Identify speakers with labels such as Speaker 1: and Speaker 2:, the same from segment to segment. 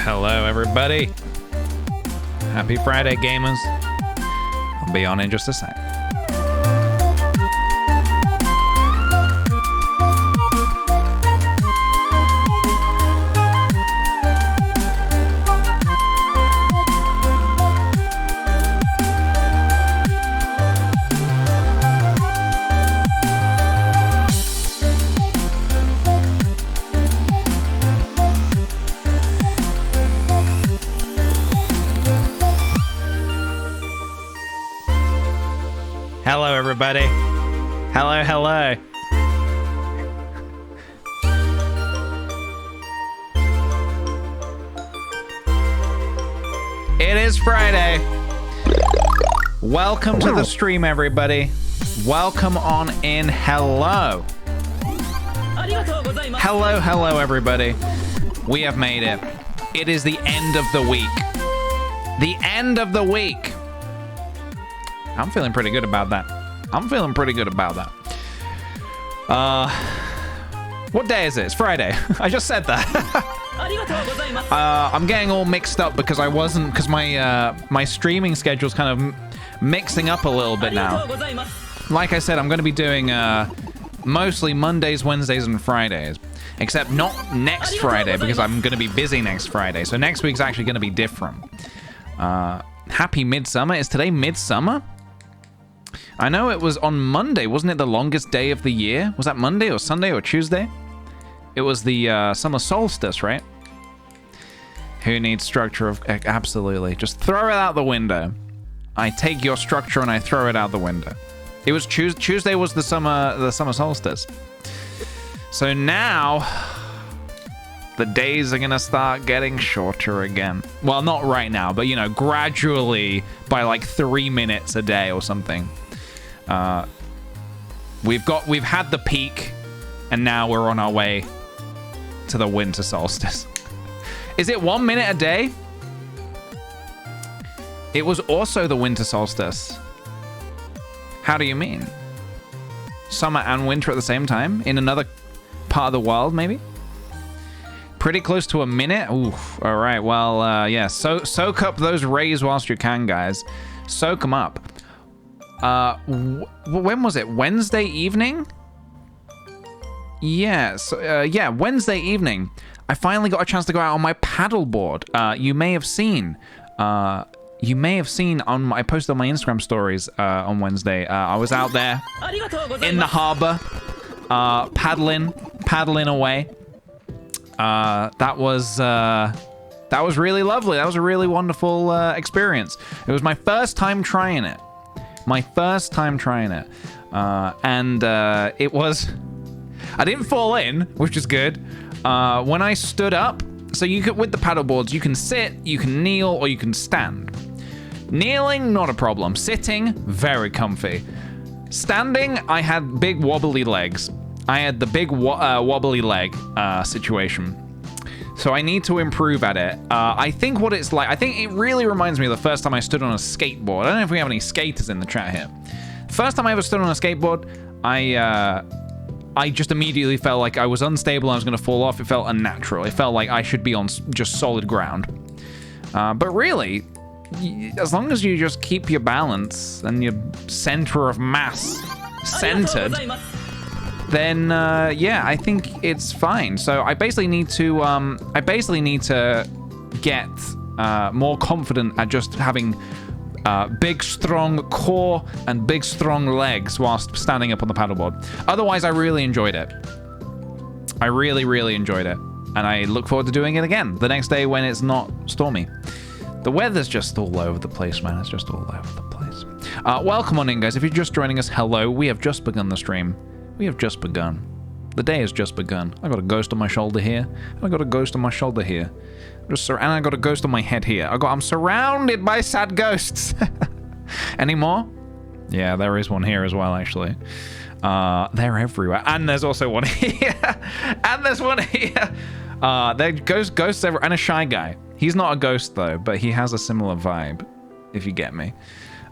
Speaker 1: Hello, everybody. Happy Friday, gamers. I'll be on in just a sec. Hello, everybody. Hello, hello. It is Friday. Welcome to the stream, everybody. Welcome on in. Hello. Hello, hello, everybody. We have made it It is the end of the week. The end of the week. I'm feeling pretty good about that. I'm feeling pretty good about that. What day is it? It's Friday. I just said that. I'm getting all mixed up because my streaming schedule's kind of mixing up a little bit now. Like I said, I'm going to be doing mostly Mondays, Wednesdays, and Fridays. Except not next Friday because I'm going to be busy next Friday. So next week's actually going to be different. Happy Midsummer. Is today Midsummer? I know it was on Monday. Wasn't it the longest day of the year? Was that Monday or Sunday or Tuesday? It was the summer solstice, right? Who needs structure of... Absolutely. Just throw it out the window. I take your structure and I throw it out the window. It was Tuesday was the summer solstice. So now the days are gonna start getting shorter again. Well, not right now, but you know, gradually by like 3 minutes a day or something. We've had the peak, and now we're on our way to the winter solstice. Is it 1 minute a day? It was also the winter solstice. How do you mean? Summer and winter at the same time? In another part of the world, maybe? Pretty close to a minute? Oof. All right, well, yeah. Soak up those rays whilst you can, guys. Soak them up. When was it? Wednesday evening? Yeah, yeah, Wednesday evening. I finally got a chance to go out on my paddleboard. You may have seen on I posted on my Instagram stories on Wednesday. I was out there in the harbor, paddling away. That was really lovely. That was a really wonderful experience. It was my first time trying it. And it was... I didn't fall in, which is good. When I stood up, so you could, with the paddleboards, you can sit, you can kneel, or you can stand. Kneeling, not a problem. Sitting, very comfy. Standing, I had big wobbly legs. I had the big wobbly leg situation. So I need to improve at it. I think what it's like, I think it really reminds me of the first time I stood on a skateboard. I don't know if we have any skaters in the chat here. First time I ever stood on a skateboard, I just immediately felt like I was unstable and I was going to fall off. It felt unnatural. It felt like I should be on just solid ground. But really, as long as you just keep your balance and your center of mass centered, then yeah, I think it's fine. So I basically need to get more confident at just having big strong core and big strong legs whilst standing up on the paddleboard. Otherwise, I really enjoyed it. I really enjoyed it, and I look forward to doing it again the next day when it's not stormy. The weather's just all over the place, man. It's just all over the place. Welcome on in, guys. If you're just joining us, hello. We have just begun the stream. We have just begun. The day has just begun. I got a ghost on my shoulder here. I got a ghost on my shoulder here. And I got a ghost on my head here. I'm surrounded by sad ghosts. Any more? Yeah, there is one here as well, actually. They're everywhere. And there's also one here. And there's one here. There goes ghosts everywhere. And a shy guy. He's not a ghost, though, but he has a similar vibe, if you get me.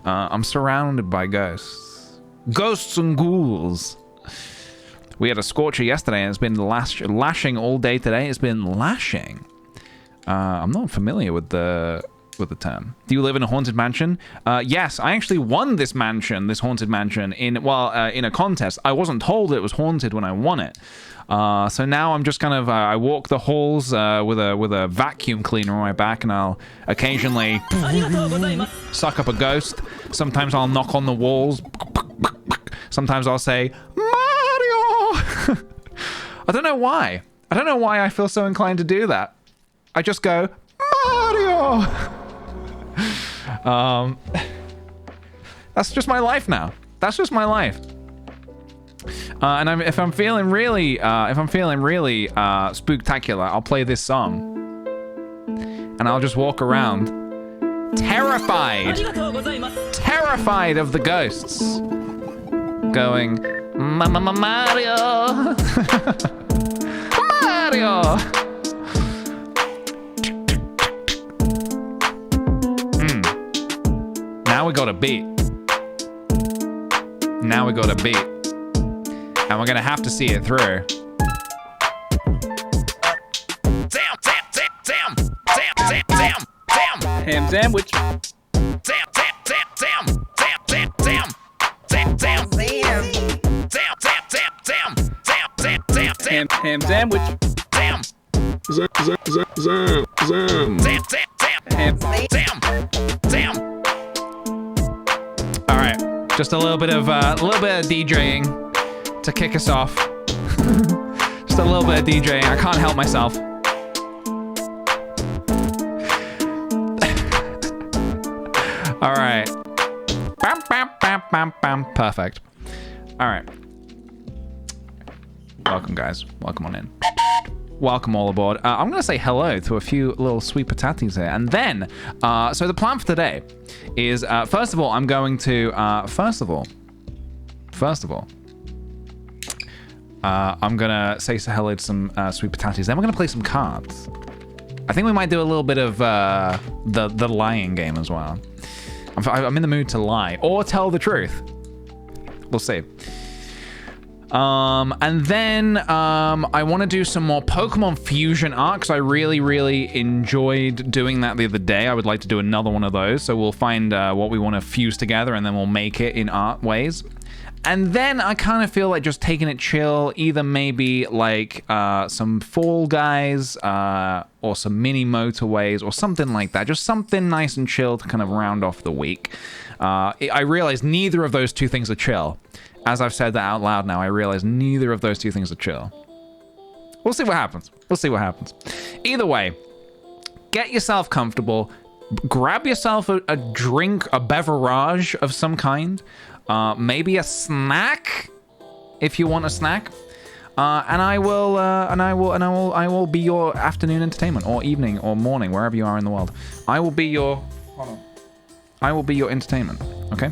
Speaker 1: I'm surrounded by ghosts. Ghosts and ghouls. We had a scorcher yesterday, and it's been lashing all day today. It's been lashing. I'm not familiar with the term. Do you live in a haunted mansion? Yes, I actually won this haunted mansion, in a contest. I wasn't told it was haunted when I won it. So now I'm just kind of, I walk the halls with a vacuum cleaner on my back, and I'll occasionally suck up a ghost. Sometimes I'll knock on the walls. Sometimes I'll say, Mario! I don't know why. I don't know why I feel so inclined to do that. I just go, Mario! That's just my life now. That's just my life. And if I'm feeling really spooktacular, I'll play this song, and I'll just walk around, terrified of the ghosts, going, Mario, Mario. beat. Now we got a beat. And we're gonna have to see it through. Damn.
Speaker 2: Ham sandwich.
Speaker 1: Damn.
Speaker 2: Ham sandwich.
Speaker 1: Damn. Damn. All right, just a little bit of DJing to kick us off. Just a little bit of DJing. I can't help myself. All right. Bam, bam, bam, bam, bam. Perfect. All right. Welcome, guys. Welcome on in. Welcome all aboard. I'm going to say hello to a few little sweet patatis here. And then, so the plan for today is, first of all, I'm going to, first of all, I'm going to say hello to some sweet patatis. Then we're going to play some cards. I think we might do a little bit of the lying game as well. I'm in the mood to lie or tell the truth. We'll see. And then I want to do some more Pokemon Fusion art because I really enjoyed doing that the other day. I would like to do another one of those. So we'll find what we want to fuse together and then we'll make it in art ways. And then I kind of feel like just taking it chill, either maybe like some Fall Guys or some mini motorways or something like that. Just something nice and chill to kind of round off the week. I realize neither of those two things are chill. As I've said that out loud now, I realize neither of those two things are chill. We'll see what happens. We'll see what happens. Either way, get yourself comfortable. Grab yourself a drink, a beverage of some kind. Maybe a snack, if you want a snack. And I will be your afternoon entertainment, or evening, or morning, wherever you are in the world. I will be your entertainment. Okay.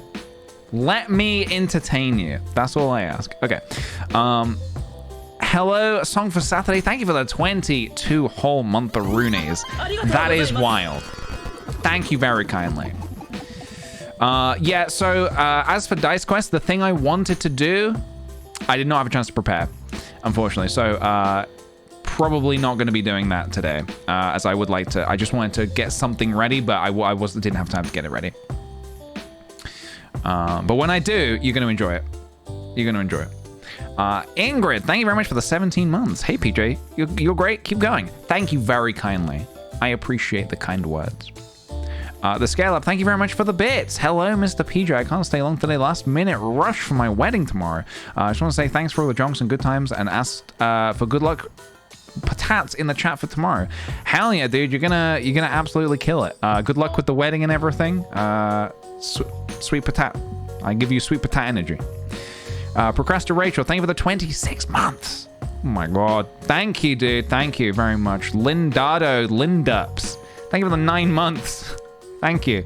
Speaker 1: Let me entertain you. That's all I ask. Okay. Hello, Song for Saturday. Thank you for the 22 whole month of Roonies. That is wild. Thank you very kindly. Yeah, so as for Dice Quest, the thing I wanted to do, I did not have a chance to prepare, unfortunately. So probably not going to be doing that today, as I would like to. I just wanted to get something ready, but I didn't have time to get it ready. But when I do, you're going to enjoy it. You're going to enjoy it. Ingrid, thank you very much for the 17 months. Hey, PJ, you're great. Keep going. Thank you very kindly. I appreciate the kind words. The Scale Up, thank you very much for the bits. Hello, Mr. PJ. I can't stay long today. Last minute rush for my wedding tomorrow. I just want to say thanks for all the jonks and good times and asked for good luck patats in the chat for tomorrow. Hell yeah, dude. You're gonna absolutely kill it. Good luck with the wedding and everything. Sweet patat. I give you sweet patat energy. Procrastinate Rachel, thank you for the 26 months. Oh my god. Thank you, dude. Thank you very much. Lindups. Thank you for the 9 months. Thank you.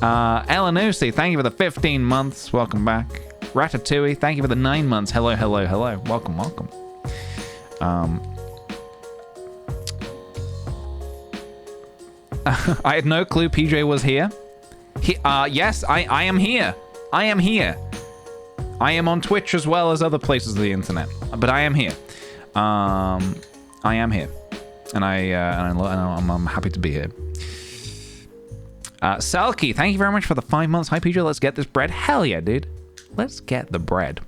Speaker 1: Elanusi, thank you for the 15 months. Welcome back. Ratatouille, thank you for the 9 months. Hello. Welcome. I had no clue PJ was here. Yes, I am here. I am here. I am on Twitch as well as other places of the internet, but I am here. I am here, and I'm happy to be here. Selkie, thank you very much for the 5 months. Hi, PJ. Let's get this bread. Hell yeah, dude. Let's get the bread.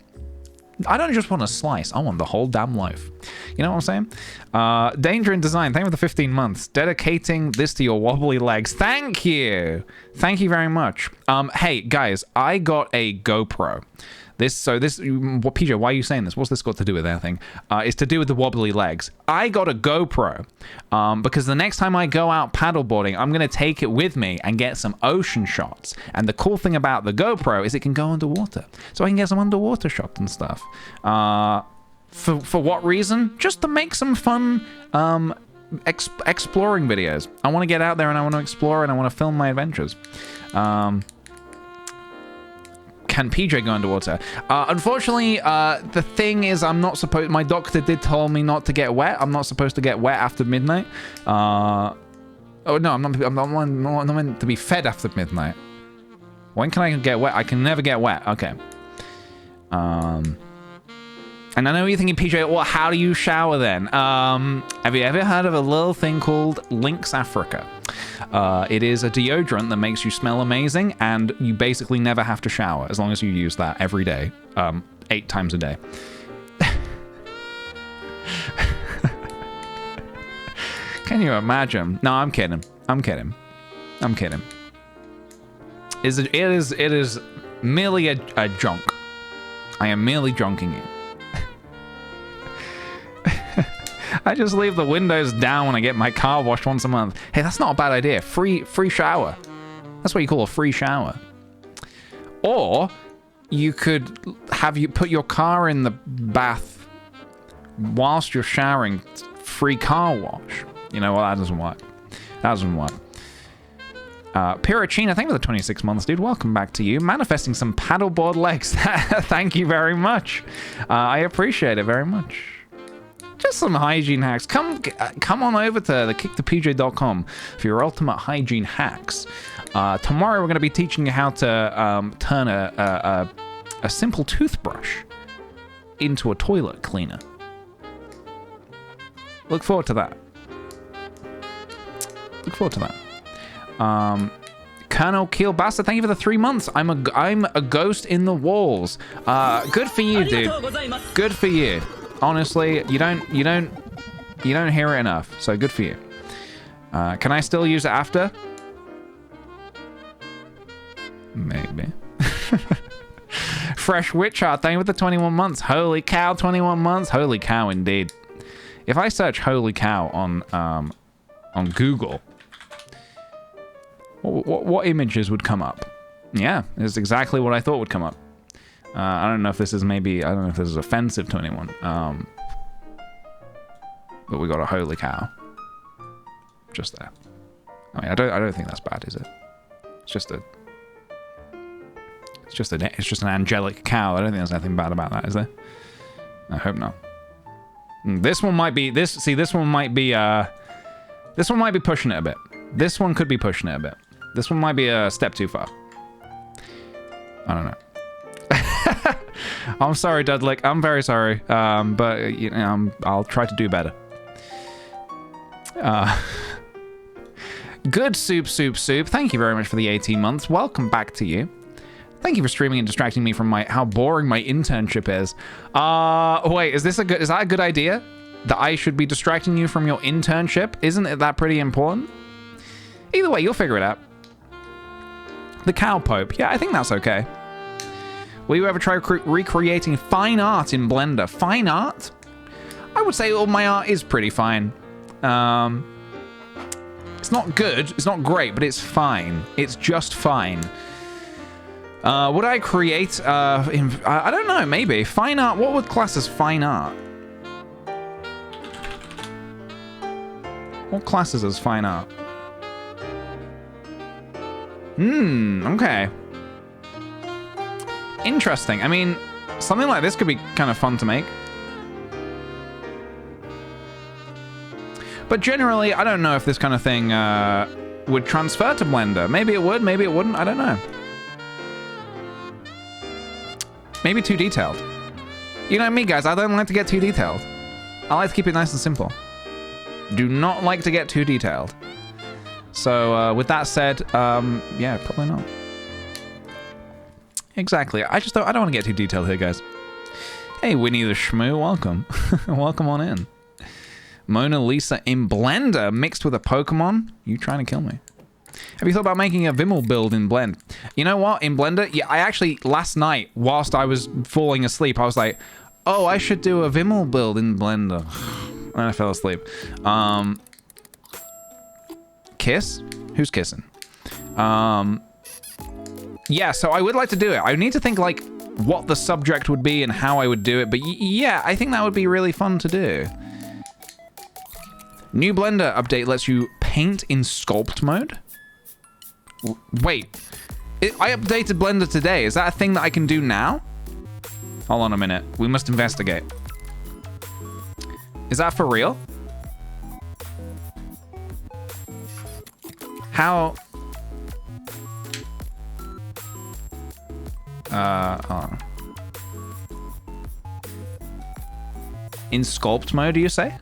Speaker 1: I don't just want a slice. I want the whole damn loaf. You know what I'm saying? Danger in Design, thank you for the 15 months. Dedicating this to your wobbly legs. Thank you. Thank you very much. Hey, guys, I got a GoPro. PJ, why are you saying this? What's this got to do with anything? It's to do with the wobbly legs. I got a GoPro because the next time I go out paddleboarding, I'm going to take it with me and get some ocean shots. And the cool thing about the GoPro is it can go underwater. So I can get some underwater shots and stuff. For what reason? Just to make some fun exploring videos. I want to get out there and I want to explore and I want to film my adventures. Can PJ go underwater? Unfortunately, the thing is, I'm not supposed. My doctor did tell me not to get wet. I'm not supposed to get wet after midnight. Oh no, I'm not meant to be fed after midnight. When can I get wet? I can never get wet. Okay. And I know you're thinking, PJ, well, how do you shower then? Have you ever heard of a little thing called Lynx Africa? It is a deodorant that makes you smell amazing, and you basically never have to shower as long as you use that every day, 8 times a day. Can you imagine? No, I'm kidding. I'm kidding. I'm kidding. It is merely a junk. I am merely junking you. I just leave the windows down when I get my car washed once a month. Hey, that's not a bad idea. Free shower. That's what you call a free shower. Or you could put your car in the bath whilst you're showering. Free car wash. You know, well, that doesn't work. That doesn't work. Pirachina, thank you for the 26 months, dude. Welcome back to you. Manifesting some paddleboard legs. Thank you very much. I appreciate it very much. Just some hygiene hacks. Come on over to the kickthePJ.com for your ultimate hygiene hacks. Tomorrow we're going to be teaching you how to turn a simple toothbrush into a toilet cleaner. Look forward to that. Look forward to that. Colonel Keelbasta, thank you for the 3 months. I'm a ghost in the walls. Good for you, dude. Good for you. Honestly, you don't hear it enough. So good for you. Can I still use it after? Maybe. Fresh Witch Heart, thank you for the 21 months. Holy cow, 21 months. Holy cow, indeed. If I search "holy cow" on Google, what images would come up? Yeah, it's exactly what I thought would come up. I don't know if this is offensive to anyone. But we got a holy cow. Just there. I mean, I don't think that's bad, is it? It's just an angelic cow. I don't think there's anything bad about that, is there? I hope not. This one might be this one might be pushing it a bit. This one could be pushing it a bit. This one might be a step too far. I don't know. I'm sorry, Dudlick. I'm very sorry. But you know, I'll try to do better. Good soup. Thank you very much for the 18 months. Welcome back to you. Thank you for streaming and distracting me from how boring my internship is. Wait, is that a good idea? That I should be distracting you from your internship? Isn't it that pretty important? Either way, you'll figure it out. The Cow Pope. Yeah, I think that's okay. Will you ever try recreating fine art in Blender? Fine art? I would say all my art is pretty fine. It's not good, it's not great, but it's fine. It's just fine. Would I create, I don't know, maybe. Fine art, what would class as fine art? What classes as fine art? Okay. Interesting. I mean, something like this could be kind of fun to make. But generally, I don't know if this kind of thing would transfer to Blender. Maybe it would, maybe it wouldn't, I don't know. Maybe too detailed. You know me, guys, I don't like to get too detailed. I like to keep it nice and simple. Do not like to get too detailed. So, with that said, yeah, probably not. Exactly. I don't want to get too detailed here, guys. Hey, Winnie the Shmoo, welcome. Welcome on in. Mona Lisa in Blender mixed with a Pokemon? You trying to kill me? Have you thought about making a Vimmel build in Blend? You know what? In Blender, yeah, I actually, last night, whilst I was falling asleep, I was like, oh, I should do a Vimmel build in Blender. And I fell asleep. Kiss? Who's kissing? Yeah, so I would like to do it. I need to think, like, what the subject would be and how I would do it. But yeah, I think that would be really fun to do. New Blender update lets you paint in sculpt mode? Wait, I updated Blender today. Is that a thing that I can do now? Hold on a minute. We must investigate. Is that for real? How? In sculpt mode, do you say?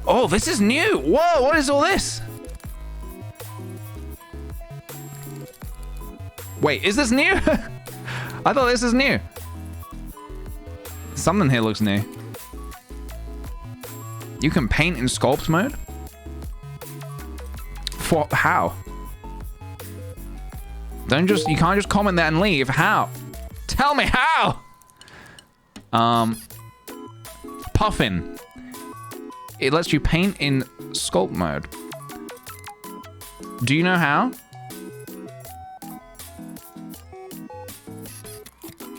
Speaker 1: Oh, this is new. Whoa, what is all this? Wait, is this new? I thought this is new. Something here looks new. You can paint in sculpt mode? For how? You can't just comment that and leave. How? Tell me how! Puffin. It lets you paint in sculpt mode. Do you know how?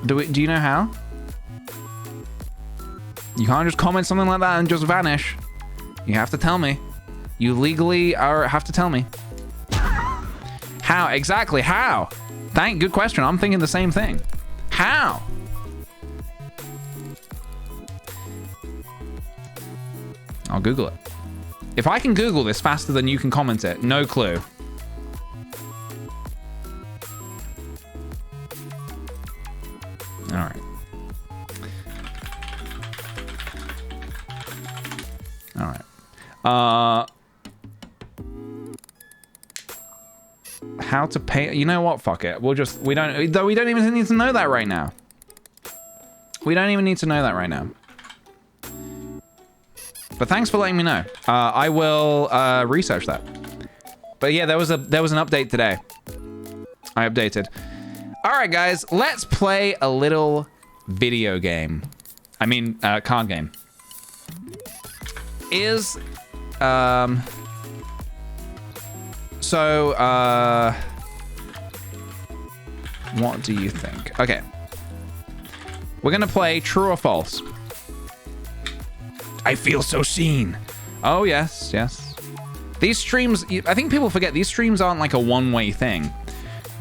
Speaker 1: Do you know how? You can't just comment something like that and just vanish. You have to tell me. You legally have to tell me. How? Exactly, how? Good question. I'm thinking the same thing. How? I'll Google it. If I can Google this faster than you can comment it, no clue. All right. All right. How to pay? You know what? Fuck it. We don't even need to know that right now. We don't even need to know that right now. But thanks for letting me know. I will research that. But yeah, there was an update today. I updated. All right, guys, let's play a little video game. I mean, card game. What do you think? Okay. We're gonna play true or false. I feel so seen. Oh, yes, yes. These streams, I think people forget, these streams aren't like a one-way thing.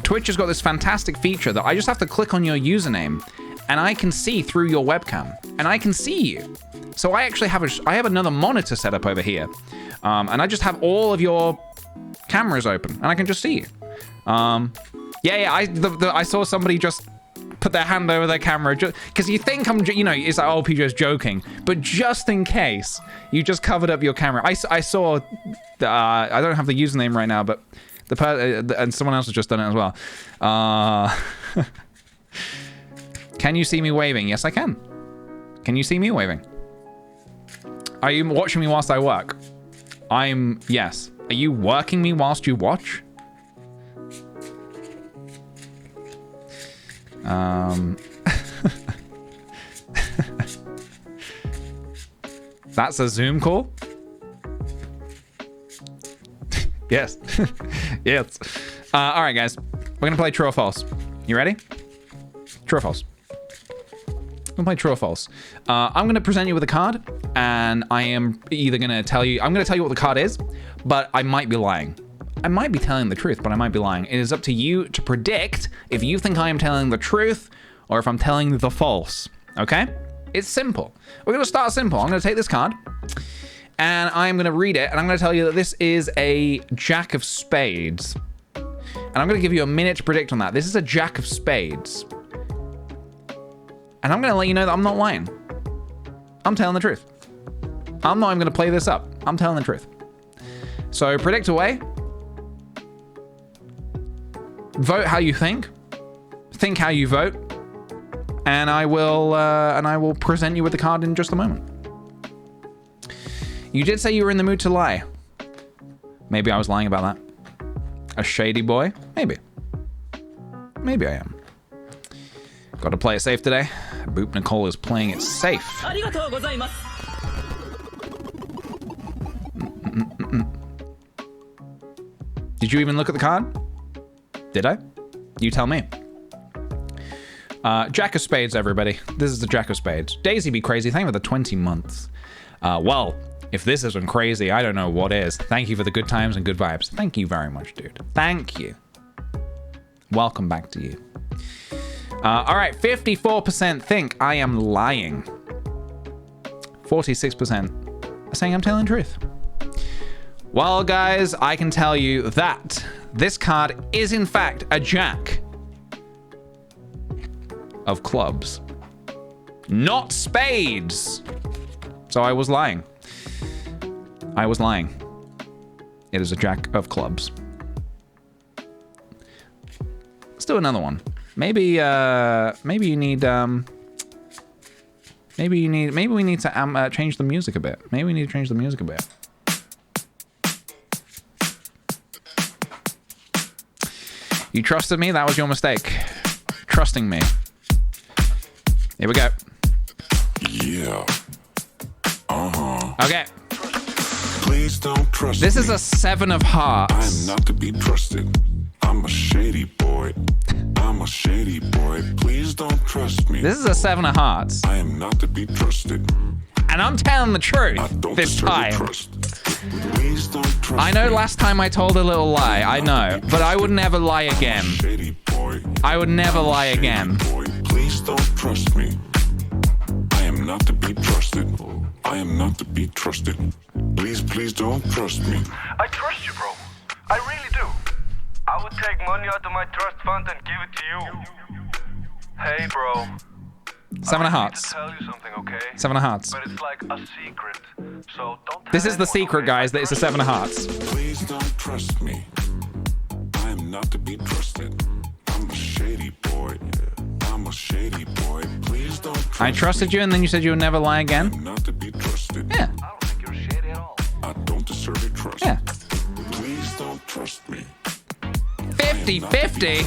Speaker 1: Twitch has got this fantastic feature that I just have to click on your username and I can see through your webcam and I can see you. So I actually have another monitor set up over here. And I just have all of your cameras open and I can just see you. I saw somebody just put their hand over their camera because you think I'm, it's like, oh, PJ's joking, but just in case you just covered up your camera. I saw, I don't have the username right now, but and someone else has just done it as well. Can you see me waving? Yes, I can. Can you see me waving? Are you watching me whilst I work? Yes. Are you working me whilst you watch? That's a Zoom call? Yes. Yes. All right, guys. We're gonna play true or false. You ready? True or false? I'm gonna play true or false. I'm gonna present you with a card, and I am either gonna tell you, I'm gonna tell you what the card is, but I might be lying. I might be telling the truth, but I might be lying. It is up to you to predict if you think I am telling the truth or if I'm telling the false, okay? It's simple. We're gonna start simple. I'm gonna take this card and I'm gonna read it and I'm gonna tell you that this is a Jack of Spades. And I'm gonna give you a minute to predict on that. This is a Jack of Spades. And I'm gonna let you know that I'm not lying. I'm telling the truth. I'm not even gonna play this up. I'm telling the truth. So predict away. Vote how you think how you vote, and I will present you with the card in just a moment. You did say you were in the mood to lie. Maybe I was lying about that. A shady boy? Maybe I am. Got to play it safe today. Boop Nicole is playing it safe. Did you even look at the card? Did I? You tell me. Jack of Spades, everybody. This is the Jack of Spades. Daisy be crazy. Thank you for the 20 months. Well, if this isn't crazy, I don't know what is. Thank you for the good times and good vibes. Thank you very much, dude. Thank you. Welcome back to you. All right, 54% think I am lying. 46% are saying I'm telling the truth. Well, guys, I can tell you that this card is in fact a Jack. of clubs. Not spades. So I was lying. I was lying. It is a jack of clubs. Let's do another one. Maybe you need maybe we need to change the music a bit. Maybe we need to change the music a bit. You trusted me, that was your mistake. Trusting me. Here we go.
Speaker 3: Yeah.
Speaker 1: Okay.
Speaker 3: Please don't trust
Speaker 1: This
Speaker 3: me.
Speaker 1: is a 7 of hearts.
Speaker 3: I am not to be trusted. I'm a shady boy. I'm a shady boy. Please don't trust me.
Speaker 1: This is a 7 of hearts.
Speaker 3: I am not to be trusted.
Speaker 1: And I'm telling the
Speaker 3: I
Speaker 1: truth
Speaker 3: don't
Speaker 1: this
Speaker 3: deserve
Speaker 1: time.
Speaker 3: trust. Please don't trust
Speaker 1: I know
Speaker 3: me.
Speaker 1: last time I told a little lie, I know, but I would never lie again.
Speaker 3: Shady boy.
Speaker 1: I would never lie
Speaker 3: Shady
Speaker 1: again.
Speaker 3: boy. Please don't trust me. I am not to be trusted. I am not to be trusted. Please don't trust me.
Speaker 4: I trust you, bro. I really do. I would take money out of my trust fund and give it to you. Hey, bro.
Speaker 1: 7 of
Speaker 4: I
Speaker 1: hearts.
Speaker 4: need to tell you something, okay?
Speaker 1: 7 of hearts.
Speaker 4: But it's like a secret. So don't
Speaker 1: This
Speaker 4: tell
Speaker 1: is the
Speaker 4: anyone,
Speaker 1: secret,
Speaker 4: okay?
Speaker 1: guys, that it's a 7 of hearts.
Speaker 3: Please don't trust me. I am not to be trusted. I'm a shady boy. I'm a shady boy. Please don't trust
Speaker 1: I trusted you and then you said you would never lie again?
Speaker 3: me. I'm not to be trusted.
Speaker 1: Yeah.
Speaker 4: I don't think you're shady at all.
Speaker 3: I don't deserve your trust.
Speaker 1: Yeah.
Speaker 3: Please don't trust me.
Speaker 1: 50-50.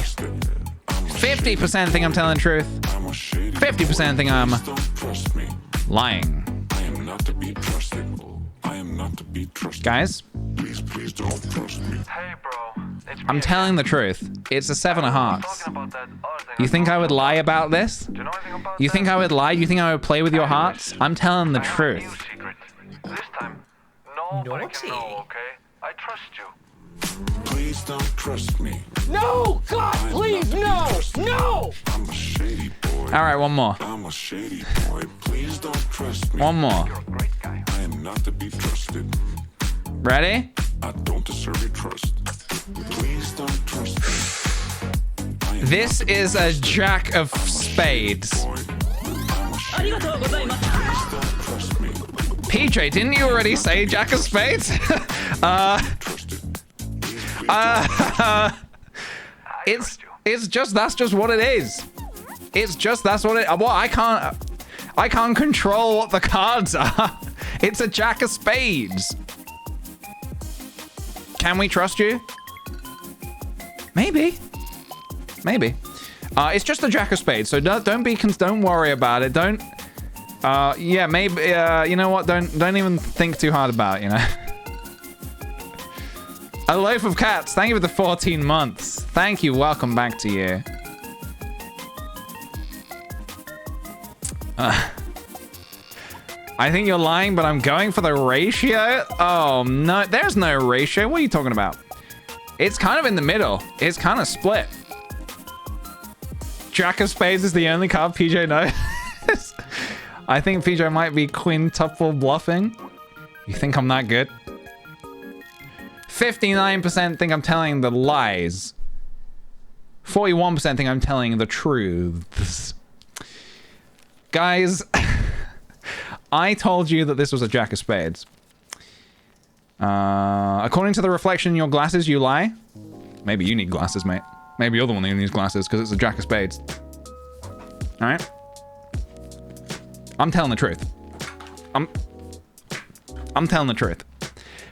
Speaker 1: 50% think I'm telling the truth.
Speaker 3: I'm a shady
Speaker 1: 50% think I'm
Speaker 3: Please don't trust me.
Speaker 1: lying.
Speaker 3: I am not to be trusted. I am not to be trusted.
Speaker 1: Guys,
Speaker 3: Please don't trust me.
Speaker 4: Hey, bro. It's me
Speaker 1: I'm telling the truth. It's a 7 of
Speaker 4: again.
Speaker 1: hearts.
Speaker 4: Talking about that other thing
Speaker 1: You think I would
Speaker 4: told
Speaker 1: lie about this?
Speaker 4: Do you know anything about
Speaker 1: You
Speaker 4: that?
Speaker 1: think I would lie? You think I would play with your hearts? I'm telling the
Speaker 4: I have a new
Speaker 1: truth.
Speaker 4: secret. This time, nobody
Speaker 5: Naughty.
Speaker 4: can know, okay? I trust you.
Speaker 3: Please don't trust me.
Speaker 5: No! God, please, no! No!
Speaker 3: I'm a shady boy.
Speaker 1: All right, one more.
Speaker 3: I'm a shady boy. Please don't trust me.
Speaker 1: One more.
Speaker 4: You're a great guy.
Speaker 3: I am not to be trusted.
Speaker 1: Ready?
Speaker 3: I don't deserve your trust. Please don't trust me. I am
Speaker 1: This is a jack of spades.
Speaker 3: boy. I'm a shady boy. Please don't trust me.
Speaker 1: PJ, didn't you already say jack of spades?
Speaker 3: Trusted.
Speaker 1: It's just that's just what it is. It's just that's what it. Well, I can't control what the cards are. It's a jack of spades. Can we trust you? Maybe. It's just a jack of spades, so don't worry about it. Don't. Yeah, maybe. You know what? Don't even think too hard about it. You know. A loaf of cats. Thank you for the 14 months. Thank you. Welcome back to you. I think you're lying, but I'm going for the ratio. Oh, no. There's no ratio. What are you talking about? It's kind of in the middle. It's kind of split. Jack of spades is the only card PJ knows. I think PJ might be quintuple bluffing. You think I'm that good? 59% think I'm telling the lies. 41% think I'm telling the truths. Guys, I told you that this was a jack of spades. According to the reflection in your glasses, you lie. Maybe you need glasses, mate. Maybe you're the one who needs glasses because it's a jack of spades. All right? I'm telling the truth. I'm telling the truth.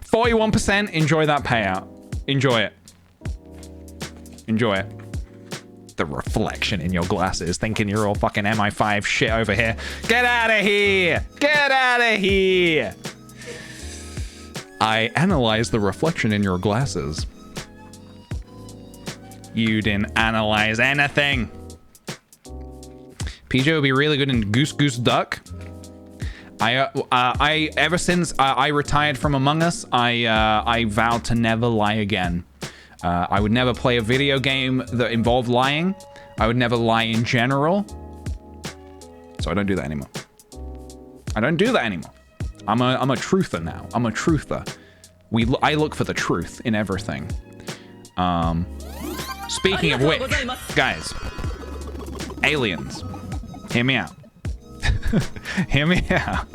Speaker 1: 41% enjoy that payout. Enjoy it. Enjoy it. The reflection in your glasses, thinking you're all fucking MI5 shit over here. Get out of here! Get out of here! I analyzed the reflection in your glasses. You didn't analyze anything. PJ will be really good in Goose Goose Duck. I ever since I retired from Among Us, I vowed to never lie again. I would never play a video game that involved lying. I would never lie in general. So I don't do that anymore. I don't do that anymore. I'm a truther now. I'm a truther. I look for the truth in everything. Speaking of which, guys, aliens. Hear me out. Hear me out.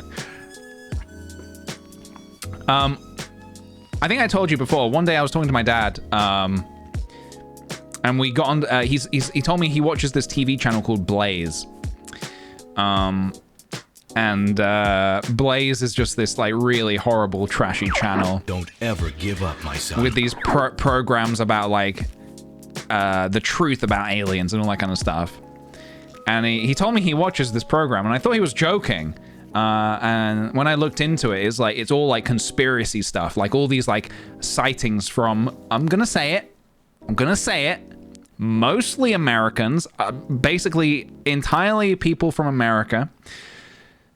Speaker 1: I think I told you before. One day I was talking to my dad, and we got on. He told me he watches this TV channel called Blaze. And Blaze is just this like really horrible, trashy channel.
Speaker 6: Don't ever give up, my son.
Speaker 1: With these programs about like the truth about aliens and all that kind of stuff. And he told me he watches this program, and I thought he was joking. And when I looked into it, it's all like conspiracy stuff, like all these like sightings from, I'm gonna say it, mostly Americans, basically entirely people from America,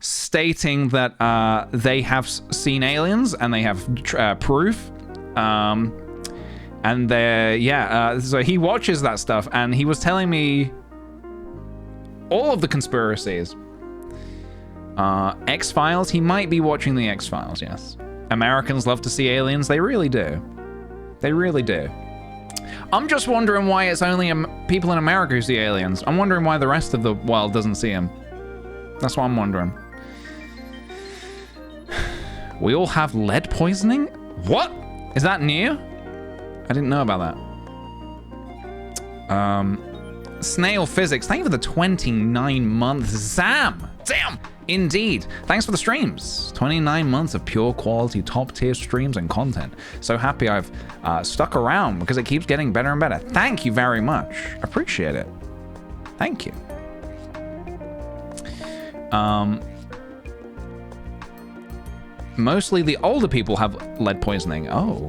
Speaker 1: stating that they have seen aliens and they have proof. And so he watches that stuff, and he was telling me all of the conspiracies. X-Files, he might be watching the X-Files, yes. Americans love to see aliens, they really do. They really do. I'm just wondering why it's only people in America who see aliens. I'm wondering why the rest of the world doesn't see them. That's what I'm wondering. We all have lead poisoning? What? Is that new? I didn't know about that. Snail Physics, thank you for the 29 months. Zam! Damn! Indeed. Thanks for the streams. 29 months of pure quality, top tier streams and content. So happy I've stuck around because it keeps getting better and better. Thank you very much. Appreciate it. Thank you. Mostly the older people have lead poisoning. Oh.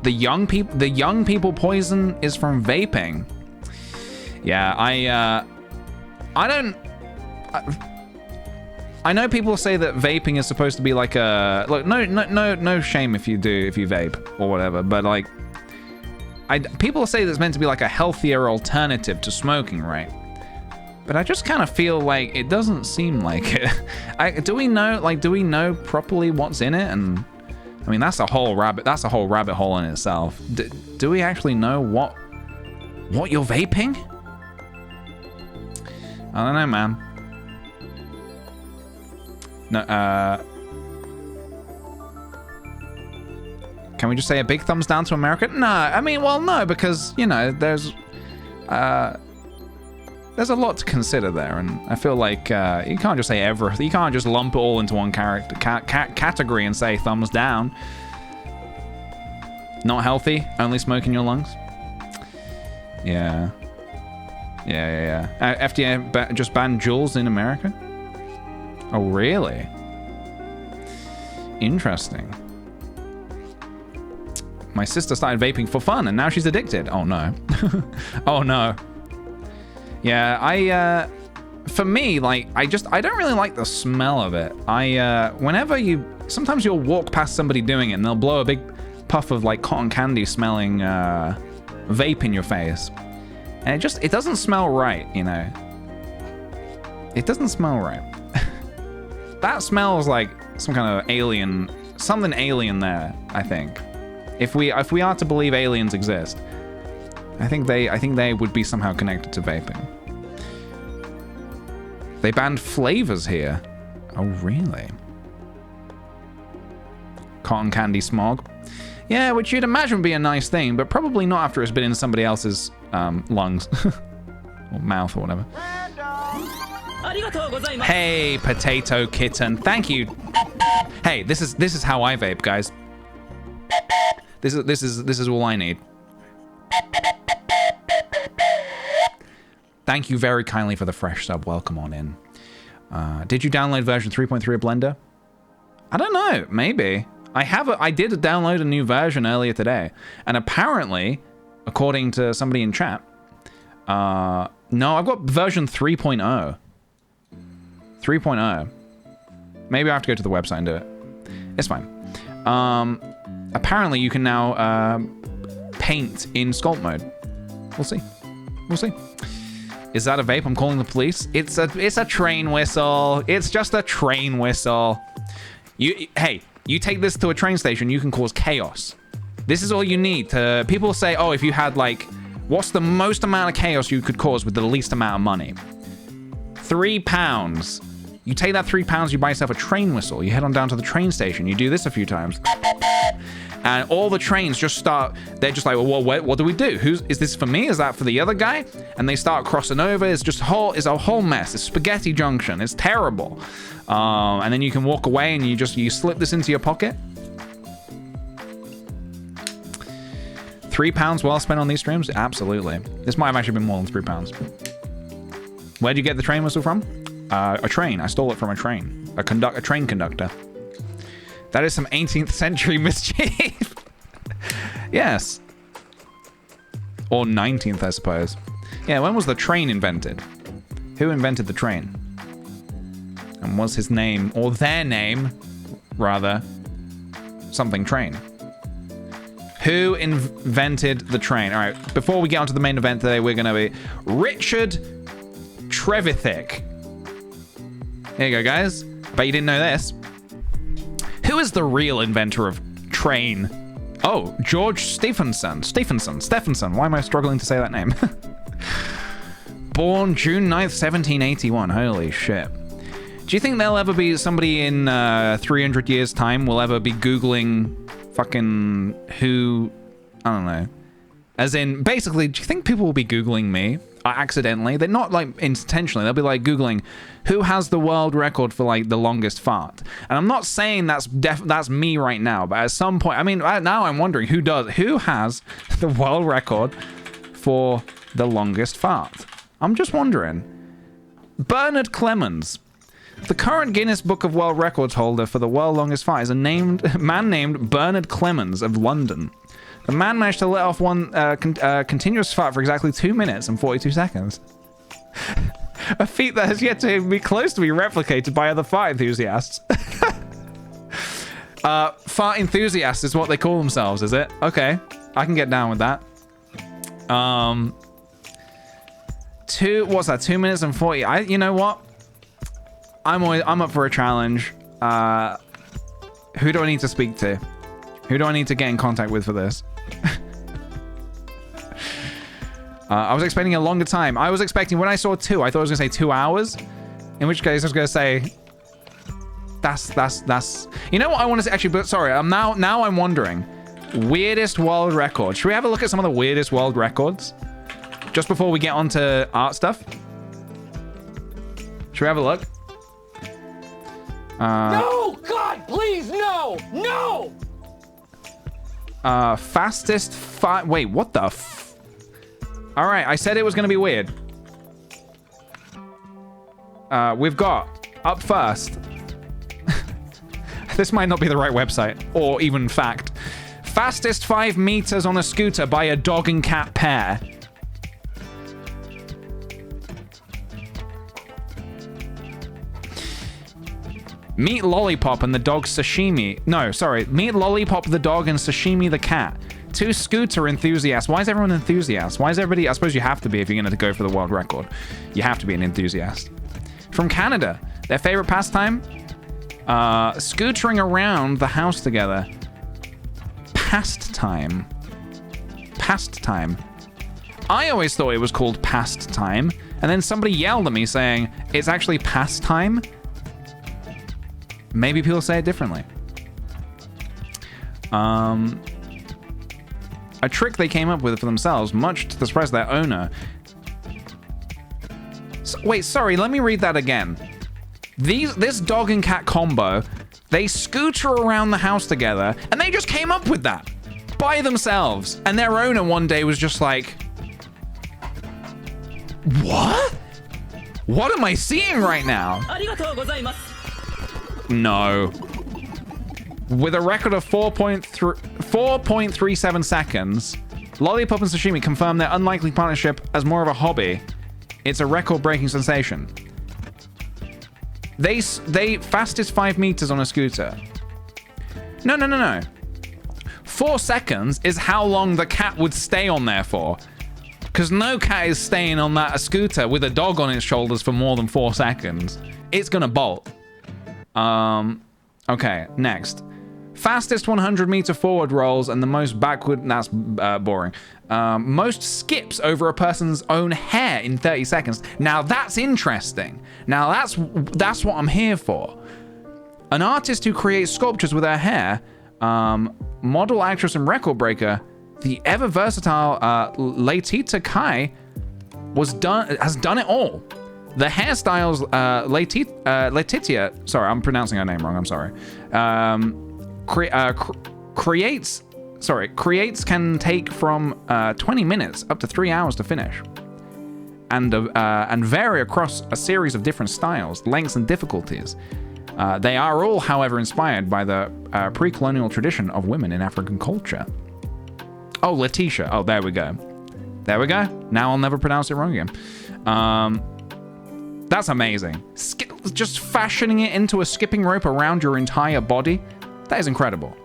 Speaker 1: The young people poison is from vaping. Yeah, I know people say that vaping is supposed to be like a look. No shame if you vape or whatever, but like, people say that it's meant to be like a healthier alternative to smoking, right? But I just kind of feel like it doesn't seem like it. Do we know properly what's in it? And I mean, that's a whole rabbit hole in itself. Do we actually know what you're vaping? I don't know, man. No, can we just say a big thumbs down to America? No, I mean, well, no, because, you know, there's a lot to consider there, and I feel like you can't just say everything. You can't just lump it all into one category and say thumbs down. Not healthy, only smoke in your lungs. Yeah. FDA just banned Juuls in America? Oh, really? Interesting. My sister started vaping for fun, and now she's addicted. Oh, no. Oh, no. Yeah, for me, like, I don't really like the smell of it. Sometimes you'll walk past somebody doing it, and they'll blow a big puff of, like, cotton candy smelling vape in your face. And it doesn't smell right, you know? It doesn't smell right. That smells like some kind of alien, something alien there, I think. If we are to believe aliens exist, I think they would be somehow connected to vaping. They banned flavors here. Oh, really? Cotton candy smog. Yeah, which you'd imagine would be a nice thing, but probably not after it's been in somebody else's lungs or mouth or whatever. Hey, Potato Kitten. Thank you. Hey, this is how I vape, guys. This is all I need. Thank you very kindly for the fresh sub. Welcome on in. Did you download version 3.3 of Blender? I don't know. Maybe. I did download a new version earlier today, and apparently, according to somebody in chat, no, I've got version 3.0. 3.0. Maybe I have to go to the website and do it. It's fine. Apparently, you can now paint in sculpt mode. We'll see. We'll see. Is that a vape? I'm calling the police. It's a train whistle. It's just a train whistle. Hey, you take this to a train station, you can cause chaos. This is all you need to. People say, oh, if you had like, what's the most amount of chaos you could cause with the least amount of money? £3. You take that £3, you buy yourself a train whistle. You head on down to the train station. You do this a few times. And all the trains just start, they're just like, well, what do we do? Is this for me? Is that for the other guy? And they start crossing over. It's just it's a whole mess. It's spaghetti junction. It's terrible. And then you can walk away and you slip this into your pocket. £3 well spent on these streams? Absolutely. This might have actually been more than £3. Where'd you get the train whistle from? A train. I stole it from a train. A train conductor. That is some 18th century mischief. Yes. Or 19th, I suppose. Yeah, when was the train invented? Who invented the train? And was his name, or their name, rather, something train? Who invented the train? All right, before we get onto the main event today, we're going to be Richard Trevithick. There you go, guys. Bet you didn't know this. Who is the real inventor of train? Oh, George Stephenson. Why am I struggling to say that name? Born June 9th, 1781. Holy shit. Do you think there'll ever be somebody in 300 years' time will ever be Googling fucking who? I don't know. As in, basically, do you think people will be Googling me accidentally? They're not like intentionally. They'll be like Googling who has the world record for like the longest fart. And I'm not saying that's me right now, but at some point, I mean, now I'm wondering who has the world record for the longest fart. I'm just wondering. Bernard Clemens. The current Guinness Book of World Records holder for the world's longest fart is a man named Bernard Clemens of London. The man managed to let off one continuous fart for exactly 2 minutes and 42 seconds. A feat that has yet to be close to be replicated by other fart enthusiasts. Fart enthusiasts is what they call themselves, is it? Okay, I can get down with that. What's that? 2 minutes and 40. You know what? I'm up for a challenge. Who do I need to speak to? Who do I need to get in contact with for this? I was expecting a longer time. I was expecting, when I saw 2, I thought I was going to say 2 hours. In which case, I was going to say, that's. You know what I want to say? Actually, but sorry, now I'm wondering. Weirdest world record. Should we have a look at some of the weirdest world records? Just before we get onto art stuff? Should we have a look?
Speaker 5: No! God, please, no! No!
Speaker 1: Fastest wait, what the Alright, I said it was gonna be weird. We've got, up first. This might not be the right website, or even fact. Fastest 5 meters on a scooter by a dog and cat pair. Meet Lollipop and the dog Sashimi. No, sorry. Meet Lollipop the dog and Sashimi the cat. 2 scooter enthusiasts. Why is everyone enthusiast? Why is everybody... I suppose you have to be if you're going to go for the world record. You have to be an enthusiast. From Canada. Their favorite pastime? Scootering around the house together. Pastime. Pastime. I always thought it was called pastime. And then somebody yelled at me saying, it's actually pastime. Maybe people say it differently. A trick they came up with for themselves, much to the surprise of their owner. Wait, sorry, let me read that again. This dog and cat combo, they scooter around the house together, and they just came up with that by themselves. And their owner one day was just like, what? What am I seeing right now? No. With a record of 4.37 seconds, Lollipop and Sashimi confirm their unlikely partnership as more of a hobby. It's a record-breaking sensation. They fastest 5 meters on a scooter. No. 4 seconds is how long the cat would stay on there for. Because no cat is staying on a scooter with a dog on its shoulders for more than 4 seconds. It's gonna bolt. Okay, next. Fastest 100-meter forward rolls and the most backward... That's boring. Most skips over a person's own hair in 30 seconds. Now that's interesting. Now that's what I'm here for. An artist who creates sculptures with her hair, model, actress, and record breaker, the ever versatile Leitita Kai has done it all. The hairstyles Letitia, sorry, I'm pronouncing her name wrong. I'm sorry. Creates can take from 20 minutes up to 3 hours to finish, and vary across a series of different styles, lengths, and difficulties. They are all, however, inspired by the pre-colonial tradition of women in African culture. Oh, Letitia. Oh, there we go. There we go. Now I'll never pronounce it wrong again. That's amazing. Just fashioning it into a skipping rope around your entire body. That is incredible.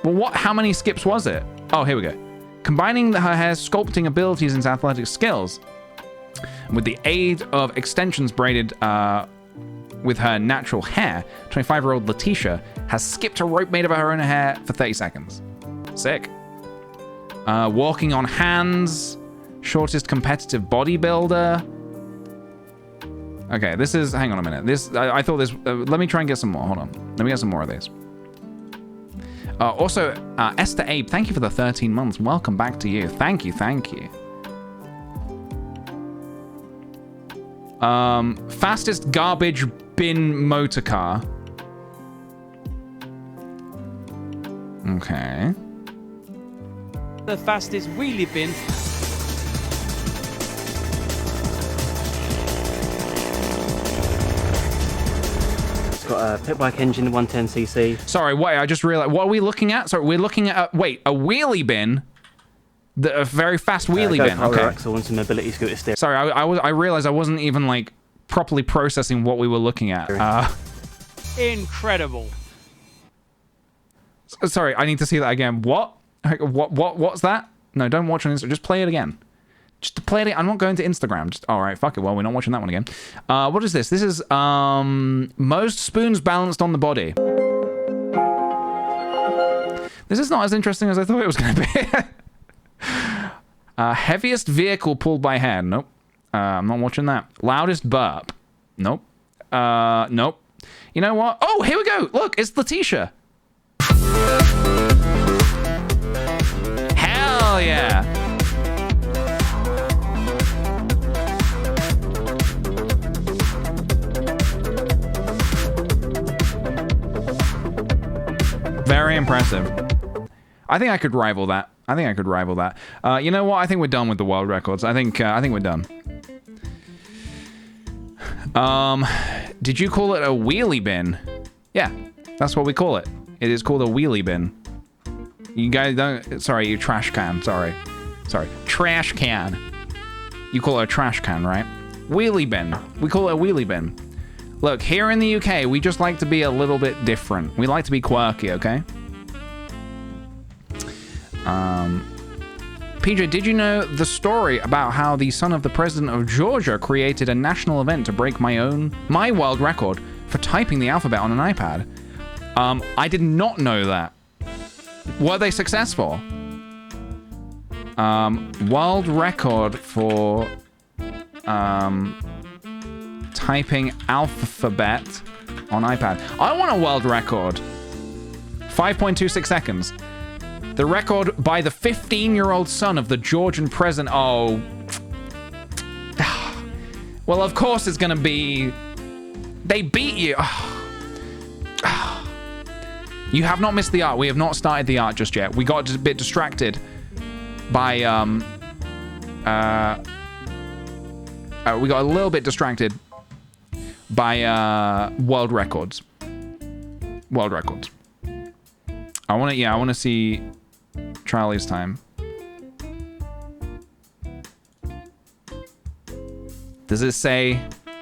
Speaker 1: Well, how many skips was it? Oh, here we go. Combining her hair's sculpting abilities and athletic skills with the aid of extensions braided with her natural hair, 25-year-old Letitia has skipped a rope made of her own hair for 30 seconds. Sick. Walking on hands, shortest competitive bodybuilder. Okay, this is, hang on a minute. I thought this, let me try and get some more. Hold on. Let me get some more of these. Also, Esther Abe, thank you for the 13 months. Welcome back to you. Thank you, thank you. Fastest garbage bin motor car. Okay.
Speaker 2: The fastest wheelie bin.
Speaker 7: It's got a pit bike engine, 110cc.
Speaker 1: Sorry, wait, I just realized. What are we looking at? Sorry, we're looking at, wait, a wheelie bin? A very fast wheelie bin. Okay.
Speaker 7: Axle and some mobility scooter steering.
Speaker 1: Sorry, I realized I wasn't even, like, properly processing what we were looking at.
Speaker 2: Incredible.
Speaker 1: Sorry, I need to see that again. What? What's that? No, don't watch on Instagram. Just play it again. Just play it. I'm not going to Instagram. Just all right. Fuck it. Well, we're not watching that one again. What is this? This is most spoons balanced on the body. This is not as interesting as I thought it was going to be. Heaviest vehicle pulled by hand. Nope. I'm not watching that. Loudest burp. Nope. Nope. You know what? Oh, here we go. Look, it's Letitia. Hell yeah. Very impressive. I think I could rival that. You know what? I think we're done with the world records. I think we're done. Did you call it a wheelie bin? Yeah, that's what we call it. It is called a wheelie bin. You guys don't... Sorry, you trash can. Sorry. Trash can. You call it a trash can, right? Wheelie bin. We call it a wheelie bin. Look, here in the UK, we just like to be a little bit different. We like to be quirky, okay? PJ, did you know the story about how the son of the president of Georgia created a national event to break my world record for typing the alphabet on an iPad? I did not know that. Were they successful? World record for typing alphabet on iPad. I want a world record. 5.26 seconds. The record by the 15-year-old son of the Georgian president. Oh. Well, of course it's going to be... They beat you. You have not missed the art. We have not started the art just yet. We got a bit distracted by... we got a little bit distracted by world records. World records. I want to see Charlie's time. Does it say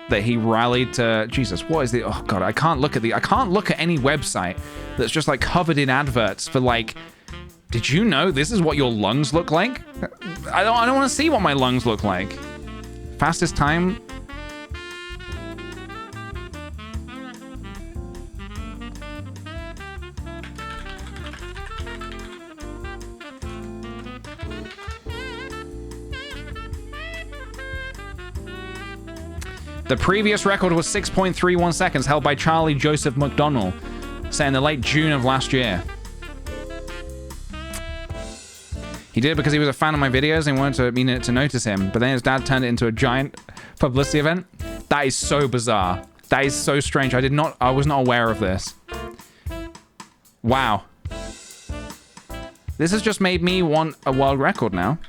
Speaker 1: that he rallied to... Jesus, what is the... Oh, God, I can't look at any website that's just, like, covered in adverts for, like... Did you know this is what your lungs look like? I don't want to see what my lungs look like. Fastest time... The previous record was 6.31 seconds, held by Charlie Joseph McDonnell, set in the late June of last year. He did it because he was a fan of my videos and wanted to notice him, but then his dad turned it into a giant publicity event. That is so bizarre. That is so strange. I was not aware of this. Wow. This has just made me want a world record now.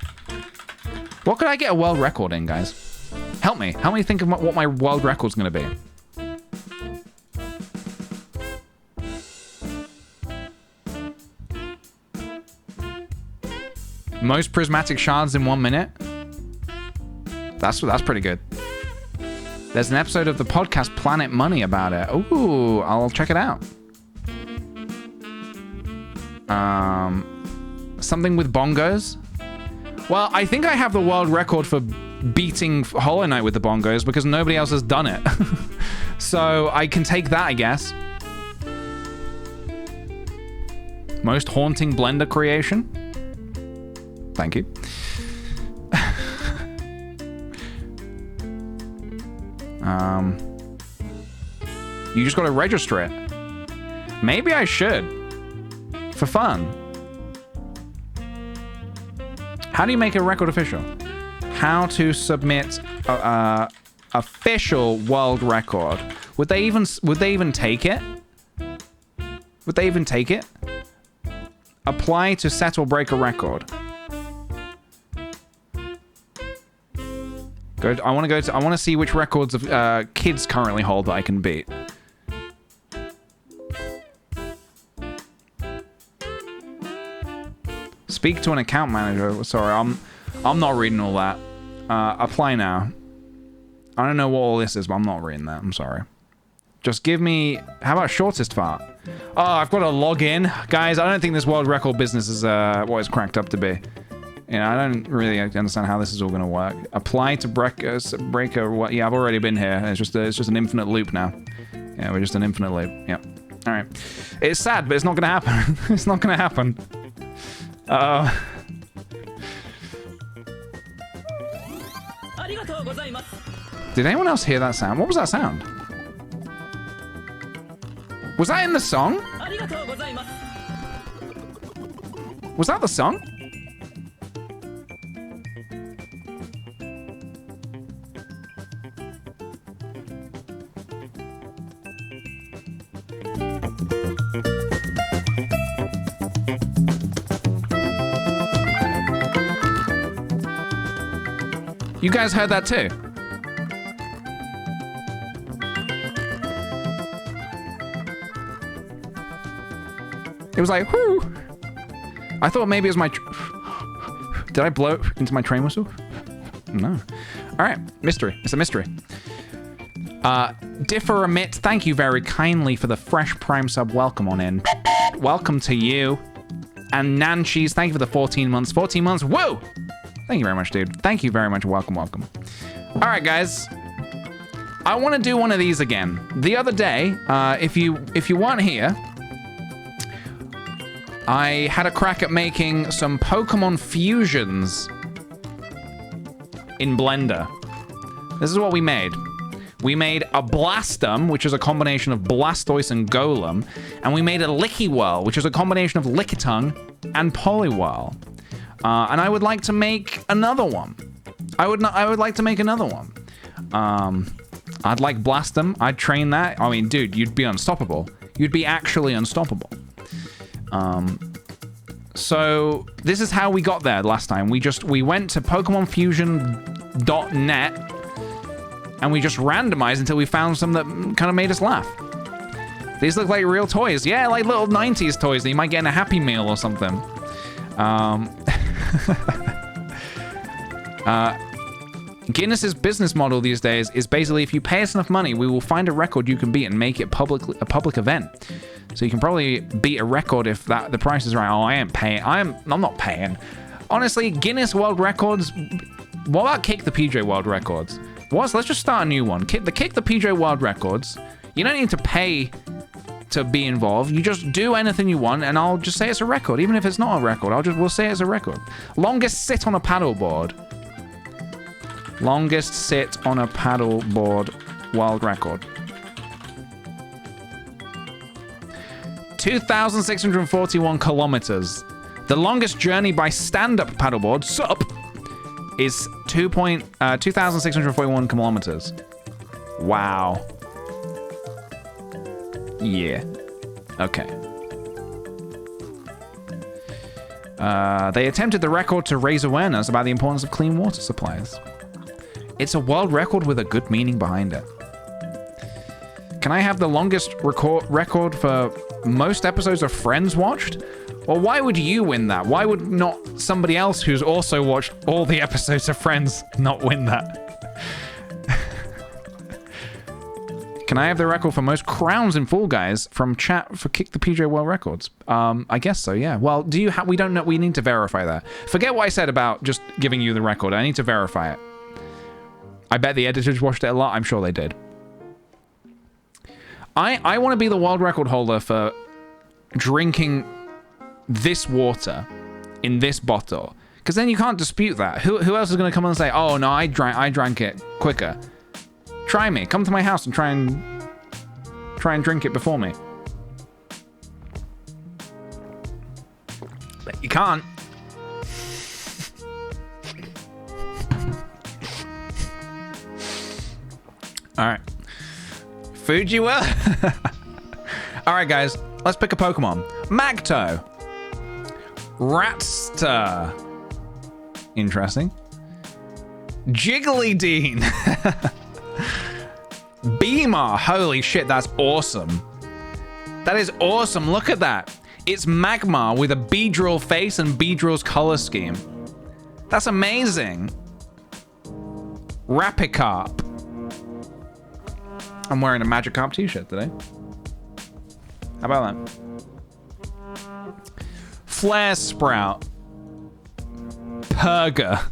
Speaker 1: What could I get a world record in, guys? Help me. Help me think of what my world record's going to be. Most prismatic shards in 1 minute. That's pretty good. There's an episode of the podcast Planet Money about it. Ooh, I'll check it out. Something with bongos. Well, I think I have the world record for beating Hollow Knight with the bongos because nobody else has done it. So I can take that, I guess. Most haunting Blender creation. Thank you. You just gotta register it. Maybe I should. For fun. How do you make a record official? How to submit official world record. Would they even take it? Would they even take it? Apply to set or break a record. Good. I want to see which records of kids currently hold that I can beat. Speak to an account manager. Sorry, I'm not reading all that. Apply now. I don't know what all this is, but I'm not reading that. I'm sorry. Just give me... How about shortest fart? Oh, I've got to log in. Guys, I don't think this world record business is what it's cracked up to be. You know, I don't really understand how this is all going to work. Apply to break a... Yeah, I've already been here. It's just an infinite loop now. Yeah, we're just an infinite loop. Yep. All right. It's sad, but it's not going to happen. It's not going to happen. Did anyone else hear that sound? What was that sound? Was that in the song? Was that the song? You guys heard that too? It was like, whoo! I thought maybe it was my... Did I blow into my train whistle? No. Alright, mystery. It's a mystery. Differ Emit, thank you very kindly for the fresh Prime sub. Welcome on in. Welcome to you. And Nancheese, thank you for the 14 months. 14 months, whoa! Thank you very much, dude. Thank you very much. Welcome, welcome. All right, guys. I want to do one of these again. The other day, if you weren't here, I had a crack at making some Pokemon fusions in Blender. This is what we made. We made a Blastum, which is a combination of Blastoise and Golem, and we made a Lickiwhirl, which is a combination of Lickitung and Poliwhirl. And I would like to make another one. I would like to make another one. I'd like Blastum. I'd train that. I mean, dude, you'd be unstoppable. You'd be actually unstoppable. So this is how we got there last time. We went to PokemonFusion.net and we just randomized until we found some that kind of made us laugh. These look like real toys. Yeah, like little 90s toys that you might get in a Happy Meal or something. Guinness's business model these days is basically if you pay us enough money, we will find a record you can beat and make it a public event. So you can probably beat a record if the price is right. Oh, I'm not paying. Honestly, Guinness World Records. What about kickthePJ World Records? Let's just start a new one. kickthePJ World Records. You don't need to pay to be involved. You just do anything you want, and I'll just say it's a record, even if it's not a record. We'll say it's a record. Longest sit on a paddleboard. Longest sit on a paddleboard world record. 2,641 kilometers. The longest journey by stand-up paddleboard, SUP, is 2,641 kilometers. Wow. Yeah. Okay. They attempted the record to raise awareness about the importance of clean water supplies. It's a world record with a good meaning behind it. Can I have the longest record for most episodes of Friends watched? Well, why would you win that? Why would not somebody else who's also watched all the episodes of Friends not win that? Can I have the record for most crowns in Fall Guys from chat for Kick the PJ World Records? I guess so, yeah. Well, do you have... We don't know. We need to verify that. Forget what I said about just giving you the record. I need to verify it. I bet the editors watched it a lot. I'm sure they did. I want to be the world record holder for drinking this water in this bottle. Because then you can't dispute that. Who else is going to come and say, oh, no, I drank it quicker. Try me. Come to my house and try and drink it before me. But you can't. All right. Fujiwa. All right, guys. Let's pick a Pokemon. Magto. Ratster. Interesting. Jigglydean. Beamer. Holy shit, that's awesome. That is awesome. Look at that. It's Magmar with a Beedrill face and Beedrill's color scheme. That's amazing. Rapicarp. I'm wearing a Magikarp t-shirt today. How about that? Flare Sprout. Purga.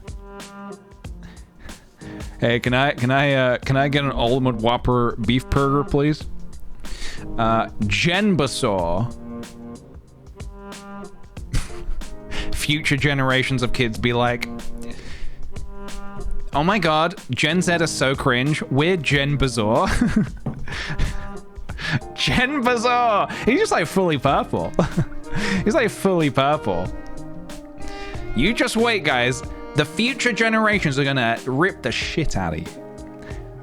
Speaker 1: Hey, can I get an Ultimate Whopper beef burger, please? Genbasaur. Future generations of kids be like, oh my god, Gen Z is so cringe. We're Genbasaur. Genbasaur. He's just like fully purple. He's like fully purple. You just wait, guys. The future generations are gonna rip the shit out of you.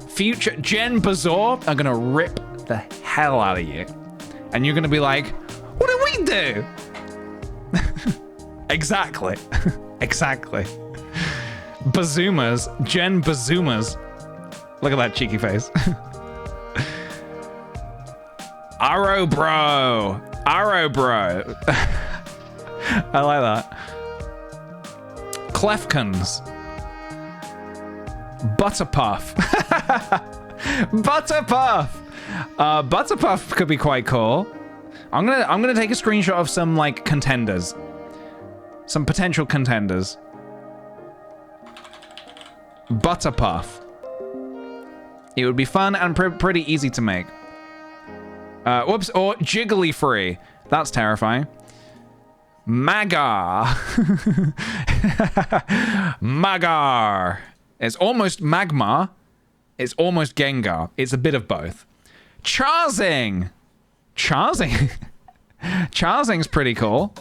Speaker 1: Future Genbasaur are gonna rip the hell out of you. And you're gonna be like, what did we do? Exactly. Exactly. Bazoomas. Genbazoomas. Look at that cheeky face. Arrowbro. Arrowbro. I like that. Klefkins. Butterpuff. Butterpuff. Butterpuff could be quite cool. I'm gonna take a screenshot of some like contenders. Some potential contenders. Butterpuff. It would be fun and pretty easy to make. Whoops, or Jiggly Free. That's terrifying. Magar. Magar. It's almost Magmar. It's almost Gengar. It's a bit of both. Charzing. Charzing. Charzing's pretty cool.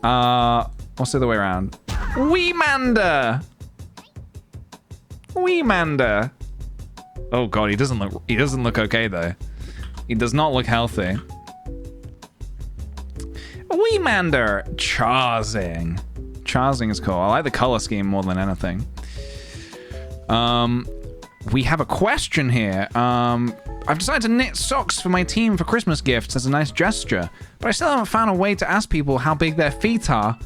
Speaker 1: What's the other way around? Weemander. Weemander. Oh god, he doesn't look okay though. He does not look healthy. Weemander. Charzing. Charzing is cool. I like the color scheme more than anything. We have a question here. I've decided to knit socks for my team for Christmas gifts as a nice gesture, but I still haven't found a way to ask people how big their feet are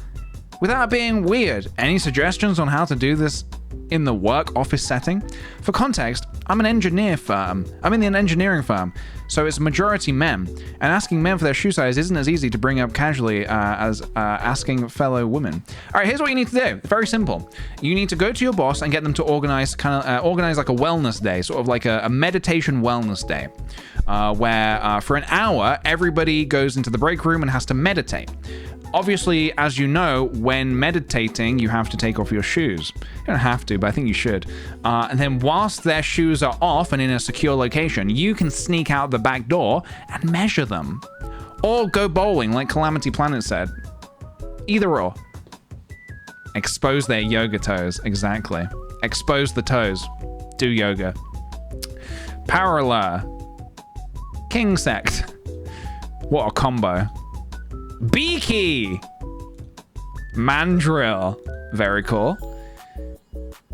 Speaker 1: without being weird. Any suggestions on how to do this in the work office setting? For context, I'm in an engineering firm, so it's majority men, and asking men for their shoe size isn't as easy to bring up casually as asking fellow women. All right, here's what you need to do. It's very simple. You need to go to your boss and get them to organize like a wellness day, sort of like a meditation wellness day, where for an hour everybody goes into the break room and has to meditate. Obviously, as you know, when meditating, you have to take off your shoes. You don't have to, but I think you should. And then whilst their shoes are off and in a secure location, you can sneak out the back door and measure them. Or go bowling, like Calamity Planet said. Either or. Expose their yoga toes, exactly. Expose the toes. Do yoga. Parallel. King Sect. What a combo. Beaky. Mandrill. Very cool.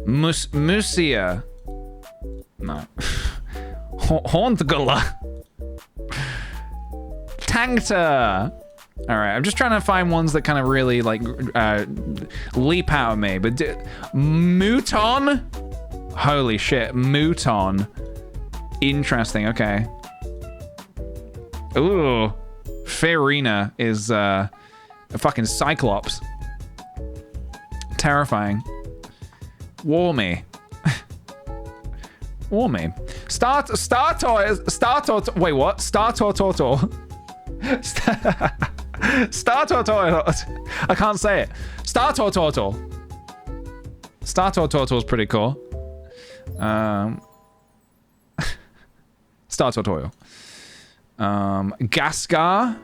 Speaker 1: Musia. No. Hauntgula. Tankta. All right, I'm just trying to find ones that kind of really like leap out at me. But Mouton? Holy shit, Mouton. Interesting, okay. Ooh. Farina is a fucking cyclops. Terrifying. Warmy. Warmy. Wait, what? Startortortor. Startortortor. I can't say it. Startortortor. Startortortor is pretty cool. Startortor. Gascar.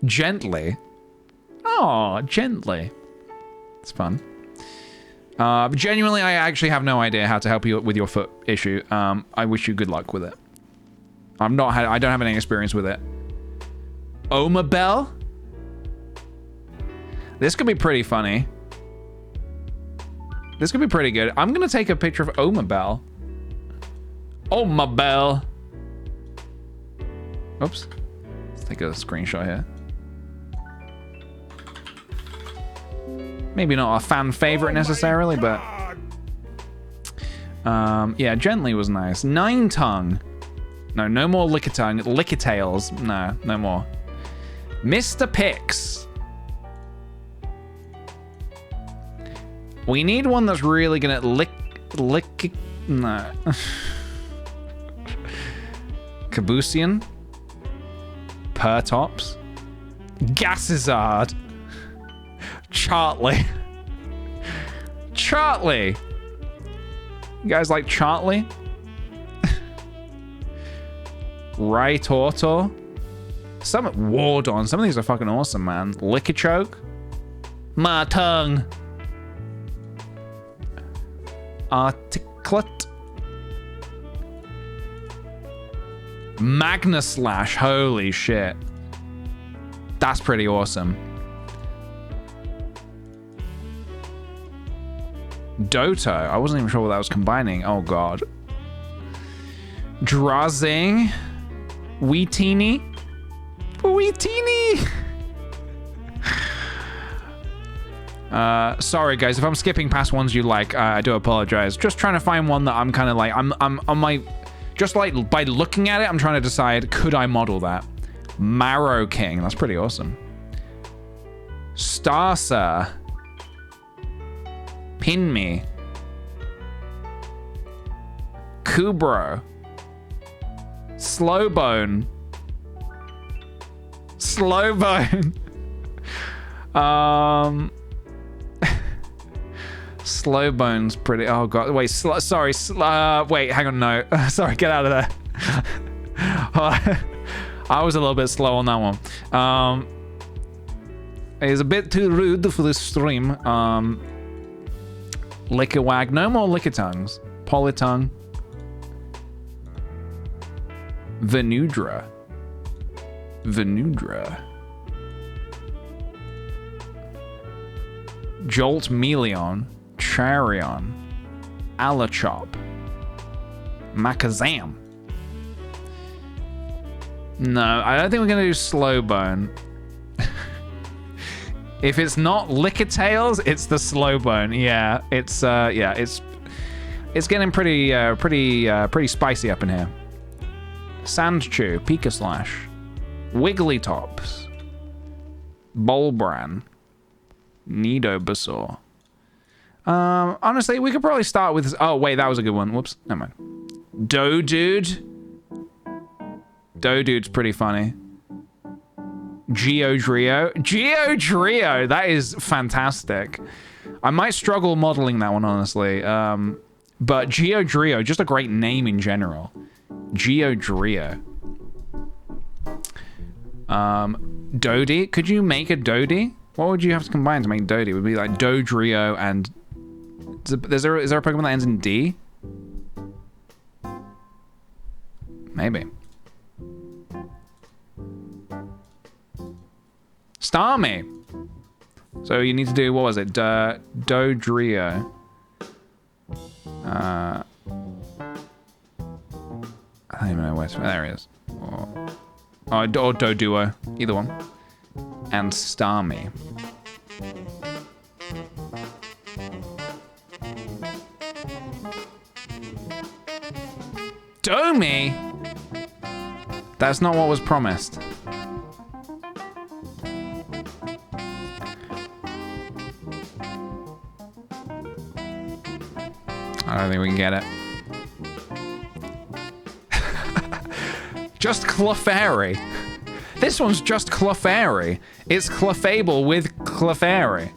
Speaker 1: Gently. Oh, gently. It's fun. Genuinely, I actually have no idea how to help you with your foot issue. I wish you good luck with it. I don't have any experience with it. Omabel? This could be pretty funny. This could be pretty good. I'm gonna take a picture of Omabel. Omabel. Oops. Let's take a screenshot here. Maybe not a fan favorite necessarily, but yeah, Gently was nice. Nine Tongue. No more Lickitongue. Lickitails. No more. Mr. Pix. We need one that's really gonna lick. No. Cabusian. Pertops. Gassizard. Chartley. Chartley. You guys like Chartley? Rhytortor. Some Wardon. Some of these are fucking awesome, man. Lickichoke. My tongue. Articulate. Magnaslash. Holy shit. That's pretty awesome. Doto. I wasn't even sure what that was combining. Oh god. Drazing. Weetini. Weetini. Sorry guys, if I'm skipping past ones you like, I do apologize. Just trying to find one that I'm kind of like, I'm on my, just like by looking at it, I'm trying to decide, could I model that? Marrow King, that's pretty awesome. Starsa. Pin Me. Kubro. Slowbone. Slowbone. Slowbone's pretty. Oh god. Wait. Sorry. Wait. Hang on. No. Sorry. Get out of there. I was a little bit slow on that one. It's a bit too rude for this stream. Lickawag. No more Lickitongues. Polytongue. Venudra. Venudra. Jolt Melion. Charion. Alachop. Macazam. No, I don't think we're gonna do Slowbone. If it's not Lickitails, it's the Slowbone. Yeah, it's getting pretty spicy up in here. Sandchew, Pika Slash, Wigglytops, Bolbran, Nidobasaur. Honestly, we could probably start with. Oh wait, that was a good one. Whoops, never mind. Dodude. Dodude's pretty funny. Geodrio. Geodrio! That is fantastic. I might struggle modeling that one, honestly. But Geodrio, just a great name in general. Geodrio. Dodie. Could you make a Dodie? What would you have to combine to make Dodie? It would be like Dodrio and... Is there a Pokemon that ends in D? Maybe. Starmie. So you need to do, what was it? Dodrio. I don't even know where. There he is. Or Doduo. Either one. And Starmie. Domi? That's not what was promised. I don't think we can get it. Just Clefairy. This one's just Clefairy. It's Clefable with Clefairy.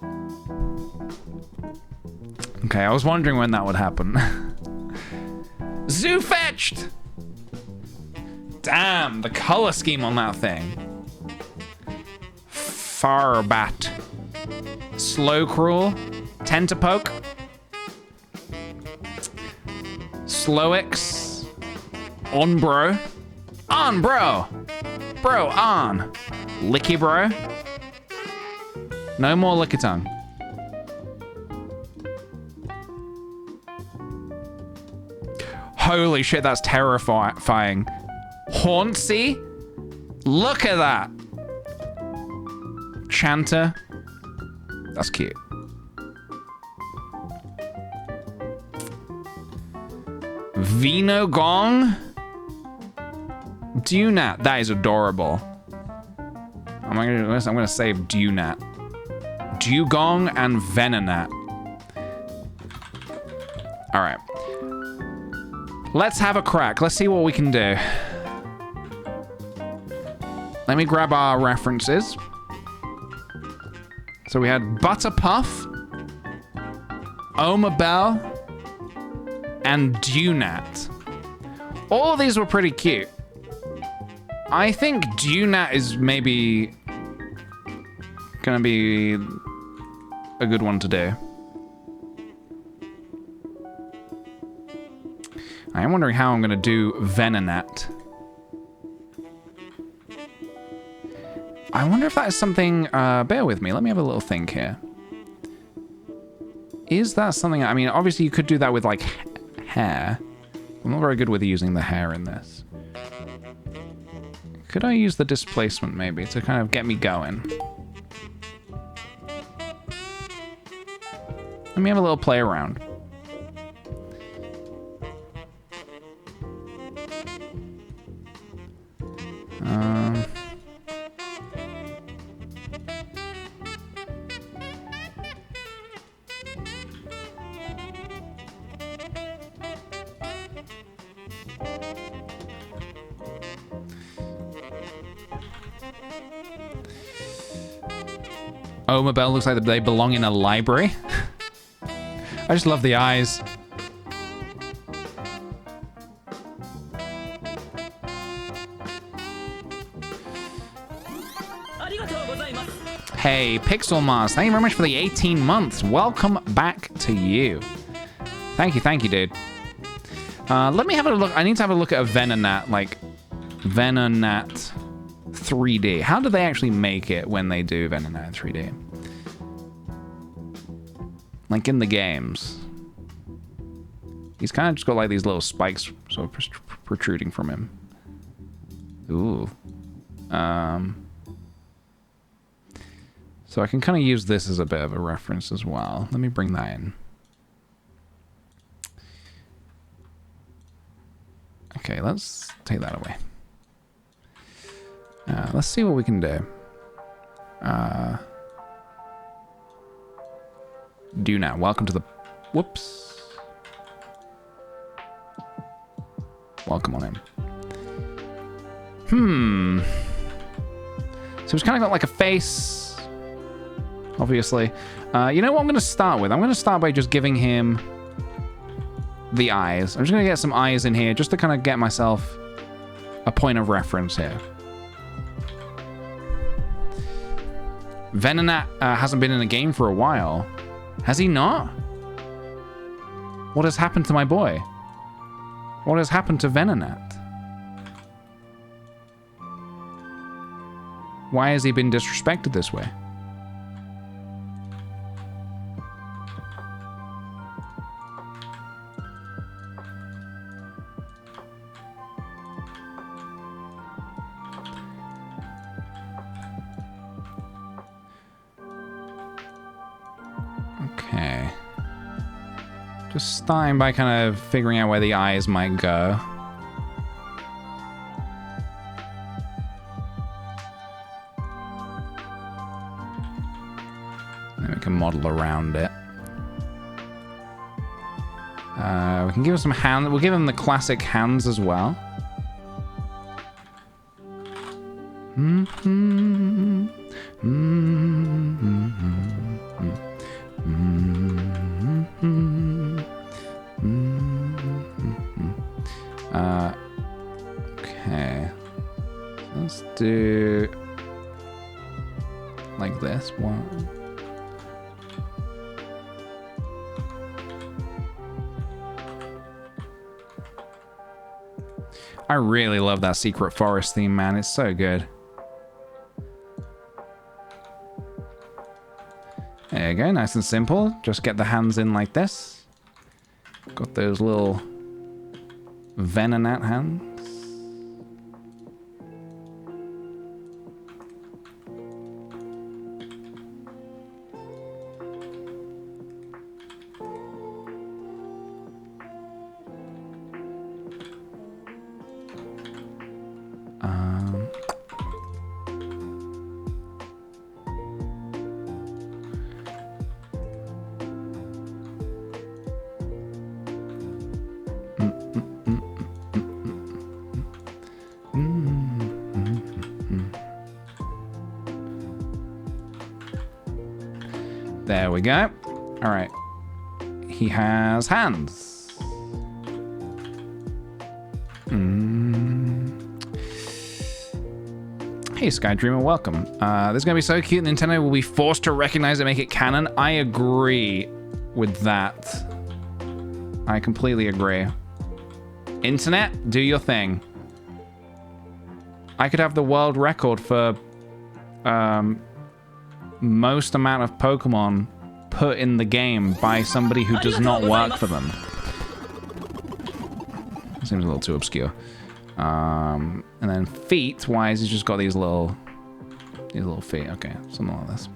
Speaker 1: Okay, I was wondering when that would happen. Zoo fetched! Damn, the color scheme on that thing. Farbat. Slowcruel. Tentapoke. Slowix. Onbro. On, bro. Bro, on. Licky, bro. No more Lickitung. Holy shit, that's terrifying. Hauntsy? Look at that. Chanter. That's cute. Vino Gong? Dunat. That is adorable. I'm gonna save Dunat. Dugong and Venonat. Alright. Let's have a crack. Let's see what we can do. Let me grab our references. So we had Butterpuff, Omabel, and Dunat. All of these were pretty cute. I think Dunat is maybe gonna be a good one to do. I am wondering how I'm gonna do Venonat. I wonder if that is something, bear with me, let me have a little think here. Is that something, I mean, obviously you could do that with like hair. I'm not very good with using the hair in this. Could I use the displacement maybe to kind of get me going? Let me have a little play around. Omabel looks like they belong in a library. I just love the eyes. Hey, Pixel Mars, thank you very much for the 18 months. Welcome back to you. Thank you, dude. Let me have a look. I need to have a look at a Venonat, like Venonat 3D. How do they actually make it when they do Venonat 3D? Like in the games. He's kind of just got like these little spikes sort of protruding from him. Ooh. So I can kind of use this as a bit of a reference as well. Let me bring that in. Okay, let's take that away. Let's see what we can do. Do now. Welcome to the... Whoops. Welcome on in. So it's kind of got like a face, obviously. You know what I'm going to start with? I'm going to start by just giving him the eyes. I'm just going to get some eyes in here just to kind of get myself a point of reference here. Venonat hasn't been in a game for a while. Has he not? What has happened to my boy? What has happened to Venonat? Why has he been disrespected this way? Okay. Just starting by kind of figuring out where the eyes might go. Then we can model around it. We can give him some hands. We'll give him the classic hands as well. Okay. Let's do like this one. I really love that Secret Forest theme, man. It's so good. There you go, nice and simple. Just get the hands in like this. Got those little Venonat hands. There we go. All right. He has hands. Hey, Skydreamer, welcome. This is going to be so cute. Nintendo will be forced to recognize it, make it canon. I agree with that. I completely agree. Internet, do your thing. I could have the world record for most amount of Pokemon put in the game by somebody who does not work for them. Seems a little too obscure. And then feet wise, he's just got these little feet. Okay, something like this.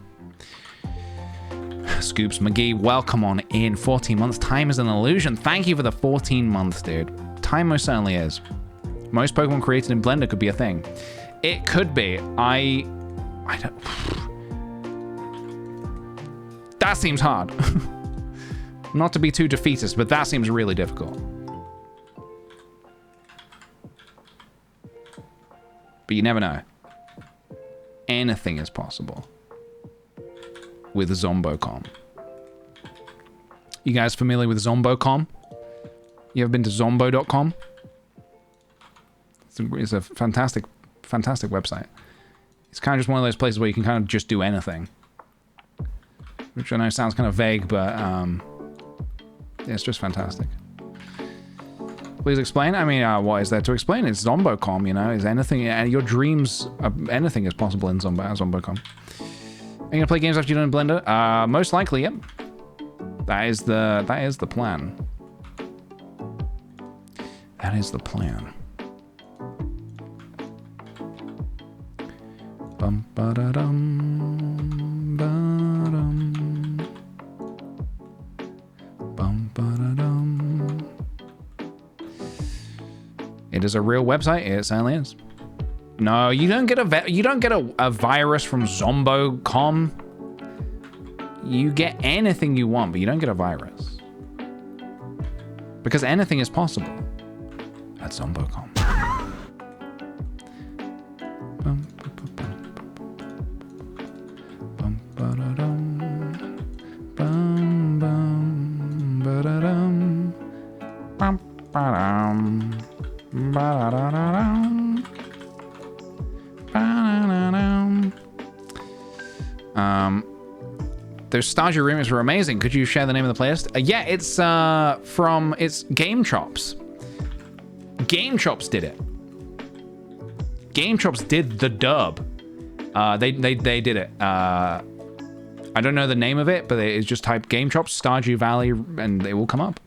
Speaker 1: Scoops McGee, welcome on in. 14 months. Time is an illusion. Thank you for the 14 months, dude. Time most certainly is. Most Pokemon created in Blender could be a thing. It could be. I don't... That seems hard. Not to be too defeatist, but that seems really difficult. But you never know. Anything is possible with ZomboCom. You guys familiar with ZomboCom? You ever been to zombo.com? It's a fantastic, fantastic website. It's kind of just one of those places where you can kind of just do anything. Which I know sounds kind of vague, but yeah, it's just fantastic. Please explain. I mean, what is there to explain? It's ZomboCom, you know. Is anything, your dreams, anything is possible in ZomboCom. Are you gonna play games after you're done in Blender? Most likely, yep. That is the plan. That is the plan. Bum ba da dum ba dum. Bum ba da dum. It is a real website. It certainly is. No, you don't get a virus from ZomboCom. You get anything you want, but you don't get a virus. Because anything is possible at ZomboCom. Those Stardew remixes were amazing. Could you share the name of the playlist? Yeah, it's Game Chops. Game Chops did it. Game Chops did the dub. They did it. I don't know the name of it, but it's just type Game Chops Stardew Valley and it will come up.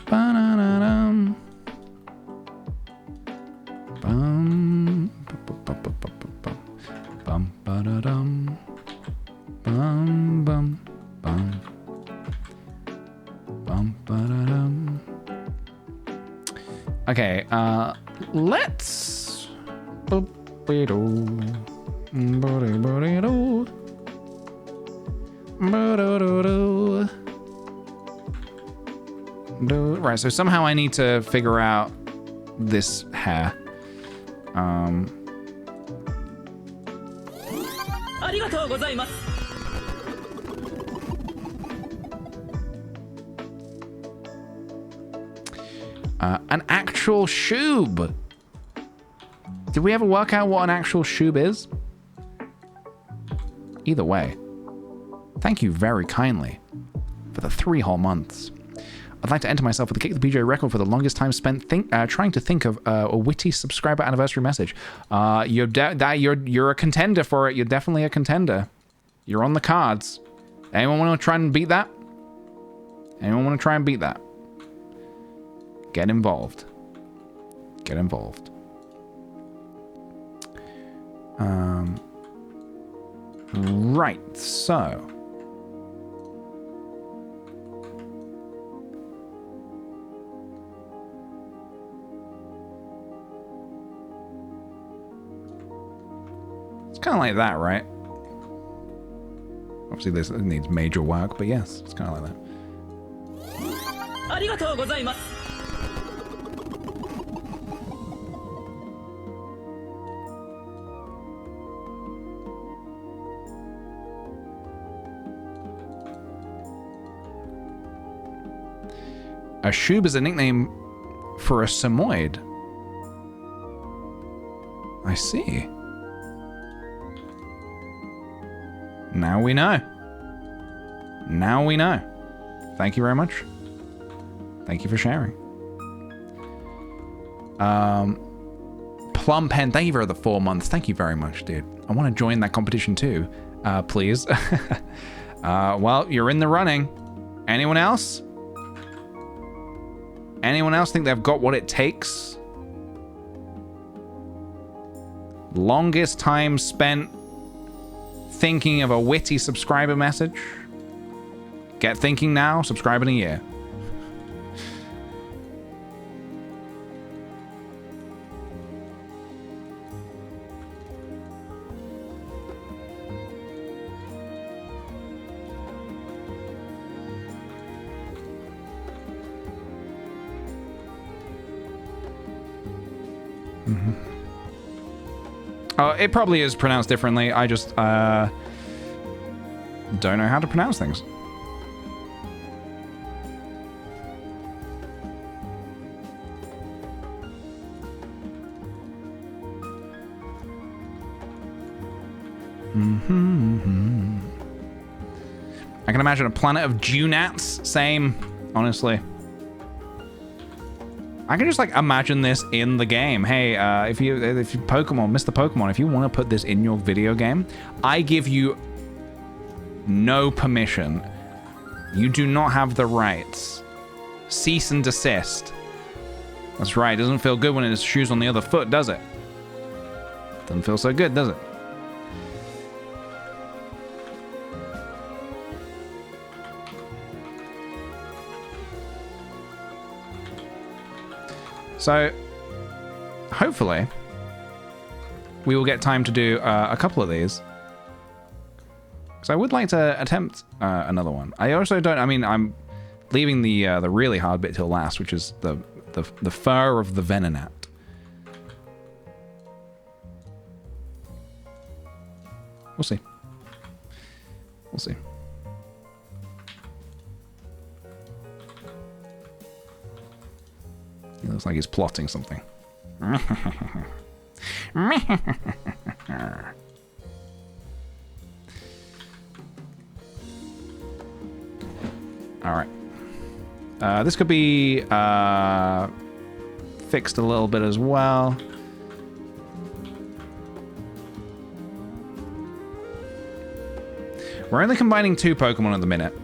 Speaker 1: Ba-na-na-dum. Bum, bum, ba-da-dum. Bum, bum, bum. Bum, ba-da-dum. Okay, let's... Right, so somehow I need to figure out this hair. An actual shoob. Did we ever work out what an actual shoob is? Either way, thank you very kindly for the 3 whole months. I'd like to enter myself with the kickthePJ record for the longest time spent trying to think of a witty subscriber anniversary message. You're a contender for it. You're definitely a contender. You're on the cards. Anyone want to try and beat that? Anyone want to try and beat that? Get involved. Get involved. Right, so... It's kind of like that, right? Obviously this needs major work, but yes, it's kind of like that. A shoob is a nickname for a Samoyed. I see. Now we know. Now we know. Thank you very much. Thank you for sharing. Plum Pen, thank you for the 4 months. Thank you very much, dude. I want to join that competition too, please. Well, you're in the running. Anyone else? Anyone else think they've got what it takes? Longest time spent thinking of a witty subscriber message? Get thinking now, subscribe in a year. Oh, it probably is pronounced differently. I just don't know how to pronounce things. I can imagine a planet of Junats. Same, honestly. I can just like imagine this in the game. Hey, if you Pokemon, Mr. Pokemon, if you want to put this in your video game, I give you no permission. You do not have the rights. Cease and desist. That's right. It doesn't feel good when it has shoes on the other foot, does it? Doesn't feel so good, does it? So, hopefully, we will get time to do a couple of these. Because I would like to attempt another one. I also don't, I mean, I'm leaving the really hard bit till last, which is the fur of the Venonat. We'll see. We'll see. He looks like he's plotting something. Alright. This could be fixed a little bit as well. We're only combining 2 Pokemon at the minute.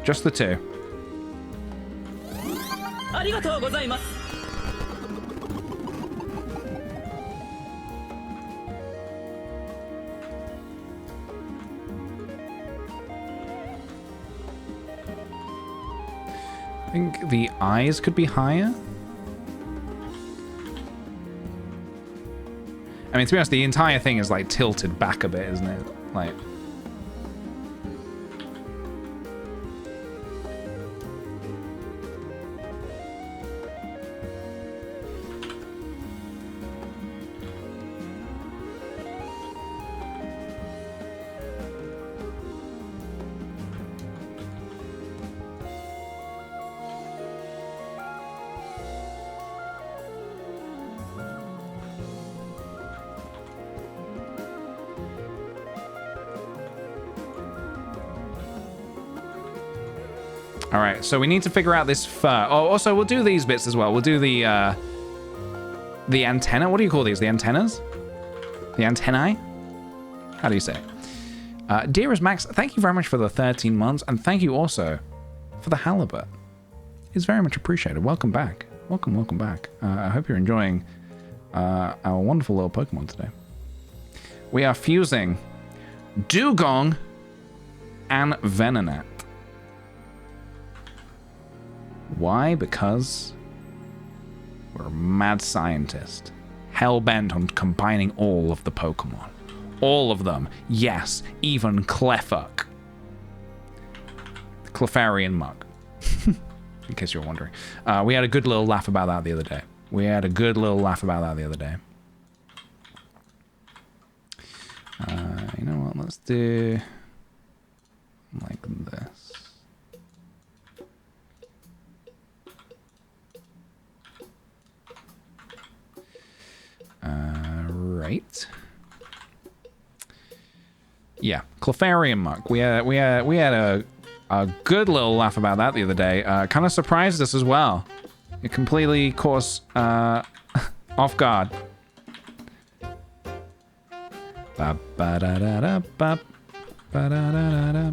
Speaker 1: Just the 2. I think the eyes could be higher. I mean, to be honest, the entire thing is like tilted back a bit, isn't it? Like... All right, so we need to figure out this fur. Oh, also, we'll do these bits as well. We'll do the antenna. What do you call these? The antennas? The antennae? How do you say it? Dearest Max, thank you very much for the 13 months, and thank you also for the halibut. It's very much appreciated. Welcome back. Welcome back. I hope you're enjoying our wonderful little Pokemon today. We are fusing Dugong and Venonat. Why? Because we're a mad scientist, hell-bent on combining all of the Pokemon. All of them. Yes, even Cleffuck. The Clefairy Mug. In case you're wondering. We had a good little laugh about that the other day. You know what? Let's do like this. Right. Yeah, Clefairy Muck. We had a good little laugh about that the other day. Kind of surprised us as well. It completely caught us off guard. Ba ba da da da ba ba da da da da.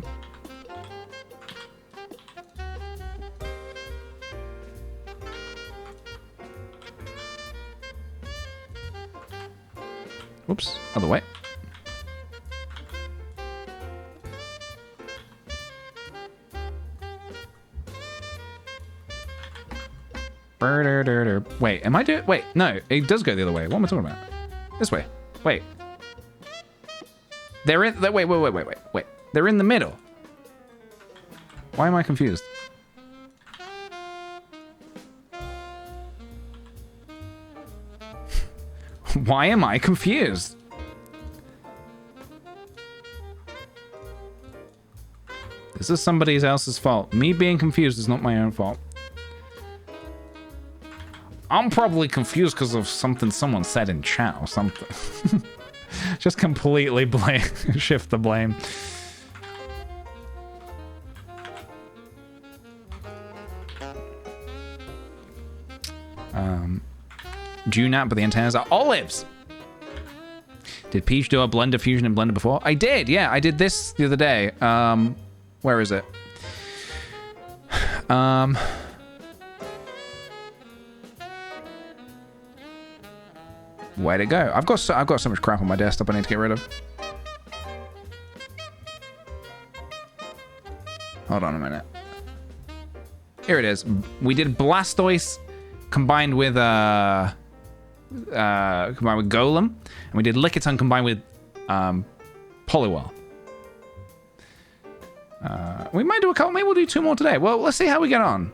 Speaker 1: Whoops, other way. Wait, am I doing? Wait, no, it does go the other way. What am I talking about? This way. Wait. They're in. Wait. They're in the middle. Why am I confused? Why am I confused? This is somebody else's fault. Me being confused is not my own fault. I'm probably confused because of something someone said in chat or something. Just completely shift the blame. Junat, but the antennas are olives. Did Peach do a Blender fusion in Blender before? I did, yeah. I did this the other day. Where is it? Where'd it go? I've got so much crap on my desktop I need to get rid of. Hold on a minute. Here it is. We did Blastoise combined with Golem, and we did Lickitung combined with Poliwhirl. We might do a couple. Maybe we'll do 2 more today. Well, let's see how we get on.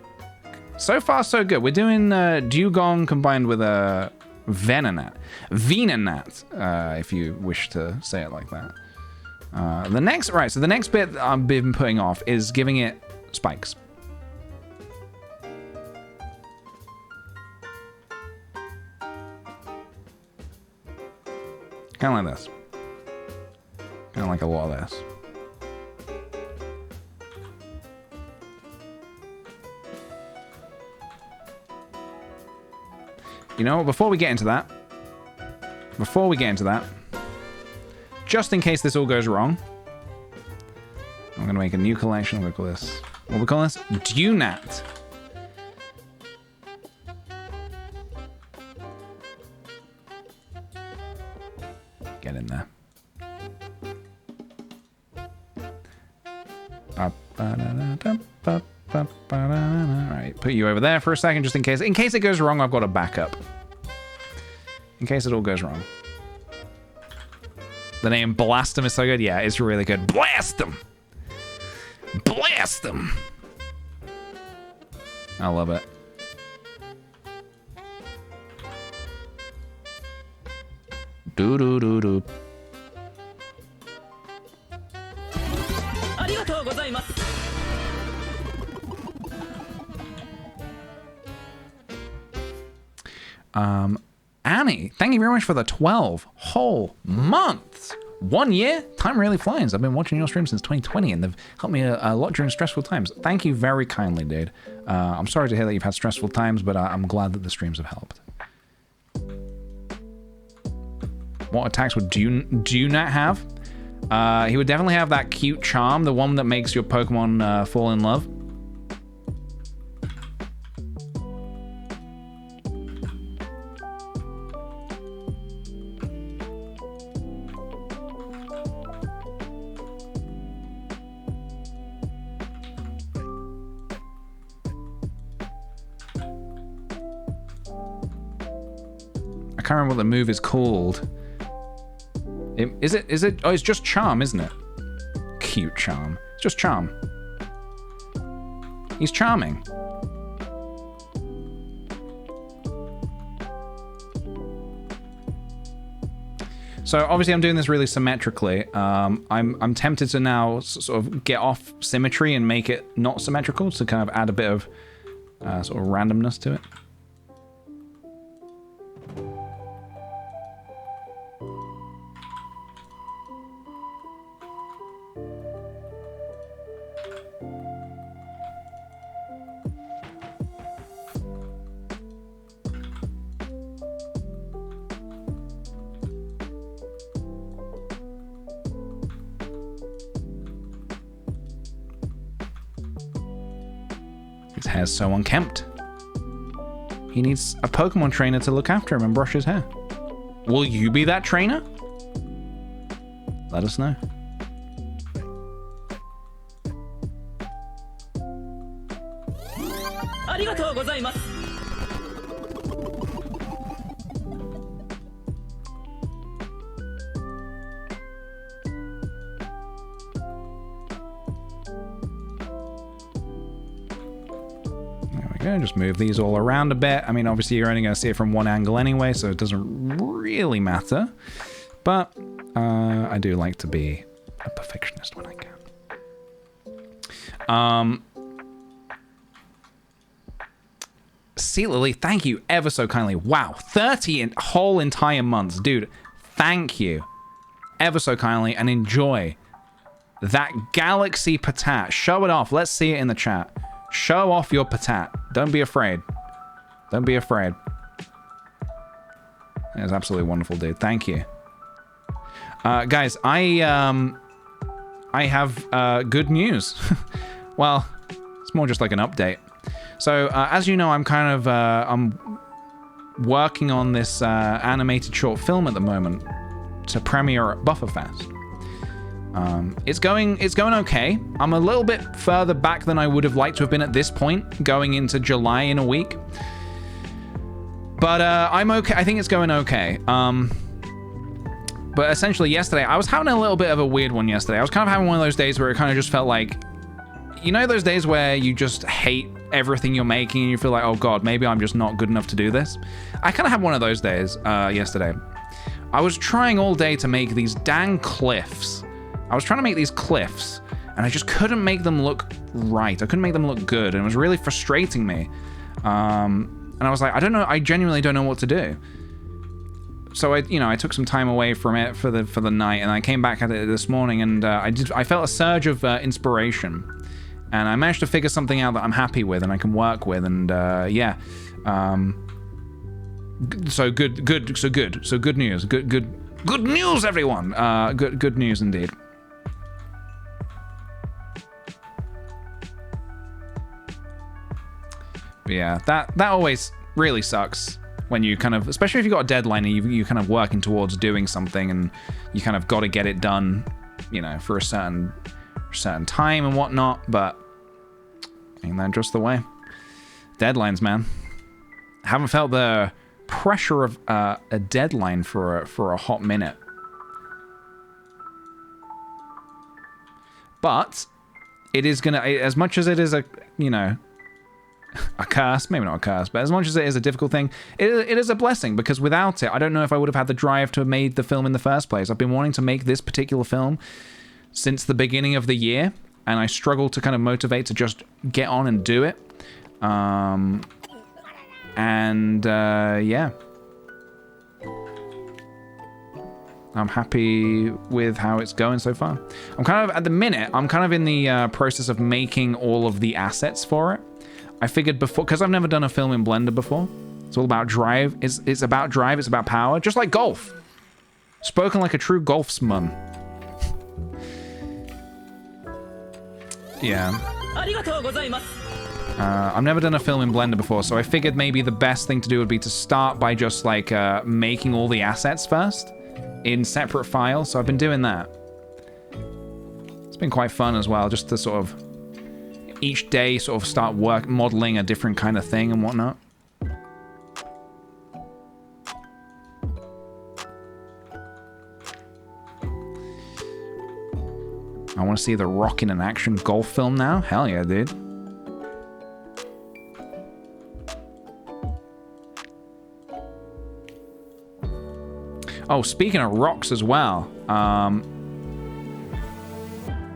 Speaker 1: So far, so good. We're doing Dugong combined with Venonat, if you wish to say it like that. The next bit I've been putting off is giving it spikes. Kind of like this. Kind of like a lot of this. You know, before we get into that, just in case this all goes wrong, I'm going to make a new collection. We'll call this, what we call this? Dunat. Get in there. Alright, put you over there for a second, just in case. In case it goes wrong, I've got a backup. In case it all goes wrong. The name Blast 'em is so good. Yeah, it's really good. Blast 'em! Blast 'em! I love it. Do do do do. Annie, thank you very much for the 12 whole months. 1 year? Time really flies. I've been watching your stream since 2020 and they've helped me a lot during stressful times. Thank you very kindly, dude. I'm sorry to hear that you've had stressful times, but I'm glad that the streams have helped. What attacks would Dunat have? He would definitely have that cute charm, the one that makes your Pokemon fall in love. I can't remember what the move is called. Is it? Oh, it's just Charm, isn't it? Cute Charm. It's just Charm. He's charming. So obviously I'm doing this really symmetrically. I'm tempted to now sort of get off symmetry and make it not symmetrical to kind of add a bit of sort of randomness to it. His hair's so unkempt. He needs a Pokemon trainer to look after him and brush his hair. Will you be that trainer? Let us know. Just move these all around a bit. I mean, obviously you're only going to see it from one angle anyway, so it doesn't really matter. But I do like to be a perfectionist when I can. Sea Lily, thank you ever so kindly. Wow, 30 whole entire months. Dude, thank you ever so kindly and enjoy that Galaxy Patat. Show it off. Let's see it in the chat. Show off your patat. Don't be afraid. Don't be afraid. It's absolutely wonderful, dude. Thank you. Guys, I have good news. Well, it's more just like an update. So, as you know, I'm kind of I'm working on this animated short film at the moment to premiere at Bufferfest. It's going okay. I'm a little bit further back than I would have liked to have been at this point, going into July in a week. But I'm okay. I think it's going okay. But essentially yesterday, I was having a little bit of a weird one yesterday. I was kind of having one of those days where it kind of just felt like, you know, those days where you just hate everything you're making and you feel like, oh God, maybe I'm just not good enough to do this. I kind of had one of those days yesterday. I was trying all day to make these dang cliffs. I was trying to make these cliffs, and I just couldn't make them look right. I couldn't make them look good, and it was really frustrating me. And I was like, I don't know. I genuinely don't know what to do. so I took some time away from it for the night, and I came back at it this morning, and I felt a surge of inspiration, and I managed to figure something out that I'm happy with and I can work with, and yeah. So good news. Good news, everyone. Good news indeed. But yeah, that always really sucks when you kind of, especially if you've got a deadline and you kind of working towards doing something and you kind of got to get it done, you know, for a certain time and whatnot. But ain't that just the way? Deadlines, man. Haven't felt the pressure of a deadline for a hot minute. But it is gonna, as much as it is a, you know, a curse, maybe not a curse, but as much as it is a difficult thing, it is a blessing, because without it, I don't know if I would have had the drive to have made the film in the first place. I've been wanting to make this particular film since the beginning of the year, and I struggle to kind of motivate to just get on and do it. Yeah. I'm happy with how it's going so far. I'm kind of, at the minute, I'm kind of in the process of making all of the assets for it. I figured before, because I've never done a film in Blender before, it's all about drive. It's about drive, it's about power, just like golf. Spoken like a true golfsman. Yeah. I've never done a film in Blender before, so I figured maybe the best thing to do would be to start by just like making all the assets first in separate files. So I've been doing that. It's been quite fun as well, just to sort of each day sort of start modeling a different kind of thing and whatnot. I want to see The Rock in an action golf film now. Hell yeah, dude. Oh, speaking of rocks as well,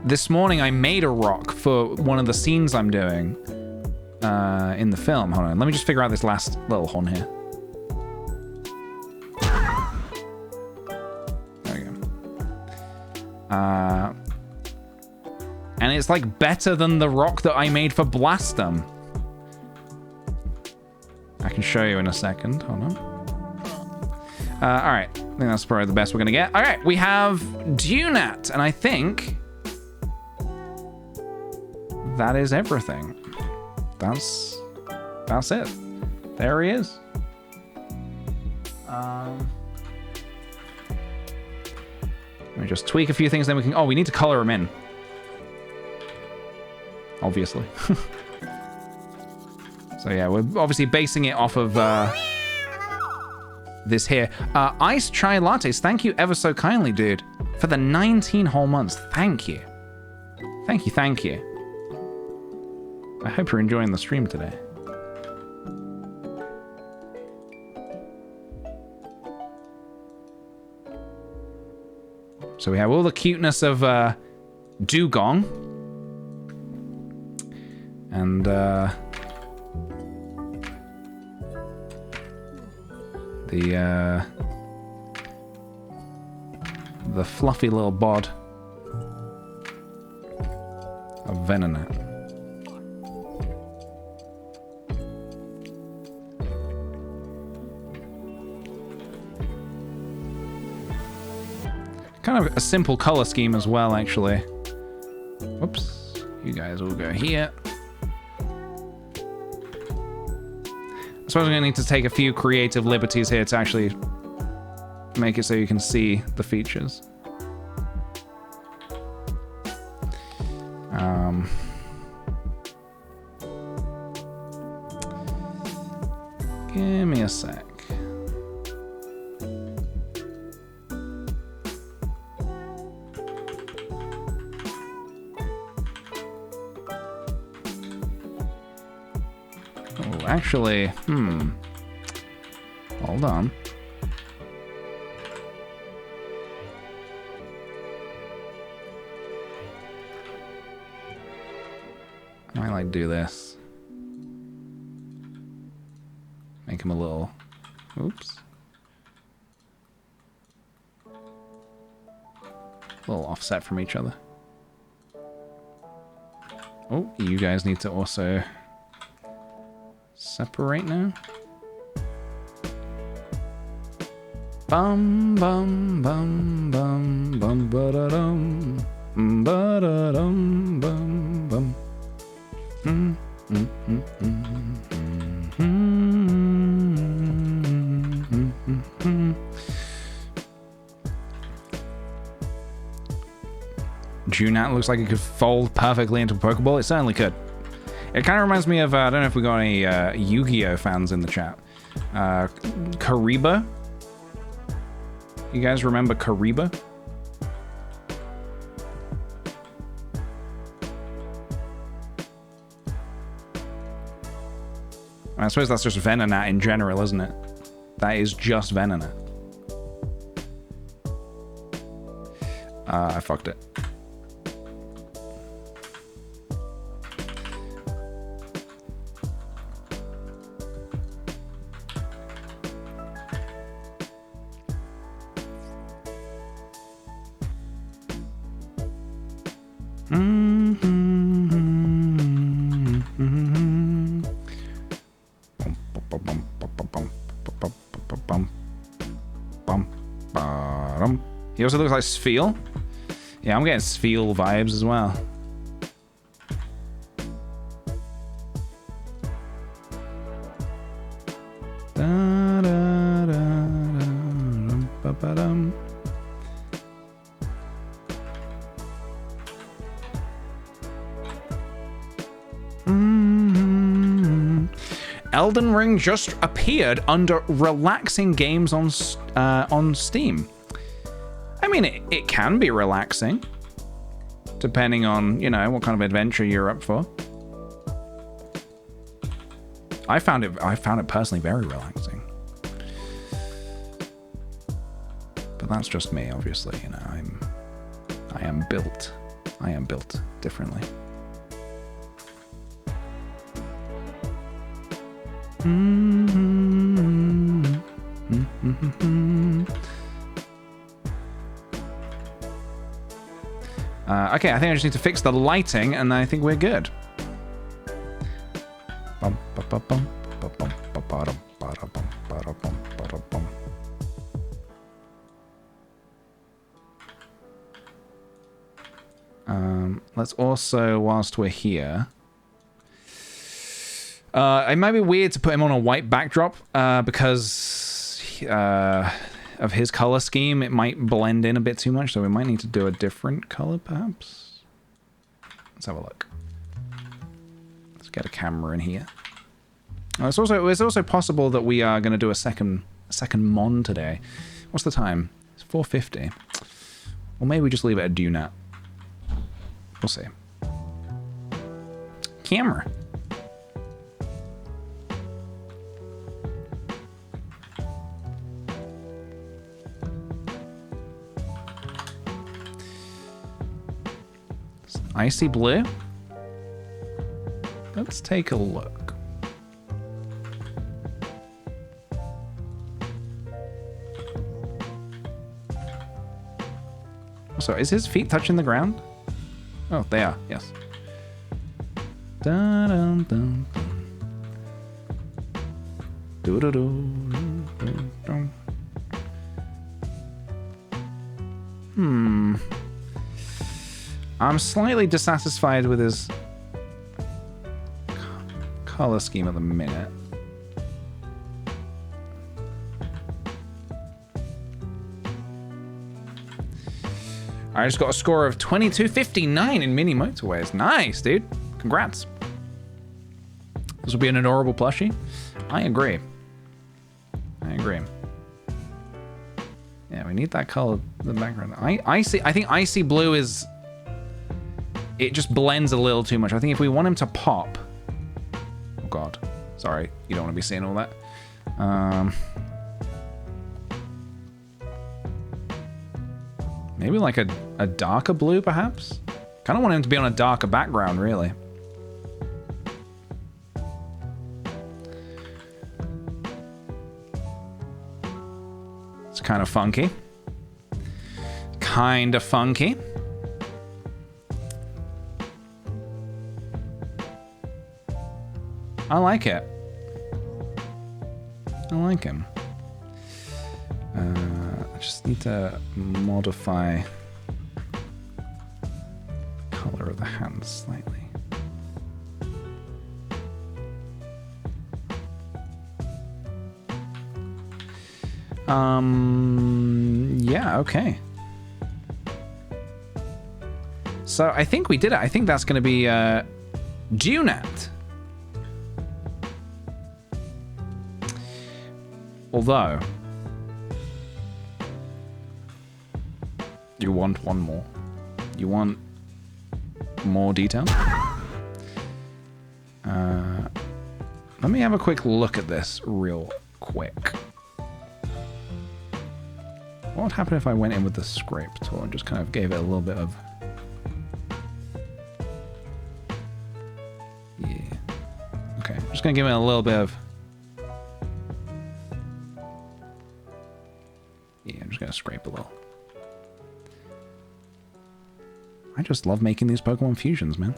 Speaker 1: this morning I made a rock for one of the scenes I'm doing in the film. Hold on, let me just figure out this last little horn here. There we go. And it's like better than the rock that I made for Blastum. I can show you in a second. Hold on. All right, I think that's probably the best we're gonna get. All right, we have Dunat, and I think that is everything. That's it. There he is. Let me just tweak a few things, then we can. Oh, we need to color him in. Obviously. So yeah, we're obviously basing it off of this here. Ice Chai Lattes, thank you ever so kindly, dude, for the 19 whole months. Thank you. Thank you, thank you. I hope you're enjoying the stream today. So we have all the cuteness of Dugong. And the fluffy little bod of Venonat. Kind of a simple color scheme as well, actually. Whoops. You guys will go here. I suppose I'm going to need to take a few creative liberties here to actually make it so you can see the features. Give me a sec. Actually, hold on. I might like do this. Make him a little, oops. a little offset from each other. Oh, you guys need to also separate now. Bum bum bum bum bum ba da dum ba da dum bum bum. Junat looks like it could fold perfectly into a Pokeball. It certainly could. It kind of reminds me of, I don't know if we got any Yu-Gi-Oh fans in the chat. Kariba. You guys remember Kariba? I suppose that's just Venonat in general, isn't it? That is just Venonat. I fucked it. He also looks like Sfeel. Yeah, I'm getting Sfeel vibes as well. Elden Ring just appeared under relaxing games on Steam. I mean, it can be relaxing, depending on, you know, what kind of adventure you're up for. I found it personally very relaxing. But that's just me, obviously, you know, I am built differently. Okay, I think I just need to fix the lighting, and I think we're good. Let's also, whilst we're here, it might be weird to put him on a white backdrop because of his color scheme. It might blend in a bit too much, so we might need to do a different color, perhaps. Let's have a look. Let's get a camera in here. It's also possible that we are going to do a second mon today. What's the time? It's 4:50. Or maybe we just leave it at Dunat. We'll see. Camera. Icy blue. Let's take a look. So, is his feet touching the ground? Oh, they are, yes. Dun, dun, dun, dun. Dun, dun, dun. I'm slightly dissatisfied with his color scheme at the minute. I just got a score of 22.59 in mini motorways. Nice, dude. Congrats. This will be an adorable plushie. I agree. Yeah, we need that color in the background. I think icy blue is... It just blends a little too much. I think if we want him to pop... Oh, God. Sorry. You don't want to be seeing all that. Maybe like a darker blue, perhaps? Kind of want him to be on a darker background, really. It's kind of funky. kind of funky. I like it. I like him. I just need to modify the color of the hands slightly. Yeah, okay. So I think we did it. I think that's going to be Junat. Although, you want one more. You want more detail? Let me have a quick look at this real quick. What would happen if I went in with the scrape tool and just kind of gave it a little bit of... Yeah. Okay, I'm just going to give it a little bit of... Yeah, I'm just going to scrape a little. I just love making these Pokemon fusions, man.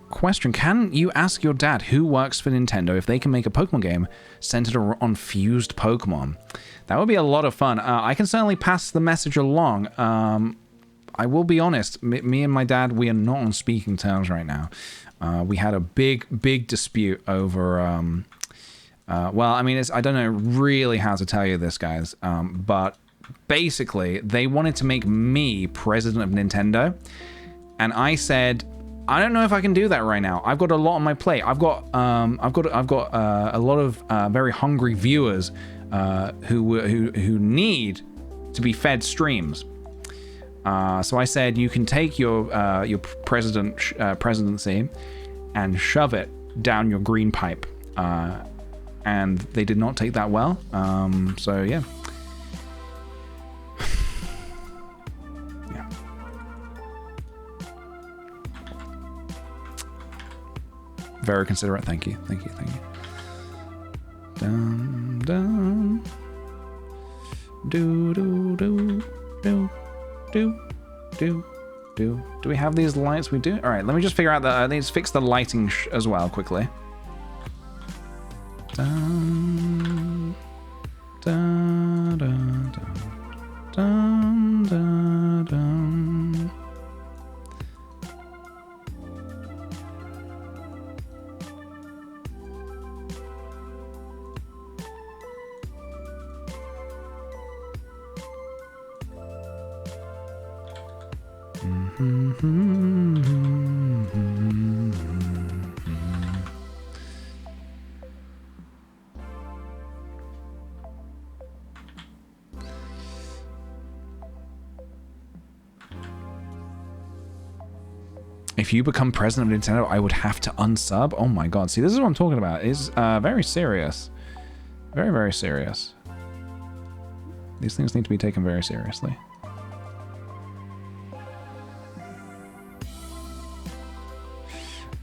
Speaker 1: Question, can you ask your dad who works for Nintendo if they can make a Pokemon game centered on fused Pokemon? That would be a lot of fun. I can certainly pass the message along. I will be honest, me and my dad, we are not on speaking terms right now. We had a big dispute over... well, I mean, I don't know really how to tell you this, guys, but basically, they wanted to make me president of Nintendo, and I said... I don't know if I can do that right now. I've got a lot on my plate. I've got a lot of very hungry viewers who need to be fed streams. So I said you can take your presidency and shove it down your green pipe, and they did not take that well. So yeah. Very considerate. Thank you. Thank you. Thank you. Dum dum. Do do do do do do do. Do we have these lights? We do. All right. Let me just figure out that. I need to fix the lighting as well quickly. Dum dum dum dum dum dum. If you become president of Nintendo, I would have to unsub. Oh my god. See, this is what I'm talking about. It's very serious. Very, very serious. These things need to be taken very seriously.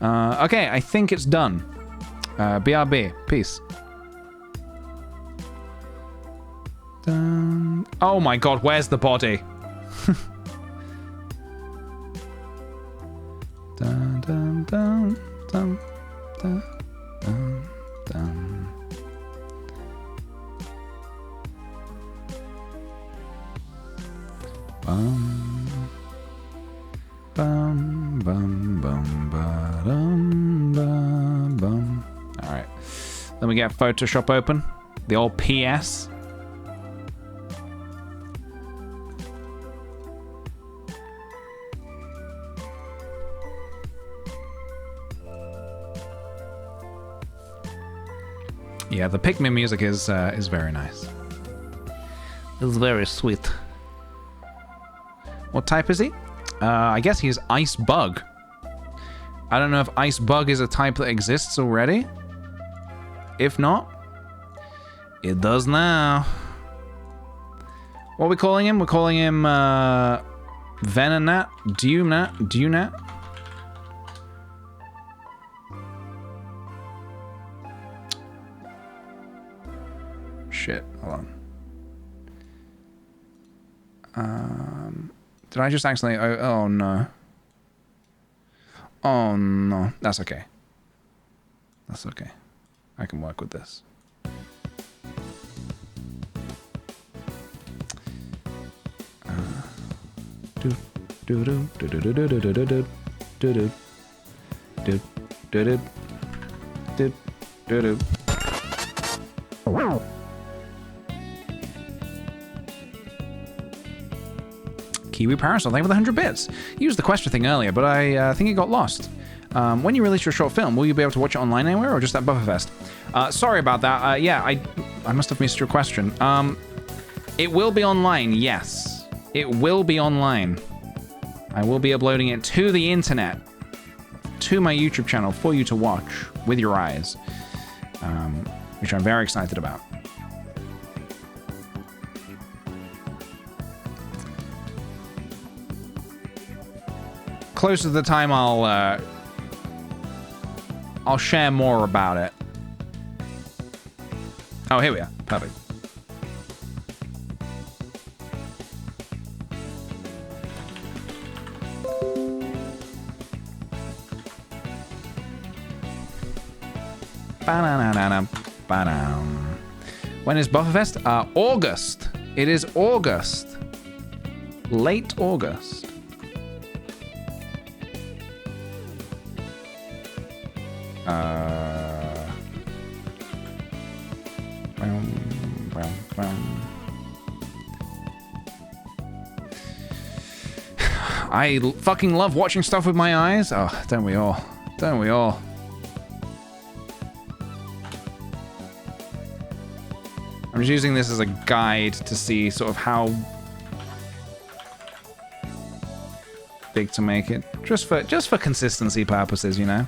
Speaker 1: Okay, I think it's done. BRB, peace. Dun. Oh my god, where's the body? Dun, dun, dun, dun, dun, dun, dun. Bum, bum, bum, bum, ba-dum, bum, bum. All right, let me get Photoshop open. The old PS. Yeah, the Pikmin music is very nice. It's very sweet. What type is he? I guess he's Ice Bug. I don't know if Ice Bug is a type that exists already. If not, it does now. What are we calling him? We're calling him Venonat? Dunat? Shit, hold on. Did I just accidentally... Oh, no. Oh, no. That's okay. That's okay. I can work with this. Kiwi Parasol, thank you for the 100 bits. You used the question thing earlier, but I think it got lost. When you release your short film, will you be able to watch it online anywhere or just at Bufferfest? Sorry about that. Yeah, I must have missed your question. It will be online, yes. It will be online. I will be uploading it to the internet, to my YouTube channel for you to watch with your eyes, which I'm very excited about. Closer to the time, I'll share more about it. Oh, here we are. Perfect. When is Bufferfest? August. It is August. Late August. I fucking love watching stuff with my eyes. Oh, don't we all? Don't we all? I'm just using this as a guide to see sort of how big to make it, just for consistency purposes, you know.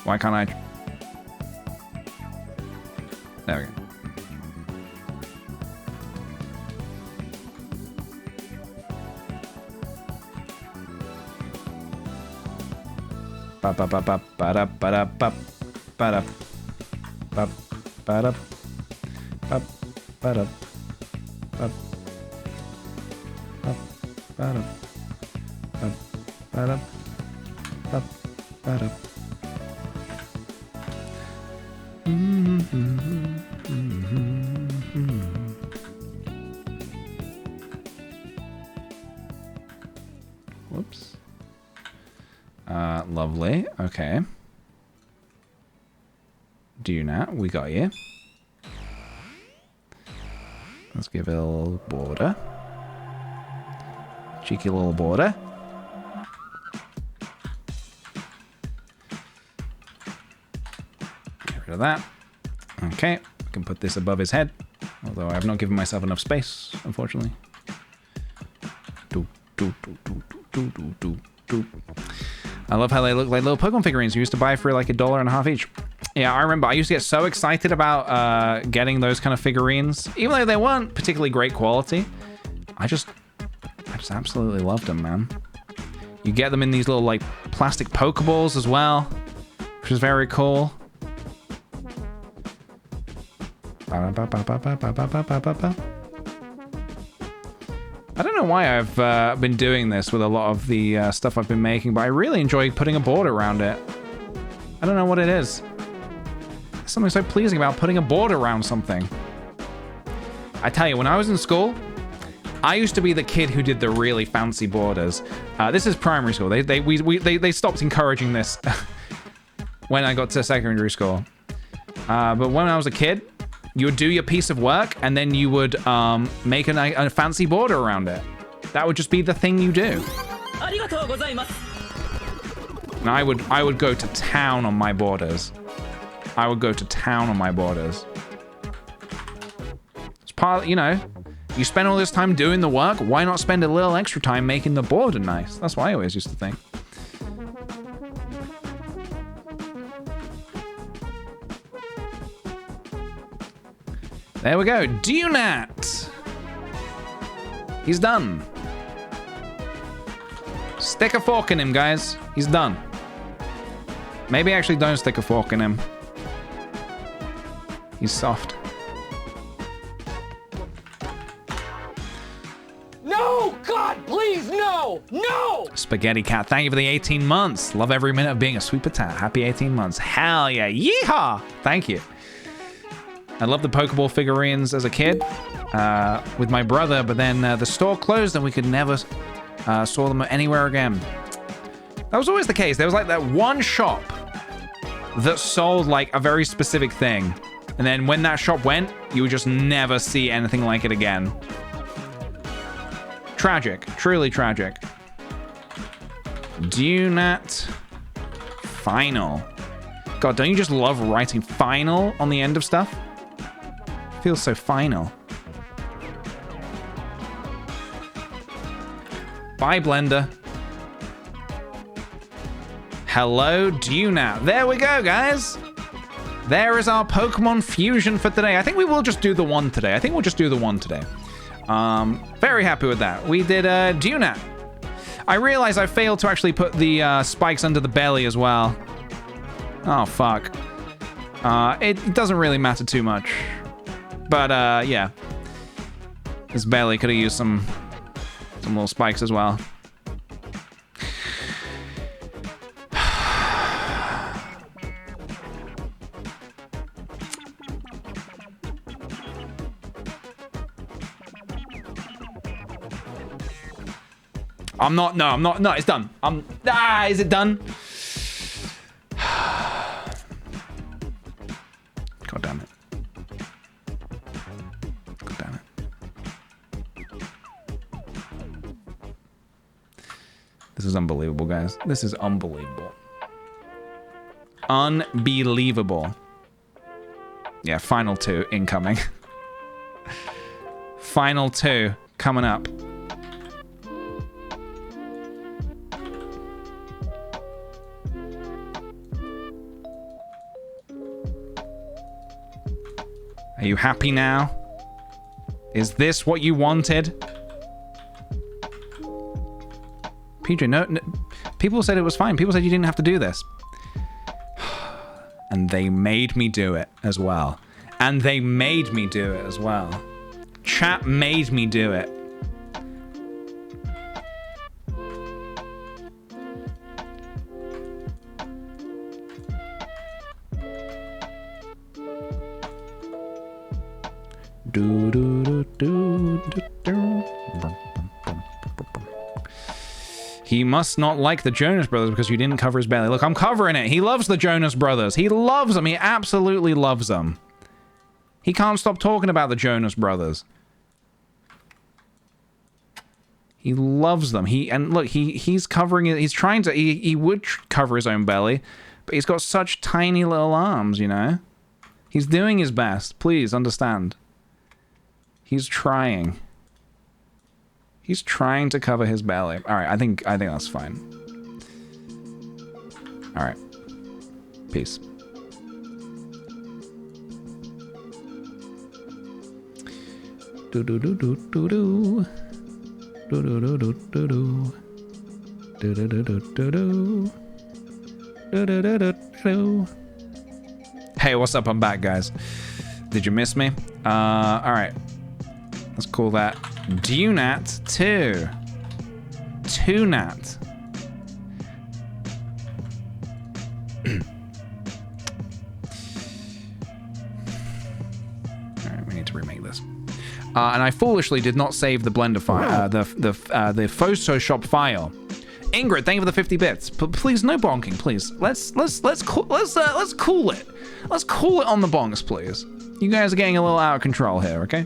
Speaker 1: Why can't I? There we go. Ba ba ba ba ba da ba da ba ba da ba ba da ba ba da ba ba da ba da ba da. Whoops. Lovely. Okay. Do not. We got you. Let's give it a little border. Cheeky little border. Get rid of that. Okay. I can put this above his head. Although I have not given myself enough space, unfortunately. I love how they look like little Pokemon figurines you used to buy for like $1.50 each. Yeah, I remember I used to get so excited about getting those kind of figurines, even though they weren't particularly great quality. I just absolutely loved them, man. You get them in these little like plastic Pokeballs as well, which is very cool. I don't know why I've been doing this with a lot of the stuff I've been making, but I really enjoy putting a border around it. I don't know what it is. There's something so pleasing about putting a border around something. I tell you, when I was in school, I used to be the kid who did the really fancy borders. This is primary school. They stopped encouraging this when I got to secondary school. But when I was a kid, you would do your piece of work, and then you would make a fancy border around it. That would just be the thing you do. And I would go to town on my borders. I would go to town on my borders. It's part, you know, you spend all this time doing the work, why not spend a little extra time making the border nice? That's what I always used to think. There we go. Dunat. He's done. Stick a fork in him, guys. He's done. Maybe actually don't stick a fork in him. He's soft. Spaghetti Cat, thank you for the 18 months. Love every minute of being a sweet potato. Happy 18 months. Hell yeah. Yeehaw! Thank you. I loved the Pokeball figurines as a kid with my brother, but then the store closed and we could never saw them anywhere again. That was always the case. There was like that one shop that sold like a very specific thing. And then when that shop went, you would just never see anything like it again. Tragic. Truly tragic. Do not final. God, don't you just love writing final on the end of stuff? Feels so final. Bye, Blender. Hello, Dunat. There we go, guys. There is our Pokemon Fusion for today. I think we will just do the one today. Very happy with that. We did Dunat. I realize I failed to actually put the spikes under the belly as well. Oh, fuck. It doesn't really matter too much. But, yeah. This belly could have used some little spikes as well. I'm not, no, it's done. Is it done? God damn it. God damn it. This is unbelievable, guys. This is unbelievable. Unbelievable. Yeah, final 2 incoming. Final 2 coming up. Are you happy now? Is this what you wanted? PJ, no, people said it was fine. People said you didn't have to do this. And they made me do it as well. And they made me do it as well. Chat made me do it. He must not like the Jonas Brothers because you didn't cover his belly. Look, I'm covering it. He loves the Jonas Brothers. He loves them. He absolutely loves them. He can't stop talking about the Jonas Brothers. He loves them. And look, he's covering it. He's trying to. He would cover his own belly, but he's got such tiny little arms, you know. He's doing his best. Please understand. He's trying. He's trying to cover his belly. All right, I think that's fine. All right. Peace. Do do do do do do. Do do do do do do. Do do do do do do. Do do do do do. Hey, what's up? I'm back, guys. Did you miss me? All right. Let's call that Dunat 2. Tunat. Alright, we need to remake this. And I foolishly did not save the Blender file, the Photoshop file. Ingrid, thank you for the 50 bits. But please, no bonking, please. Let's cool it. Let's cool it on the bonks, please. You guys are getting a little out of control here, okay?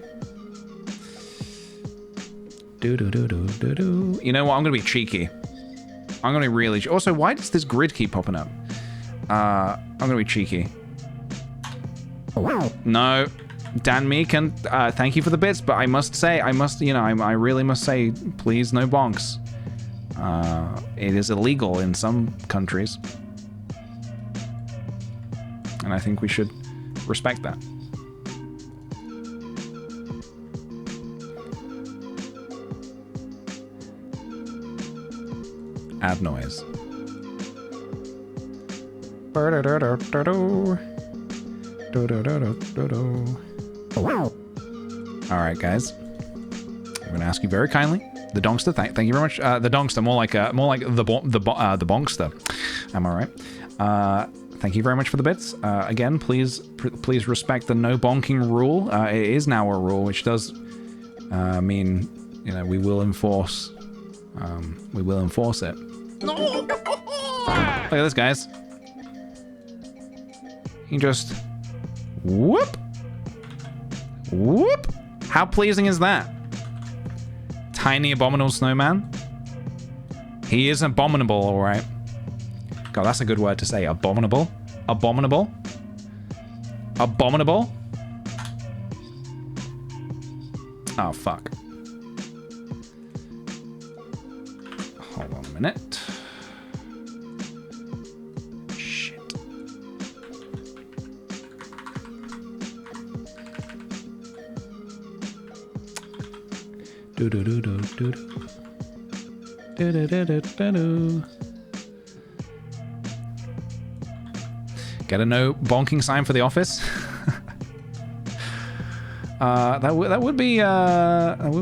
Speaker 1: You know what? I'm gonna be cheeky. I'm gonna be really. Also, why does this grid keep popping up? I'm gonna be cheeky. No, Dan Meekan, thank you for the bits, but I must say, I really must say, please, no bonks. It is illegal in some countries, and I think we should respect that. Add noise. Alright, guys. I'm going to ask you very kindly The Donkster, thank you very much. The Donkster, more like the Bonkster. Am I right? Thank you very much for the bits. Again, please respect the no bonking rule. It is now a rule, which does mean, you know, we will enforce it. Look at this, guys. You can just whoop. Whoop. How pleasing is that? Tiny abominable snowman. He is abominable, all right. God, that's a good word to say. Abominable. Abominable. Abominable. Oh, fuck. Hold on a minute. Shit. Do do do do do do do do do do do. Get a no bonking sign for the office. That would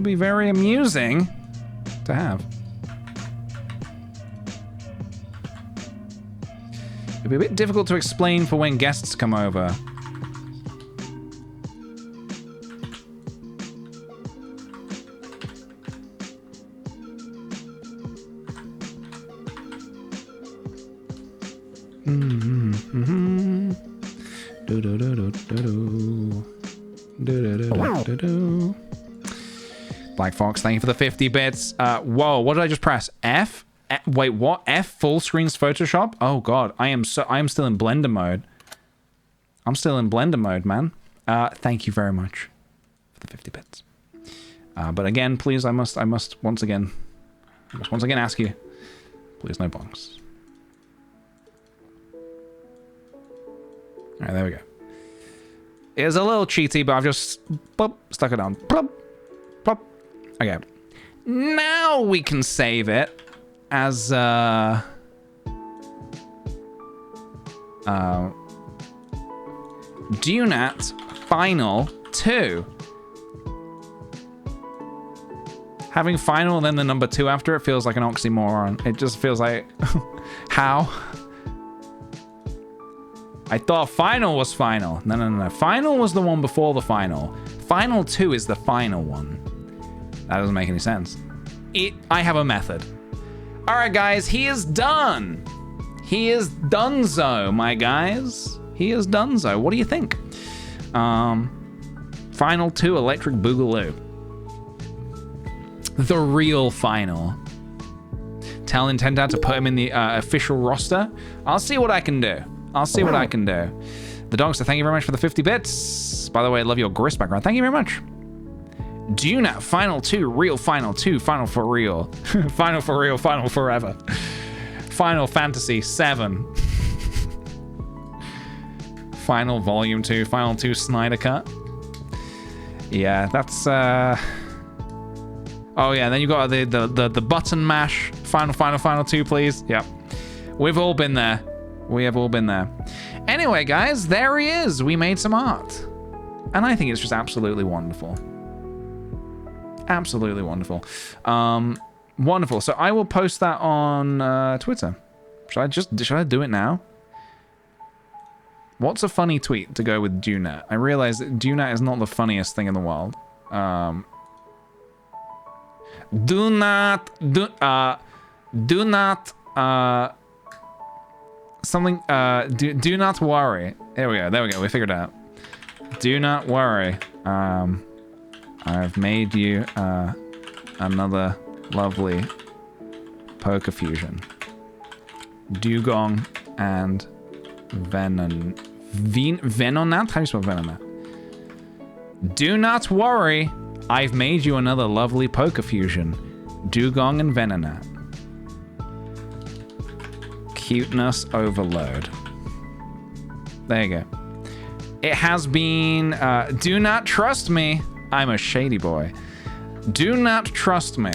Speaker 1: be very amusing to have. It'd be a bit difficult to explain for when guests come over. Black Fox, thank you for the 50 bits. Whoa, what did I just press? F? Wait, what? F full screens Photoshop? Oh god, I am still in Blender mode. I'm still in Blender mode, man. Thank you very much for the 50 bits. But again, please, I must once again ask you, please no bonks. All right, there we go. It was a little cheaty, but I've just stuck it on. Plop, plop. Okay. Now we can save it as DUNAT Final 2. Having final and then the number 2 after it feels like an oxymoron. It just feels like how? I thought final was final. No. Final was the one before the final. Final 2 is the final one. That doesn't make any sense. I have a method. All right, guys, he is done. He is donezo, my guys. He is donezo. What do you think? Final 2 Electric Boogaloo. The real final. Tell Nintendo to put him in the official roster. I'll see what I can do. The Dogster, thank you very much for the 50 bits. By the way, I love your grist background. Thank you very much. DUNAT Final 2, Real Final 2, Final for Real. Final for Real, Final Forever. Final Fantasy 7. Final Volume 2, Final 2 Snyder Cut. Yeah, that's... Oh yeah, then you got the button mash. Final 2, please. Yep. We've all been there. We have all been there. Anyway, guys, there he is. We made some art. And I think it's just absolutely wonderful. Absolutely wonderful. Wonderful. So I will post that on Twitter. Should I do it now? What's a funny tweet to go with DUNAT? I realize that DUNAT is not the funniest thing in the world. Do not worry. There we go. We figured it out. Do not worry. I've made you another lovely poker fusion. Dugong and Venonat? How do you spell Venonat? Do not worry. I've made you another lovely poker fusion. Dugong and Venonat. Cuteness overload. There you go. It has been... do not trust me. I'm a shady boy. Do not trust me.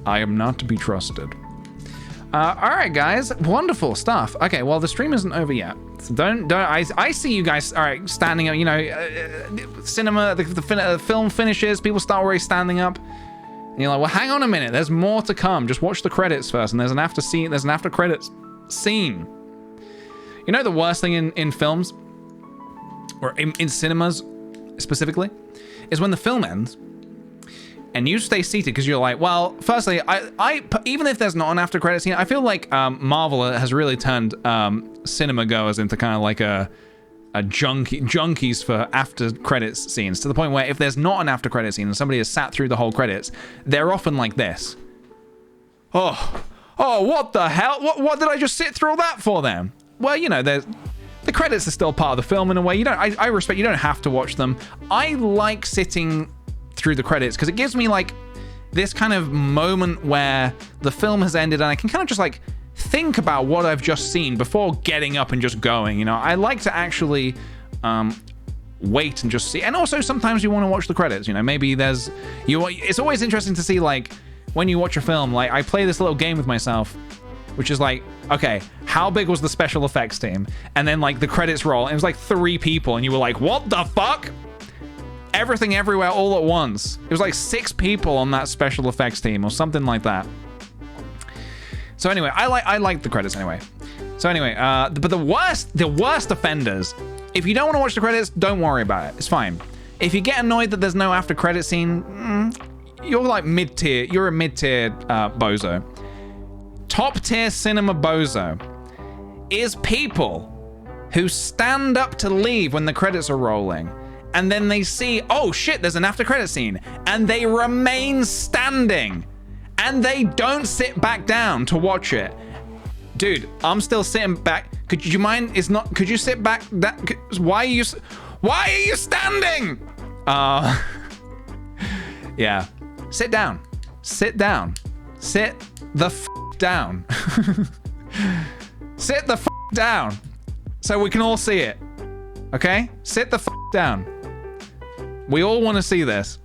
Speaker 1: I am not to be trusted. Alright, guys. Wonderful stuff. Okay, well, the stream isn't over yet. So don't... I see you guys, alright, standing up, you know, cinema, the film finishes, people start already standing up. And you're like, well, hang on a minute. There's more to come. Just watch the credits first. And there's an after scene. There's an after credits scene. You know the worst thing in films, or in cinemas specifically, is when the film ends and you stay seated because you're like, well, firstly, I even if there's not an after credit scene, I feel like Marvel has really turned cinema goers into kind of like a junkies for after credits scenes, to the point where if there's not an after credit scene and somebody has sat through the whole credits, they're often like this. Oh, what the hell? What did I just sit through all that for then? Well, you know, the credits are still part of the film in a way. I respect you don't have to watch them. I like sitting through the credits because it gives me like this kind of moment where the film has ended and I can kind of just like think about what I've just seen before getting up and just going. You know, I like to actually wait and just see. And also sometimes you want to watch the credits. You know, maybe it's always interesting to see, like, when you watch a film, like I play this little game with myself, which is like, okay, how big was the special effects team? And then like the credits roll and it was like 3 people and you were like, what the fuck? Everything everywhere all at once. It was like 6 people on that special effects team or something like that. So anyway, I like the credits anyway. So anyway, but the worst offenders, if you don't want to watch the credits, don't worry about it. It's fine. If you get annoyed that there's no after credit scene, you're like mid-tier. You're a mid-tier bozo. Top-tier cinema bozo is people who stand up to leave when the credits are rolling, and then they see, oh shit, there's an after credit scene, and they remain standing. And they don't sit back down to watch it. Dude, I'm still sitting back. Could you mind? Could you sit back? Why are you standing? Yeah. Sit down. Sit down. Sit the f down. Sit the f down. So we can all see it. Okay? Sit the f down. We all want to see this.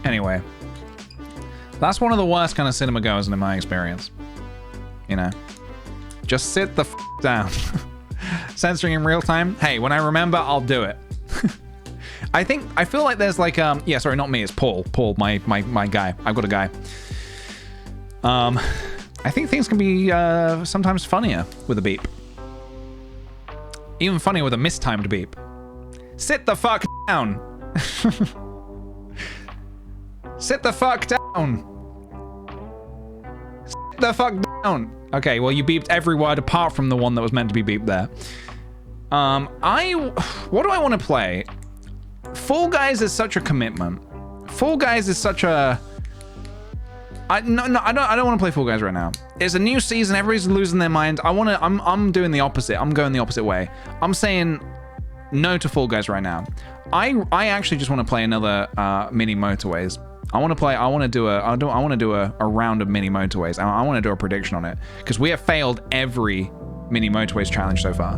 Speaker 1: Anyway, that's one of the worst kind of cinema goers in my experience. You know, just sit the f down. Censoring in real time. Hey, when I remember, I'll do it. I feel like there's like yeah, sorry, not me. It's Paul. Paul, my guy. I've got a guy. I think things can be sometimes funnier with a beep. Even funnier with a mistimed beep. Sit the fuck down. Sit the fuck down. Sit the fuck down. Okay, well, you beeped every word apart from the one that was meant to be beeped there. What do I want to play? Fall Guys is such a commitment. Fall Guys is such a... I don't want to play Fall Guys right now. It's a new season. Everybody's losing their mind. I'm doing the opposite. I'm going the opposite way. I'm saying no to Fall Guys right now. I actually just want to play another mini motorways. I want to do a round of mini motorways. I want to do a prediction on it because we have failed every mini motorways challenge so far.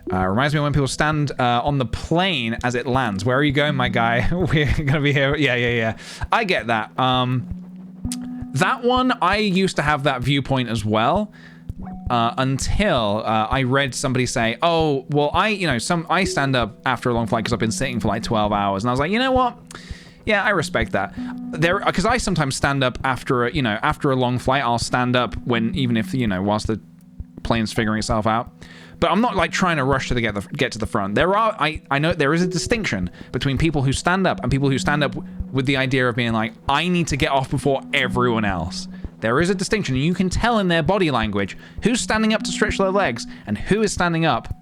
Speaker 1: Reminds me of when people stand on the plane as it lands. Where are you going, my guy? We're gonna be here. Yeah. I get that. That one, I used to have that viewpoint as well. Until I read somebody say, oh, well, I stand up after a long flight because I've been sitting for like 12 hours. And I was like, you know what? Yeah, I respect that. Because I sometimes stand up after a long flight. I'll stand up even if, whilst the plane's figuring itself out. But I'm not like trying to rush to get to the front. I know there is a distinction between people who stand up and people who stand up with the idea of being like, I need to get off before everyone else. There is a distinction, and you can tell in their body language who's standing up to stretch their legs and who is standing up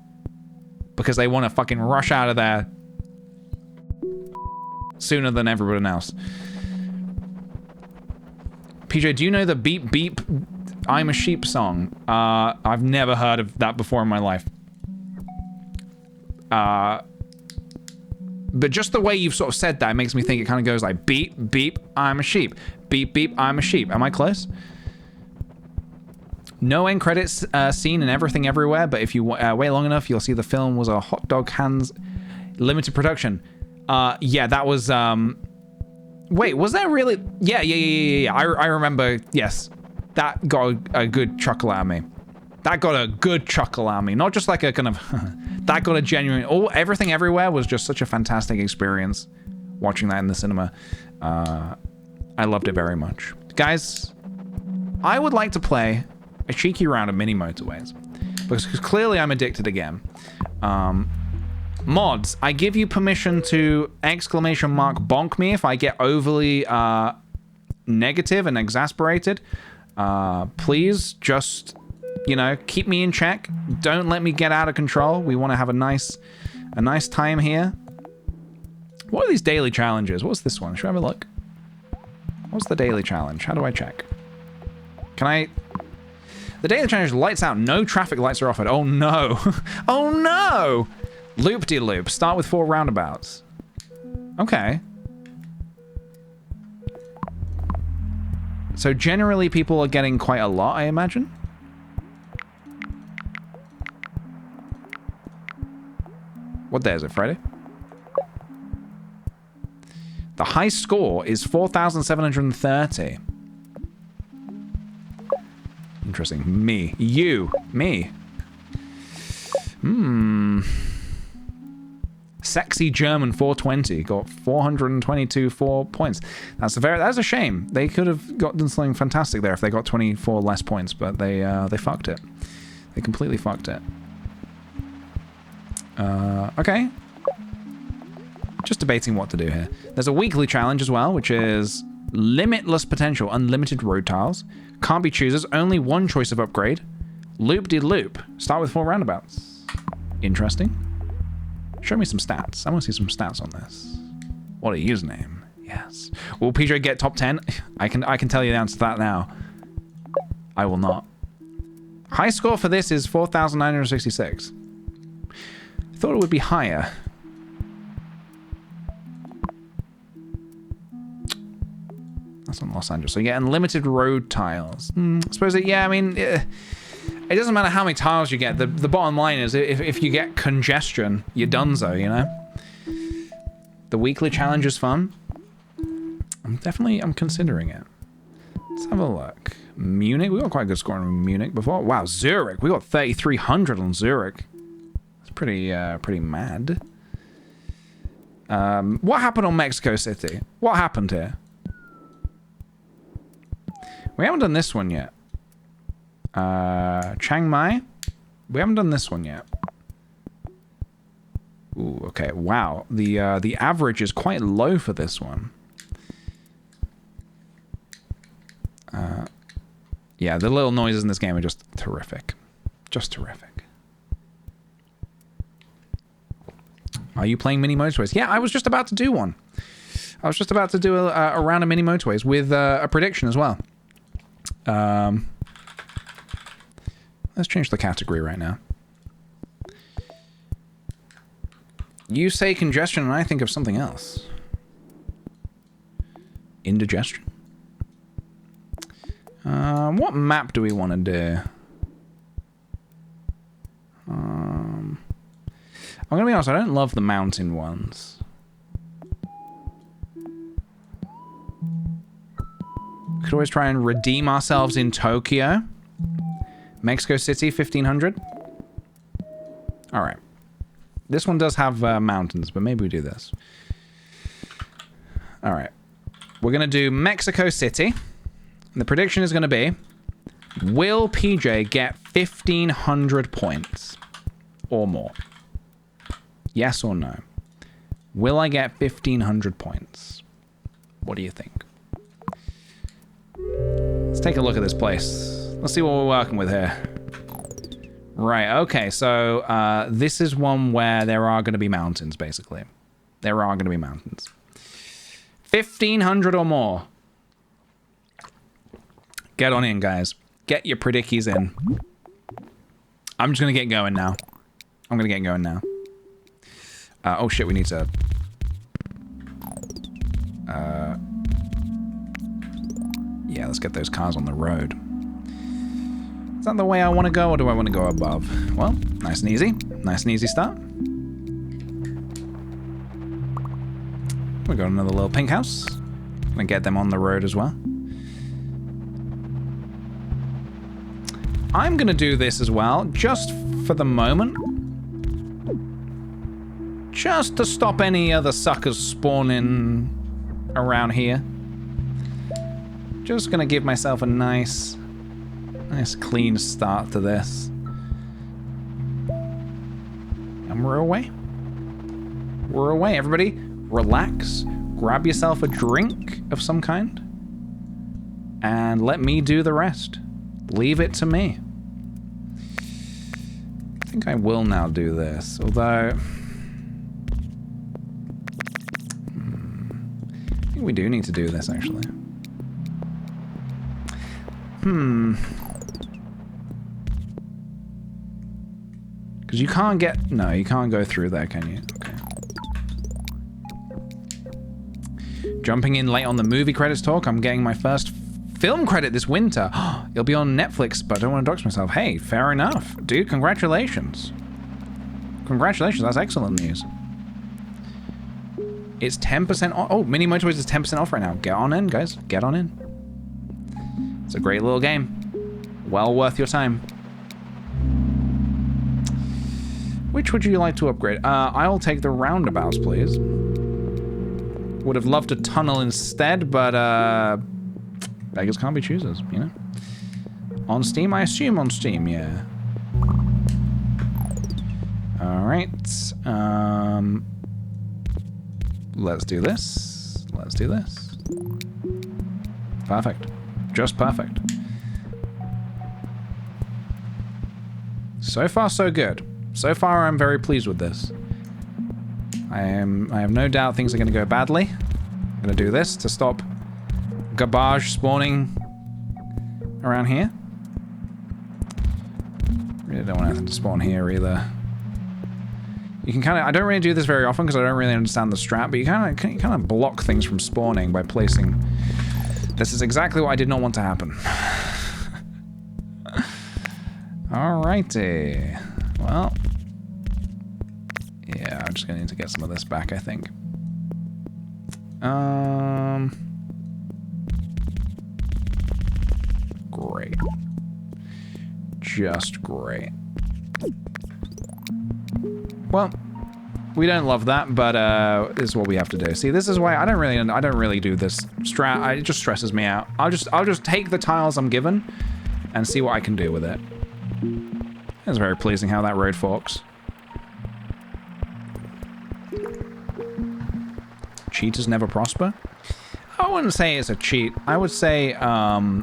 Speaker 1: because they want to fucking rush out of there sooner than everyone else. PJ, do you know the Beep Beep I'm a Sheep song? I've never heard of that before in my life. But just the way you've sort of said that makes me think it kind of goes like beep, beep, I'm a sheep. Beep, beep, I'm a sheep. Am I close? No end credits scene and everything everywhere, but if you wait long enough, you'll see the film was a hot dog hands limited production. Yeah, that was... Wait, was that really... Yeah. I remember, yes. That got a good chuckle out of me. That got a good chuckle out of me. Not just like a kind of... that got a genuine... everything everywhere was just such a fantastic experience watching that in the cinema. I loved it very much. Guys, I would like to play a cheeky round of mini motorways because clearly I'm addicted again. Mods, I give you permission to bonk me if I get overly negative and exasperated. Please just, you know, keep me in check. Don't let me get out of control. We want to have a nice time here. What are these daily challenges? What's this one? Should I have a look? What's the daily challenge? How do I check? Can I... The daily challenge lights out. No traffic lights are offered. Oh no. Oh no! Loop-de-loop. Start with 4 roundabouts. Okay. So generally people are getting quite a lot, I imagine. What day is it? Friday? The high score is 4,730. Interesting. Me. You. Me. Sexy German 420 got 422 points. That's a shame. They could have done something fantastic there if they got 24 less points, but they fucked it. They completely fucked it. Okay. Just debating what to do here. There's a weekly challenge as well, which is limitless potential, unlimited road tiles. Can't be choosers, only one choice of upgrade. Loop-de-loop. Start with 4 roundabouts. Interesting. Show me some stats. I want to see some stats on this. What a username. Yes. Will PJ get top 10? I can tell you the answer to that now. I will not. High score for this is 4,966. I thought it would be higher. That's on Los Angeles. So you get unlimited road tiles. I suppose yeah, I mean, it doesn't matter how many tiles you get. The bottom line is if you get congestion, you're donezo, you know? The weekly challenge is fun. I'm considering it. Let's have a look. Munich, we got quite a good score in Munich before. Wow, Zurich, we got 3,300 on Zurich. That's pretty mad. What happened on Mexico City? What happened here? We haven't done this one yet. Chiang Mai? We haven't done this one yet. Ooh, okay. Wow. The average is quite low for this one. Yeah, the little noises in this game are just terrific. Just terrific. Are you playing mini motorways? Yeah, I was just about to do one. I was just about to do a round of mini motorways with a prediction as well. Let's change the category right now. You say congestion and I think of something else. Indigestion? What map do we want to do? I'm gonna be honest, I don't love the mountain ones. Could always try and redeem ourselves in Tokyo. Mexico City, 1,500. All right. This one does have mountains, but maybe we do this. All right. We're going to do Mexico City. And the prediction is going to be, will PJ get 1,500 points or more? Yes or no? Will I get 1,500 points? What do you think? Let's take a look at this place. Let's see what we're working with here. Right, okay, so this is one where there are going to be mountains, basically. There are going to be mountains. 1,500 or more. Get on in, guys. Get your predickies in. I'm just going to get going now. I'm going to get going now. Oh shit, we need to... yeah, let's get those cars on the road. Is that the way I want to go, or do I want to go above? Well, nice and easy. Nice and easy start. We got another little pink house. Gonna get them on the road as well. I'm gonna do this as well, just for the moment. just to stop any other suckers spawning around here. Just gonna give myself a nice clean start to this. And we're away. We're away. Everybody, relax. Grab yourself a drink of some kind. And let me do the rest. Leave it to me. I think I will now do this, although... I think we do need to do this, actually. Because you can't get... No, you can't go through there, can you? Okay. Jumping in late on the movie credits talk, I'm getting my first film credit this winter. It'll be on Netflix, but I don't want to dox myself. Hey, fair enough. Dude, congratulations. Congratulations, that's excellent news. It's 10% off. Oh, Mini Motorways is 10% off right now. Get on in, guys. Get on in. It's a great little game. Well worth your time. Which would you like to upgrade? I'll take the roundabouts, please. Would have loved a tunnel instead, but beggars can't be choosers, you know? On Steam? I assume on Steam, yeah. Alright. Let's do this. Let's do this. Perfect. Just perfect. So far, so good. So far, I'm very pleased with this. I have no doubt things are going to go badly. I'm going to do this to stop garbage spawning around here. Really don't want anything to spawn here either. You can kind of... I don't really do this very often because I don't really understand the strat, but you kind of block things from spawning by placing... This is exactly what I did not want to happen. Alrighty. Well... Yeah, I'm just going to need to get some of this back, I think. Great. Just great. Well, we don't love that, but this is what we have to do. See, this is why I don't really do this strat. It just stresses me out. I'll just take the tiles I'm given and see what I can do with it. It's very pleasing how that road forks. Cheaters never prosper? I wouldn't say it's a cheat. I would say, oh,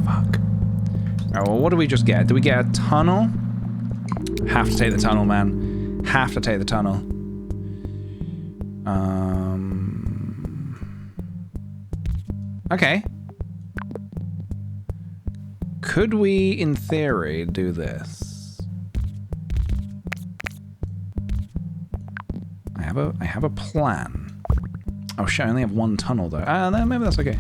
Speaker 1: fuck. Alright, well, what do we just get? Do we get a tunnel? Have to take the tunnel, man. Have to take the tunnel. Okay. Could we, in theory, do this? I have a plan. Oh shit, I only have one tunnel though. Maybe that's okay.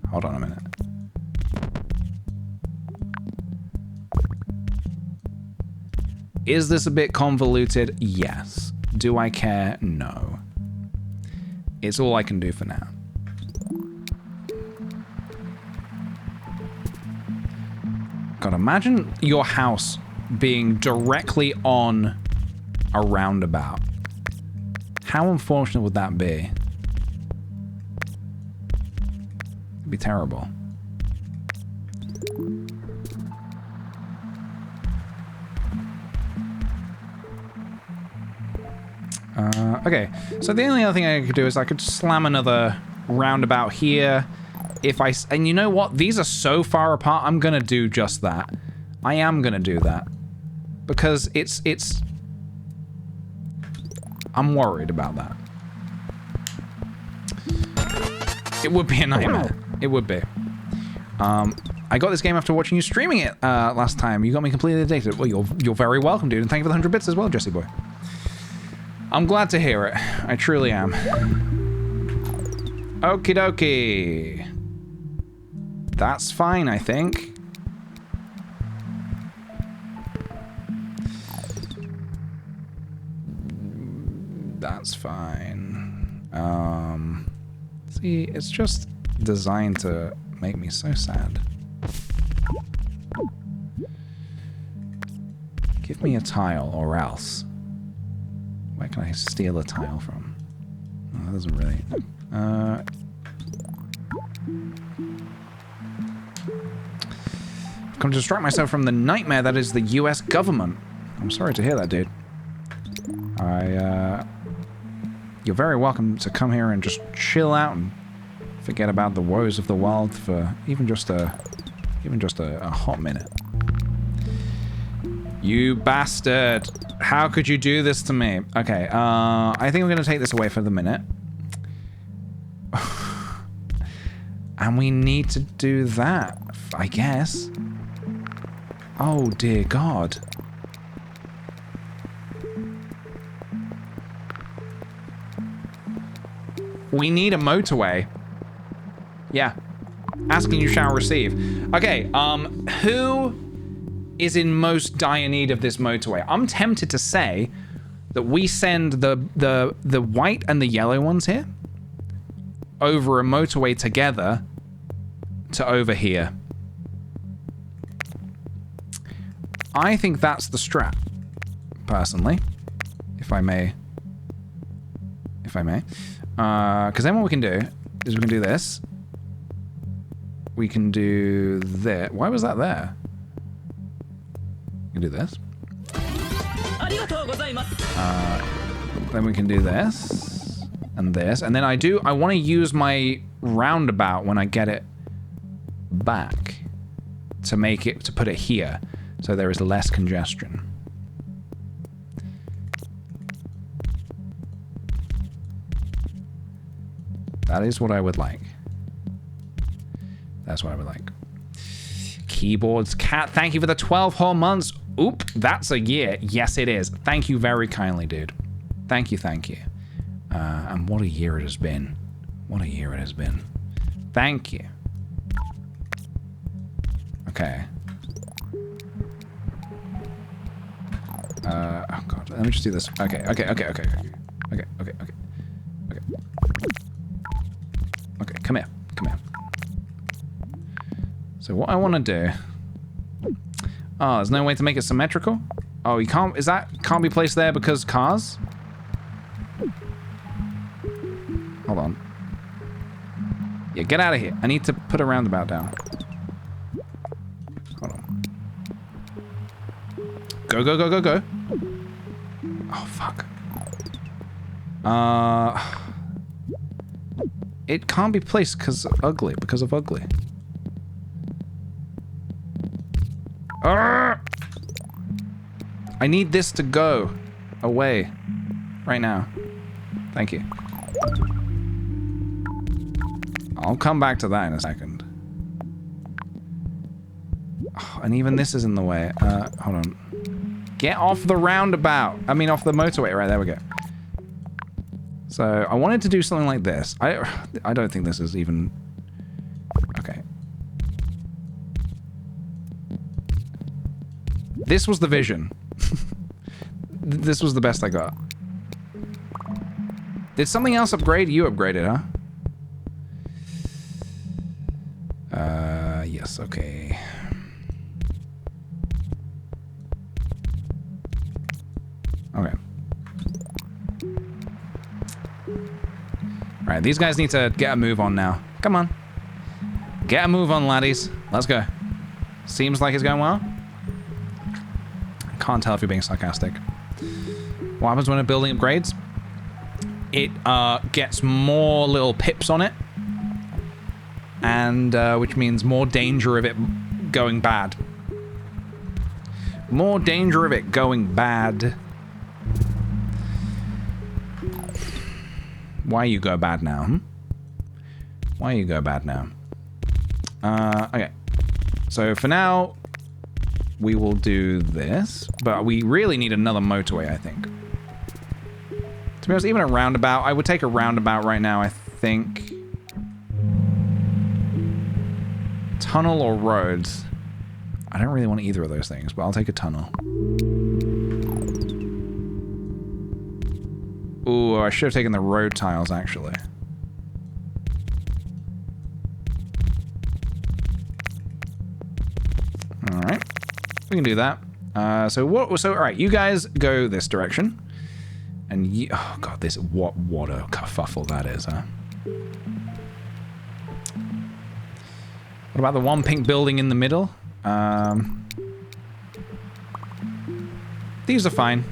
Speaker 1: Hold on a minute. Is this a bit convoluted? Yes. Do I care? No. It's all I can do for now. God, imagine your house being directly on a roundabout. How unfortunate would that be? It'd be terrible. Okay, so the only other thing I could do is I could slam another roundabout here. And you know what? These are so far apart, I'm gonna do just that. I am gonna do that. Because it's... I'm worried about that. It would be a nightmare. It would be. I got this game after watching you streaming it last time. You got me completely addicted. Well, you're very welcome, dude. And thank you for the 100 bits as well, Jesse boy. I'm glad to hear it. I truly am. Okie dokie. That's fine, I think. That's fine. See, it's just designed to make me so sad. Give me a tile or else. Where can I steal a tile from? Oh, that doesn't really... I've come to distract myself from the nightmare that is the US government. I'm sorry to hear that, dude. You're very welcome to come here and just chill out and forget about the woes of the world for even just a hot minute. You bastard! How could you do this to me? Okay, I think we're gonna take this away for the minute. And we need to do that, I guess. Oh dear God. We need a motorway. Yeah. Asking you shall receive. Okay, who is in most dire need of this motorway? I'm tempted to say that we send the white and the yellow ones here over a motorway together to over here. I think that's the strat, personally, if I may. Because then what we can do is we can do this. We can do that. Why was that there? We can do this. Then we can do this and this, and then I want to use my roundabout when I get it back to put it here, so there is less congestion. That is what I would like. That's what I would like. Keyboards Cat, thank you for the 12 whole months. Oop, that's a year. Yes, it is. Thank you very kindly, dude. Thank you, thank you. And what a year it has been. What a year it has been. Thank you. Okay. Oh God, let me just do this. Okay. Okay, come here. So what I want to do... Oh, there's no way to make it symmetrical? Oh, you can't... Can't be placed there because cars? Hold on. Yeah, get out of here. I need to put a roundabout down. Hold on. Go. Oh, fuck. It can't be placed because of ugly. I need this to go away right now. Thank you. I'll come back to that in a second. Oh, and even this is in the way. Hold on. Get off the roundabout. I mean, off the motorway. Right, there we go. So, I wanted to do something like this. I don't think this is even... Okay. This was the vision. This was the best I got. Did something else upgrade? You upgraded, huh? Yes, okay. Okay. Alright, these guys need to get a move on now. Come on. Get a move on, laddies. Let's go. Seems like it's going well. Can't tell if you're being sarcastic. What happens when a building upgrades? It gets more little pips on it. And which means more danger of it going bad. More danger of it going bad. Why you go bad now, hmm? Why you go bad now? Okay. So for now, we will do this. But we really need another motorway, I think. To be honest, even a roundabout. I would take a roundabout right now, I think. Tunnel or roads? I don't really want either of those things, but I'll take a tunnel. Ooh, I should have taken the road tiles, actually. Alright. We can do that. So, all right, you guys go this direction. And oh, God, what a kerfuffle that is, huh? What about the one pink building in the middle? These are fine.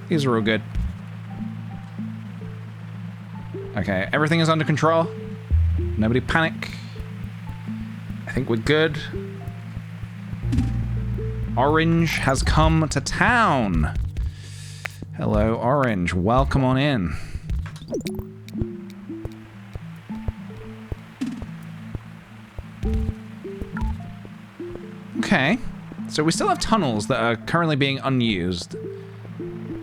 Speaker 1: These are all good. Okay, everything is under control. Nobody panic. I think we're good. Orange has come to town. Hello, Orange. Welcome on in. Okay. So we still have tunnels that are currently being unused.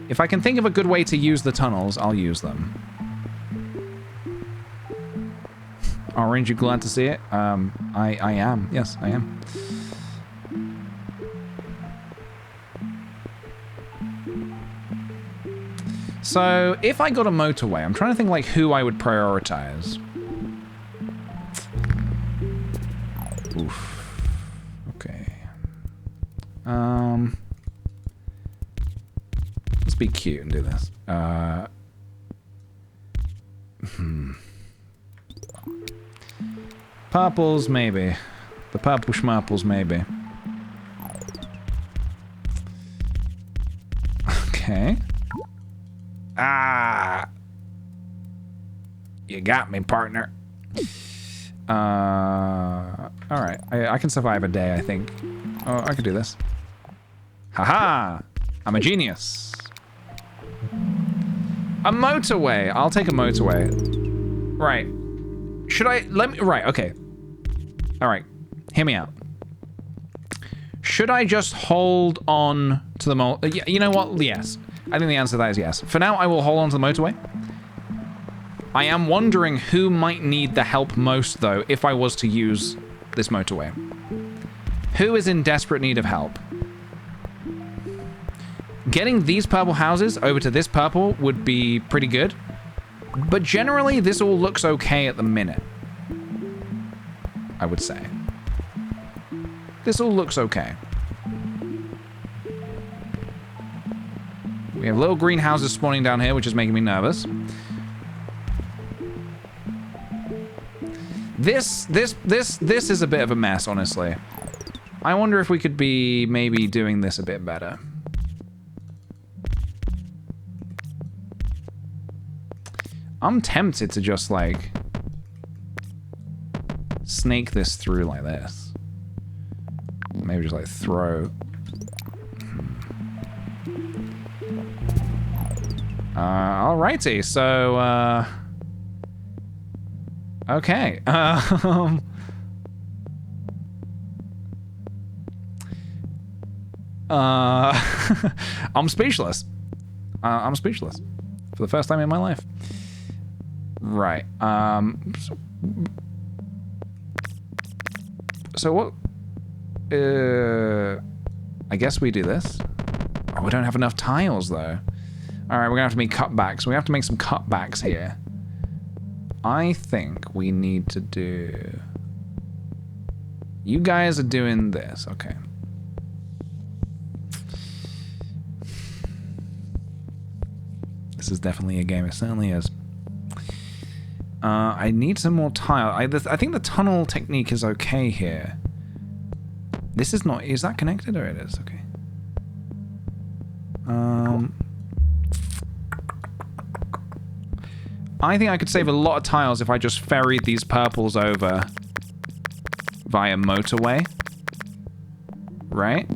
Speaker 1: If I can think of a good way to use the tunnels, I'll use them. Orange, you glad to see it? I am. Yes, I am. So, if I got a motorway, I'm trying to think like who I would prioritize. Oof. Okay. Let's be cute and do this. Purples, maybe. The purple schmurples, maybe. Okay. Ah! You got me, partner. Alright. I can survive a day, I think. Oh, I could do this. Haha! I'm a genius. A motorway. I'll take a motorway. Right. Should I... Right, okay. Alright. Hear me out. Should I just hold on to the you know what? Yes. I think the answer to that is yes. For now, I will hold on to the motorway. I am wondering who might need the help most, though, if I was to use this motorway. Who is in desperate need of help? Getting these purple houses over to this purple would be pretty good. But generally, this all looks okay at the minute. I would say. This all looks okay. We have little greenhouses spawning down here, which is making me nervous. This is a bit of a mess, honestly. I wonder if we could be maybe doing this a bit better. I'm tempted to just, like, snake this through like this. Maybe just, like, throw... Alrighty, so, okay. I'm speechless. I'm speechless. For the first time in my life. Right. So what... I guess we do this. Oh, we don't have enough tiles, though. Alright, we're gonna have to make cutbacks. We have to make some cutbacks here. I think we need to do... You guys are doing this. Okay. This is definitely a game. It certainly is. I need some more tile. I think the tunnel technique is okay here. This is not... Is that connected? Or it is? Okay. I think I could save a lot of tiles if I just ferried these purples over via motorway. Right?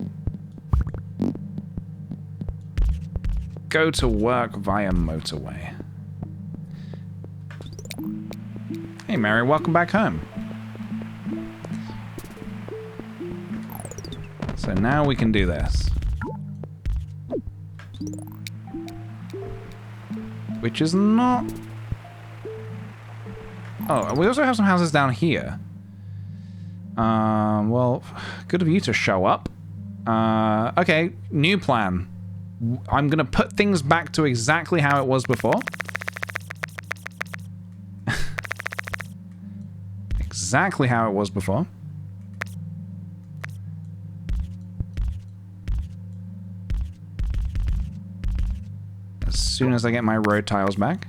Speaker 1: Go to work via motorway. Hey, Mary, welcome back home. So now we can do this. Which is not... Oh, we also have some houses down here. Well, good of you to show up. Okay, new plan. I'm going to put things back to exactly how it was before. Exactly how it was before. As soon as I get my road tiles back.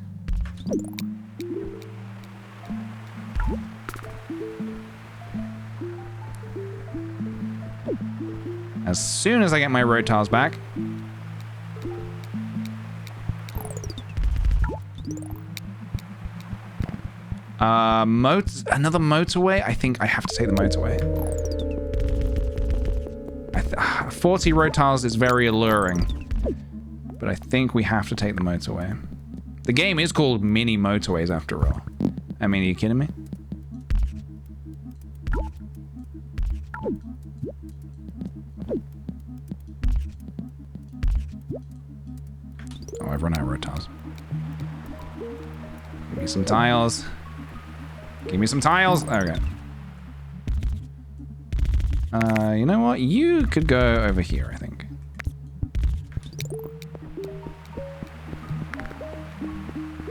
Speaker 1: As soon as I get my road tiles back. Another motorway? I think I have to take the motorway. 40 road tiles is very alluring. But I think we have to take the motorway. The game is called Mini Motorways after all. I mean, are you kidding me? Oh, I've run out of road tiles. Give me some tiles. Give me some tiles. Okay. You know what? You could go over here, I think.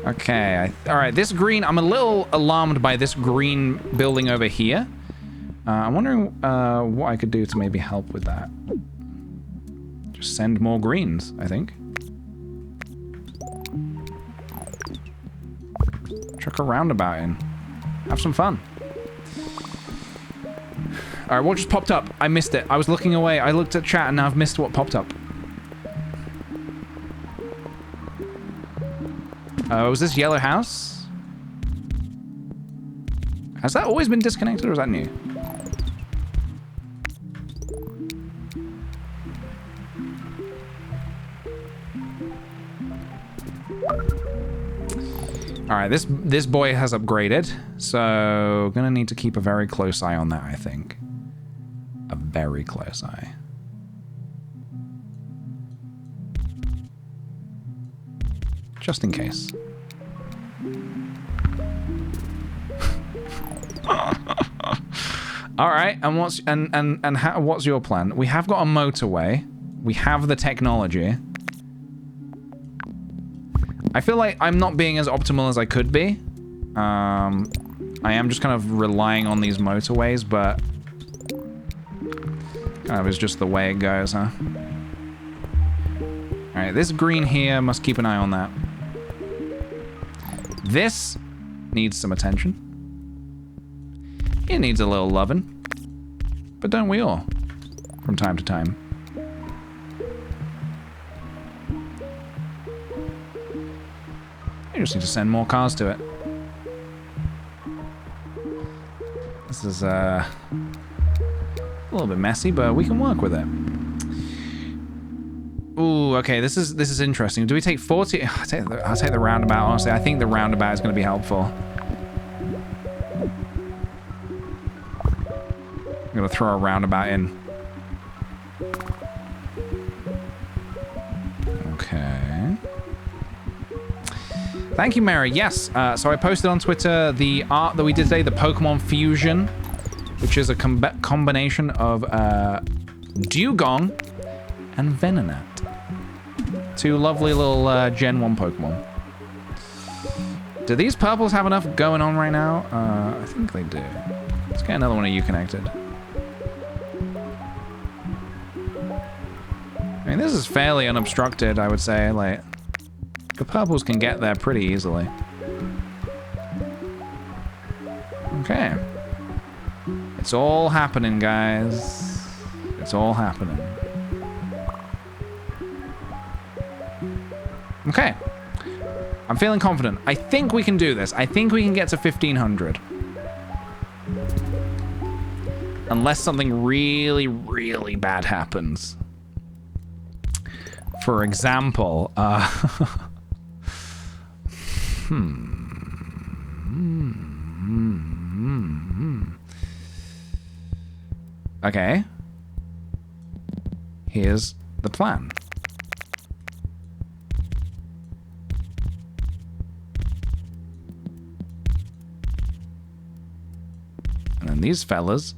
Speaker 1: Okay. All right. This green. I'm a little alarmed by this green building over here. I'm wondering what I could do to maybe help with that. Just send more greens, I think. Chuck a roundabout in. Have some fun. All right, what just popped up? I missed it. I was looking away. I looked at chat and now I've missed what popped up. Was this yellow house? Has that always been disconnected or is that new? All right, this boy has upgraded, so gonna need to keep a very close eye on that, I think. A very close eye. Just in case. All right, and what's your plan? We have got a motorway. We have the technology. I feel like I'm not being as optimal as I could be. I am just kind of relying on these motorways, but kind of is just the way it goes, huh? All right, this green here, must keep an eye on that. This needs some attention. It needs a little loving, but don't we all, from time to time? You just need to send more cars to it. This is a little bit messy, but we can work with it. Ooh, okay, this is interesting. Do we take 40? I'll take the roundabout, honestly. I think the roundabout is going to be helpful. I'm going to throw a roundabout in. Okay. Thank you, Mary. Yes, so I posted on Twitter the art that we did today, the Pokemon Fusion, which is a combination of Dugong and Venonat. Two lovely little Gen 1 Pokemon. Do these purples have enough going on right now? I think they do. Let's get another one of you connected. I mean, this is fairly unobstructed, I would say. Like, the purples can get there pretty easily. Okay. It's all happening, guys. It's all happening. Okay. I'm feeling confident. I think we can do this. I think we can get to 1500. Unless something really, really bad happens. For example, Okay. Here's the plan. And then these fellas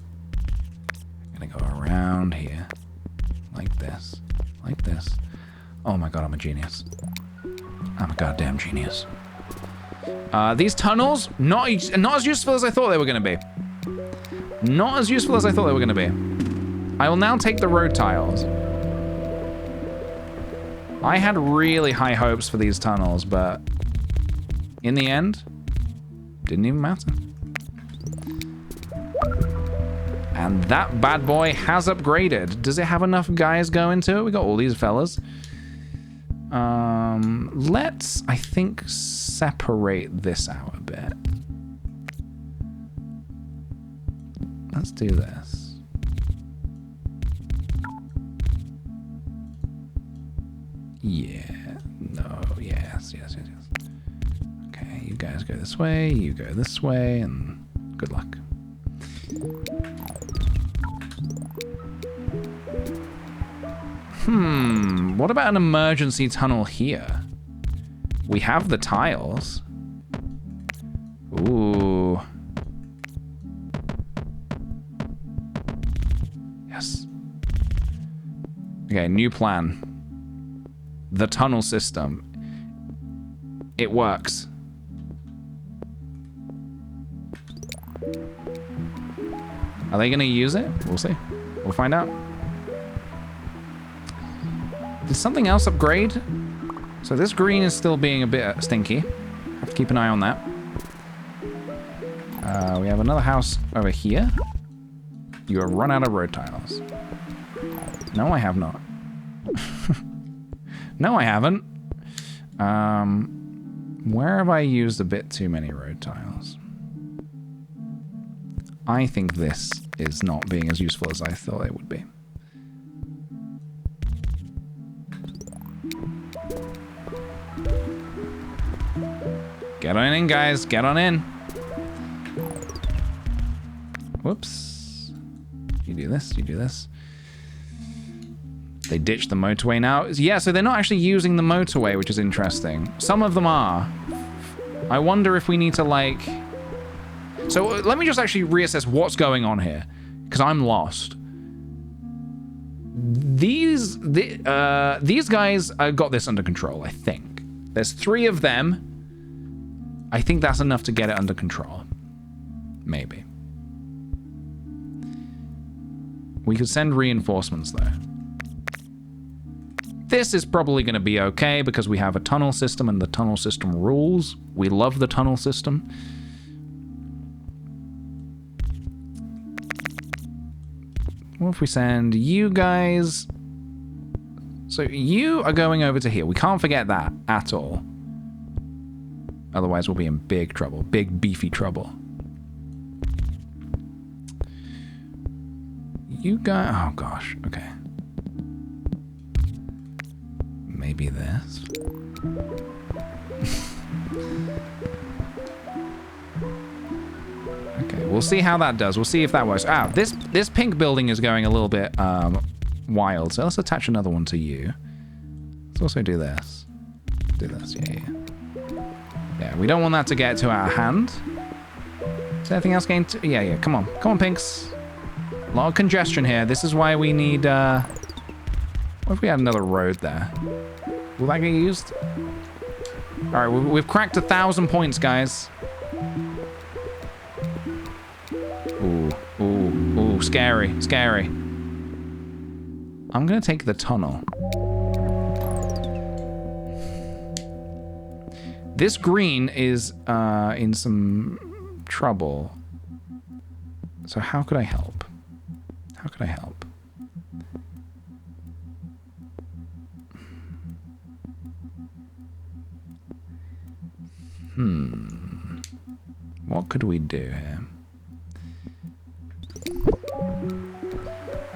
Speaker 1: are gonna go around here. Like this. Like this. Oh my god, I'm a genius. I'm a goddamn genius. These tunnels, not as useful as I thought they were going to be. Not as useful as I thought they were going to be. I will now take the road tiles. I had really high hopes for these tunnels, but in the end, didn't even matter. And that bad boy has upgraded. Does it have enough guys going to it? We got all these fellas. Let's, I think, separate this out a bit. Let's do this. Yeah. No. Yes. Okay, you guys go this way, you go this way, and good luck. What about an emergency tunnel here? We have the tiles. Ooh. Yes. Okay, new plan. The tunnel system. It works. Are they gonna use it? We'll see. We'll find out. Did something else upgrade? So this green is still being a bit stinky. Have to keep an eye on that. We have another house over here. You have run out of road tiles. No, I have not. No, I haven't. Where have I used a bit too many road tiles? I think this is not being as useful as I thought it would be. Get on in, guys. Get on in. Whoops. You do this, you do this. They ditched the motorway now. Yeah, so they're not actually using the motorway, which is interesting. Some of them are. I wonder if we need to, like... So let me just actually reassess what's going on here, because I'm lost. These guys got this under control, I think. There's 3 of them. I think that's enough to get it under control. Maybe. We could send reinforcements, though. This is probably going to be okay because we have a tunnel system and the tunnel system rules. We love the tunnel system. What if we send you guys? So you are going over to here. We can't forget that at all. Otherwise we'll be in big trouble. Big beefy trouble. You guys... Oh gosh, okay. Maybe this. Okay, we'll see how that does. We'll see if that works. Ah, this pink building is going a little bit wild. So let's attach another one to you. Let's also do this. Do this, yeah. Yeah, we don't want that to get to our hand. Is there anything else going to... Yeah, come on. Come on, pinks. A lot of congestion here. This is why we need... What if we had another road there? Will that get used? Alright, we've cracked 1,000 points, guys. Ooh, scary, scary. I'm gonna take the tunnel. This green is in some trouble. So how could I help? How could I help? What could we do here?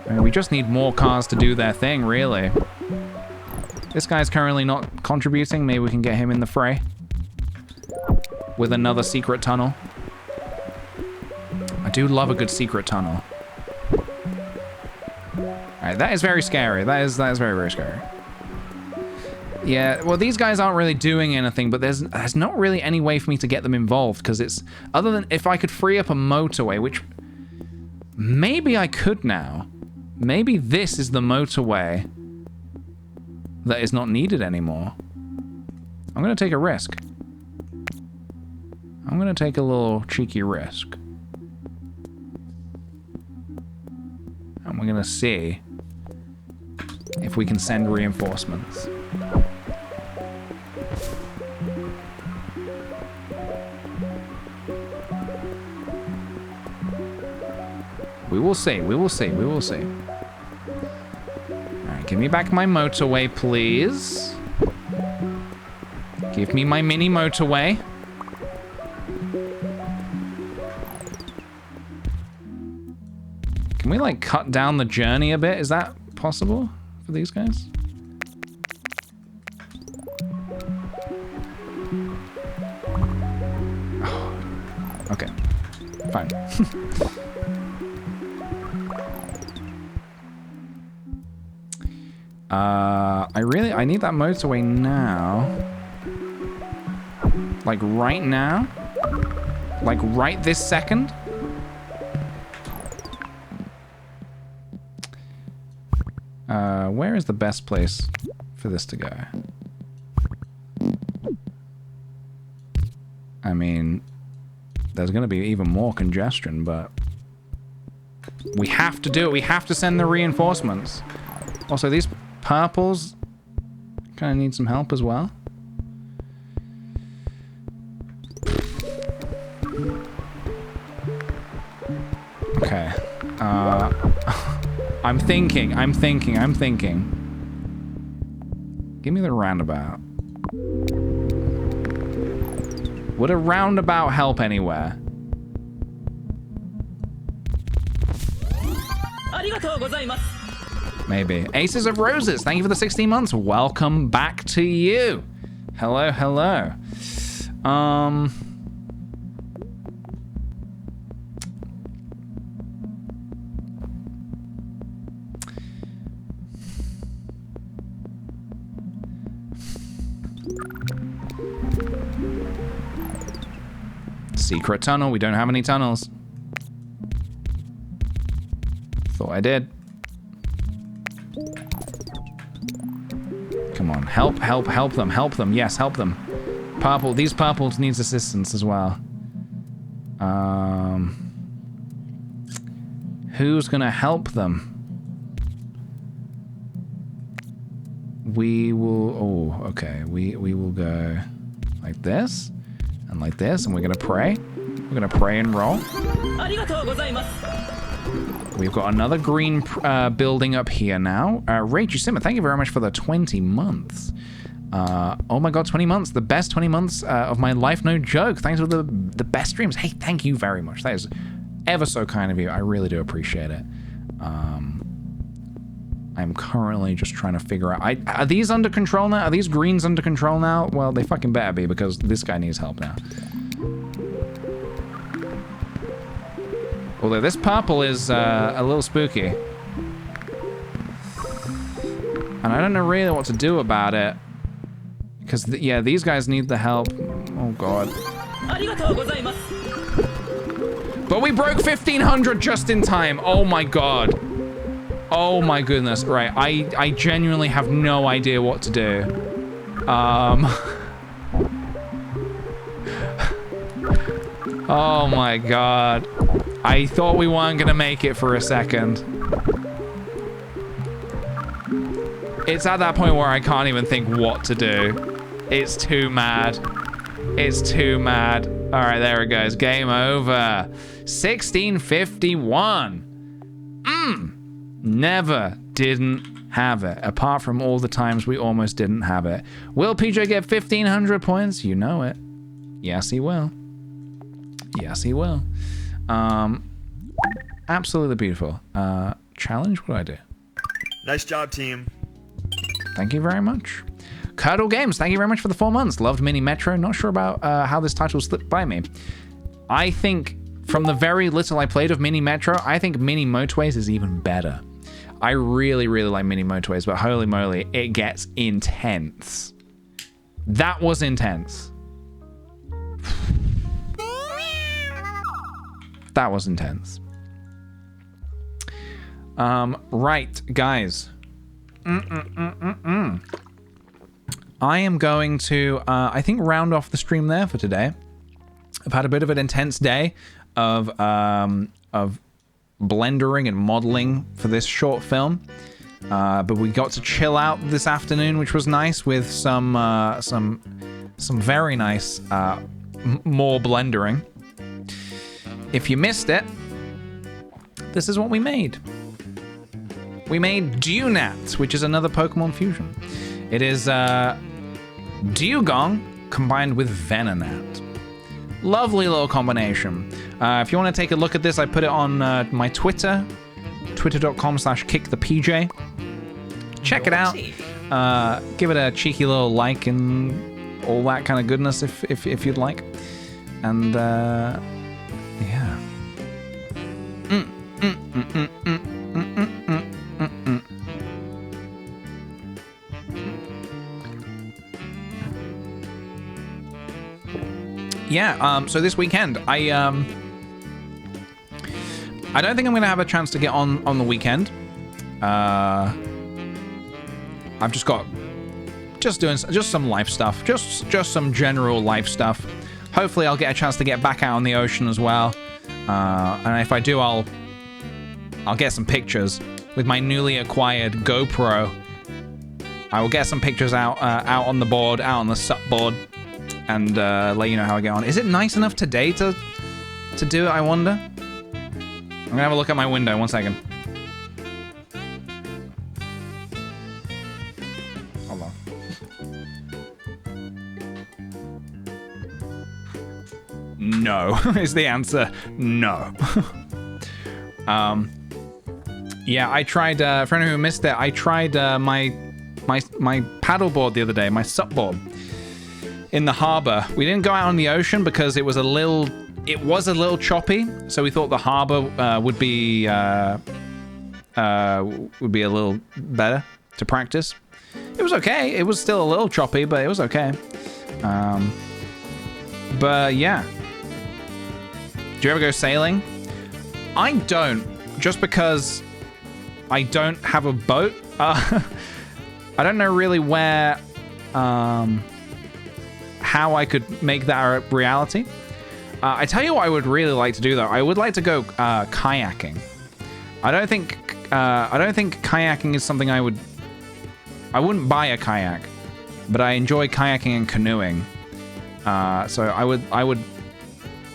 Speaker 1: I mean, we just need more cars to do their thing, really. This guy's currently not contributing. Maybe we can get him in the fray. With another secret tunnel. I do love a good secret tunnel. Alright, that is very scary. That is very, very scary. Yeah, well, these guys aren't really doing anything, but there's not really any way for me to get them involved, because it's... Other than if I could free up a motorway, which... Maybe I could now. Maybe this is the motorway that is not needed anymore. I'm going to take a risk. I'm going to take a little cheeky risk. And we're going to see if we can send reinforcements. We will see, we will see, we will see. Alright, give me back my motorway, please. Give me my mini motorway. Can we, like, cut down the journey a bit? Is that possible for these guys? Oh, okay, fine. I need that motorway now. Like right now? Like right this second? Where is the best place for this to go? I mean, there's gonna be even more congestion, but we have to do it. We have to send the reinforcements. Also, these purples kind of need some help as well. Okay. I'm thinking. Give me the roundabout. Would a roundabout help anywhere? Maybe. Aces of Roses, thank you for the 16 months. Welcome back to you. Hello, hello. Secret tunnel. We don't have any tunnels. Thought I did. Come on. Help, help, help them. Help them. Yes, help them. Purple. These purples needs assistance as well. Who's gonna help them? We will... Oh, okay. We will go like this. And like this, and we're gonna pray. We're gonna pray and roll. We've got another green building up here now. Rachel Simmer, thank you very much for the 20 months. Oh my god, 20 months. The best 20 months of my life, no joke. Thanks for the best streams. Hey, thank you very much. That is ever so kind of you. I really do appreciate it. I'm currently just trying to figure out... Are these under control now? Are these greens under control now? Well, they fucking better be, because this guy needs help now. Although this purple is a little spooky. And I don't know really what to do about it. Because, yeah, these guys need the help. Oh, God. But we broke 1,500 just in time. Oh, my God. Oh my goodness. Right, I genuinely have no idea what to do. Oh my god. I thought we weren't gonna make it for a second. It's at that point where I can't even think what to do. It's too mad. It's too mad. All right, there it goes. Game over. 1651. Never didn't have it, apart from all the times we almost didn't have it. Will PJ get 1,500 points? You know it. Yes, he will. Yes, he will. Absolutely beautiful. Challenge? What do I do?
Speaker 8: Nice job, team.
Speaker 1: Thank you very much. Curdle Games, thank you very much for the 4 months. Loved Mini Metro. Not sure about how this title slipped by me. I think from the very little I played of Mini Metro, I think Mini Motorways is even better. I really, really like Mini Motorways, but holy moly, it gets intense. That was intense. That was intense. Right, guys. I am going to, I think, round off the stream there for today. I've had a bit of an intense day of blendering and modeling for this short film, but we got to chill out this afternoon, which was nice, with some very nice more blendering. If you missed it, this is what we made. We made Dunat, which is another Pokemon fusion. It is Dewgong combined with Venonat. Lovely little combination. If you want to take a look at this, I put it on my Twitter, twitter.com/kickthePJ. Check it out. Give it a cheeky little like and all that kind of goodness if you'd like. And yeah. Yeah, so this weekend, I don't think I'm gonna have a chance to get on the weekend. I've doing some life stuff, just some general life stuff. Hopefully I'll get a chance to get back out on the ocean as well. And if I do, I'll get some pictures with my newly acquired GoPro. I will get some pictures out on the board, out on the SUP board, and let you know how I get on. Is it nice enough today to do it, I wonder? I'm gonna have a look at my window, 1 second. Hold on. No, is the answer. No. Yeah, I tried, for anyone who missed it, I tried my paddleboard the other day, my SUP board, in the harbor. We didn't go out on the ocean because it was a little choppy, so we thought the harbor would be a little better to practice. It was okay. It was still a little choppy, but it was okay. But yeah. Do you ever go sailing? I don't, just because I don't have a boat. I don't know really where, how I could make that a reality. I tell you what I would really like to do though. I would like to go kayaking. I don't think kayaking is something I wouldn't buy a kayak, but I enjoy kayaking and canoeing. So I would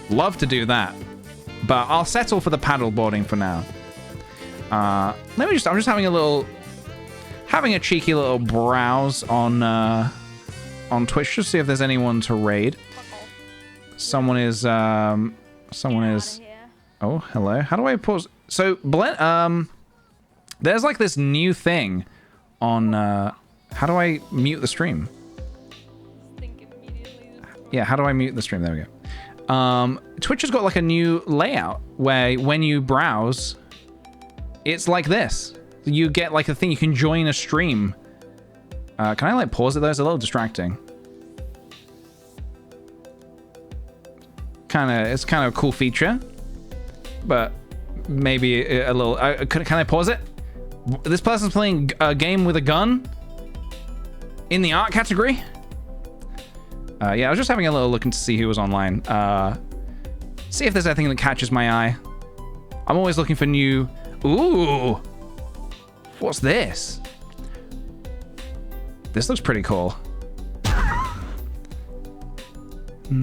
Speaker 1: love to do that, but I'll settle for the paddleboarding for now. I'm just having a cheeky little browse on Twitch just to see if there's anyone to raid. Someone is. Oh, hello. How do I pause? So there's like this new thing on. How do I mute the stream? Yeah, how do I mute the stream? There we go. Twitch has got like a new layout where when you browse, it's like this. You get like a thing, you can join a stream. Can I like pause it though? It's a little distracting. It's kind of a cool feature, but maybe a little. Can I pause it? This person's playing a game with a gun in the art category. Yeah, I was just having a little look to see who was online. See if there's anything that catches my eye. I'm always looking for new. Ooh, what's this? This looks pretty cool. I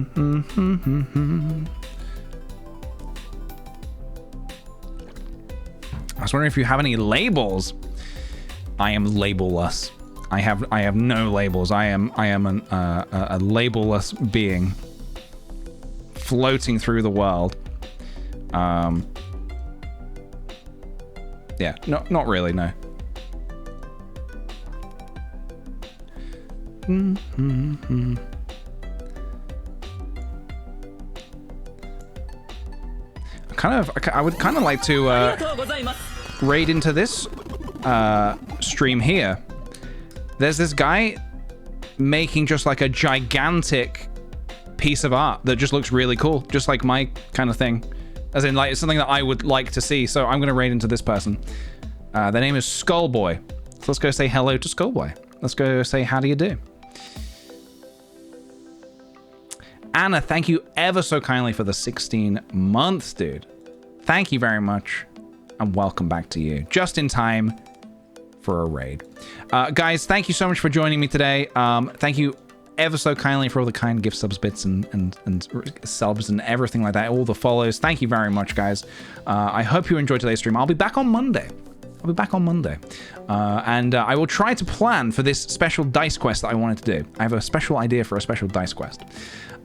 Speaker 1: was wondering if you have any labels. I am labelless. I have no labels. I am a labelless being floating through the world. Yeah, not really, no. I would kind of like to raid into this stream here. There's this guy making just like a gigantic piece of art that just looks really cool, just like my kind of thing. As in, like, it's something that I would like to see. So I'm gonna raid into this person. Their name is Skullboy. So let's go say hello to Skullboy. Let's go say how do you do. Anna, thank you ever so kindly for the 16 months, dude. Thank you very much, and welcome back to you. Just in time for a raid. Guys, thank you so much for joining me today. Thank you ever so kindly for all the kind gift subs, bits, and subs and everything like that. All the follows. Thank you very much, guys. I hope you enjoyed today's stream. I'll be back on Monday. And I will try to plan for this special dice quest that I wanted to do. I have a special idea for a special dice quest.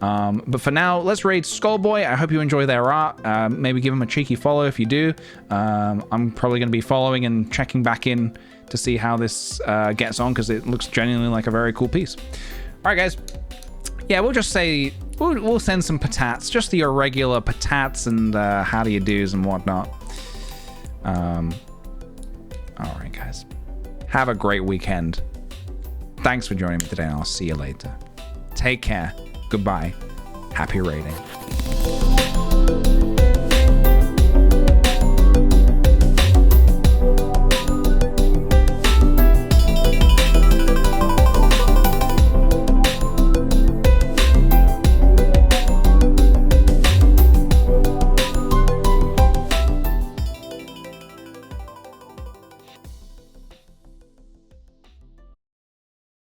Speaker 1: But for now, let's raid Skullboy. I hope you enjoy their art. Maybe give them a cheeky follow if you do. I'm probably going to be following and checking back in to see how this gets on, because it looks genuinely like a very cool piece. All right, guys. Yeah, we'll just say we'll send some patats, just the irregular patats and how do you do's and whatnot. All right, guys. Have a great weekend. Thanks for joining me today, and I'll see you later. Take care. Goodbye. Happy raiding.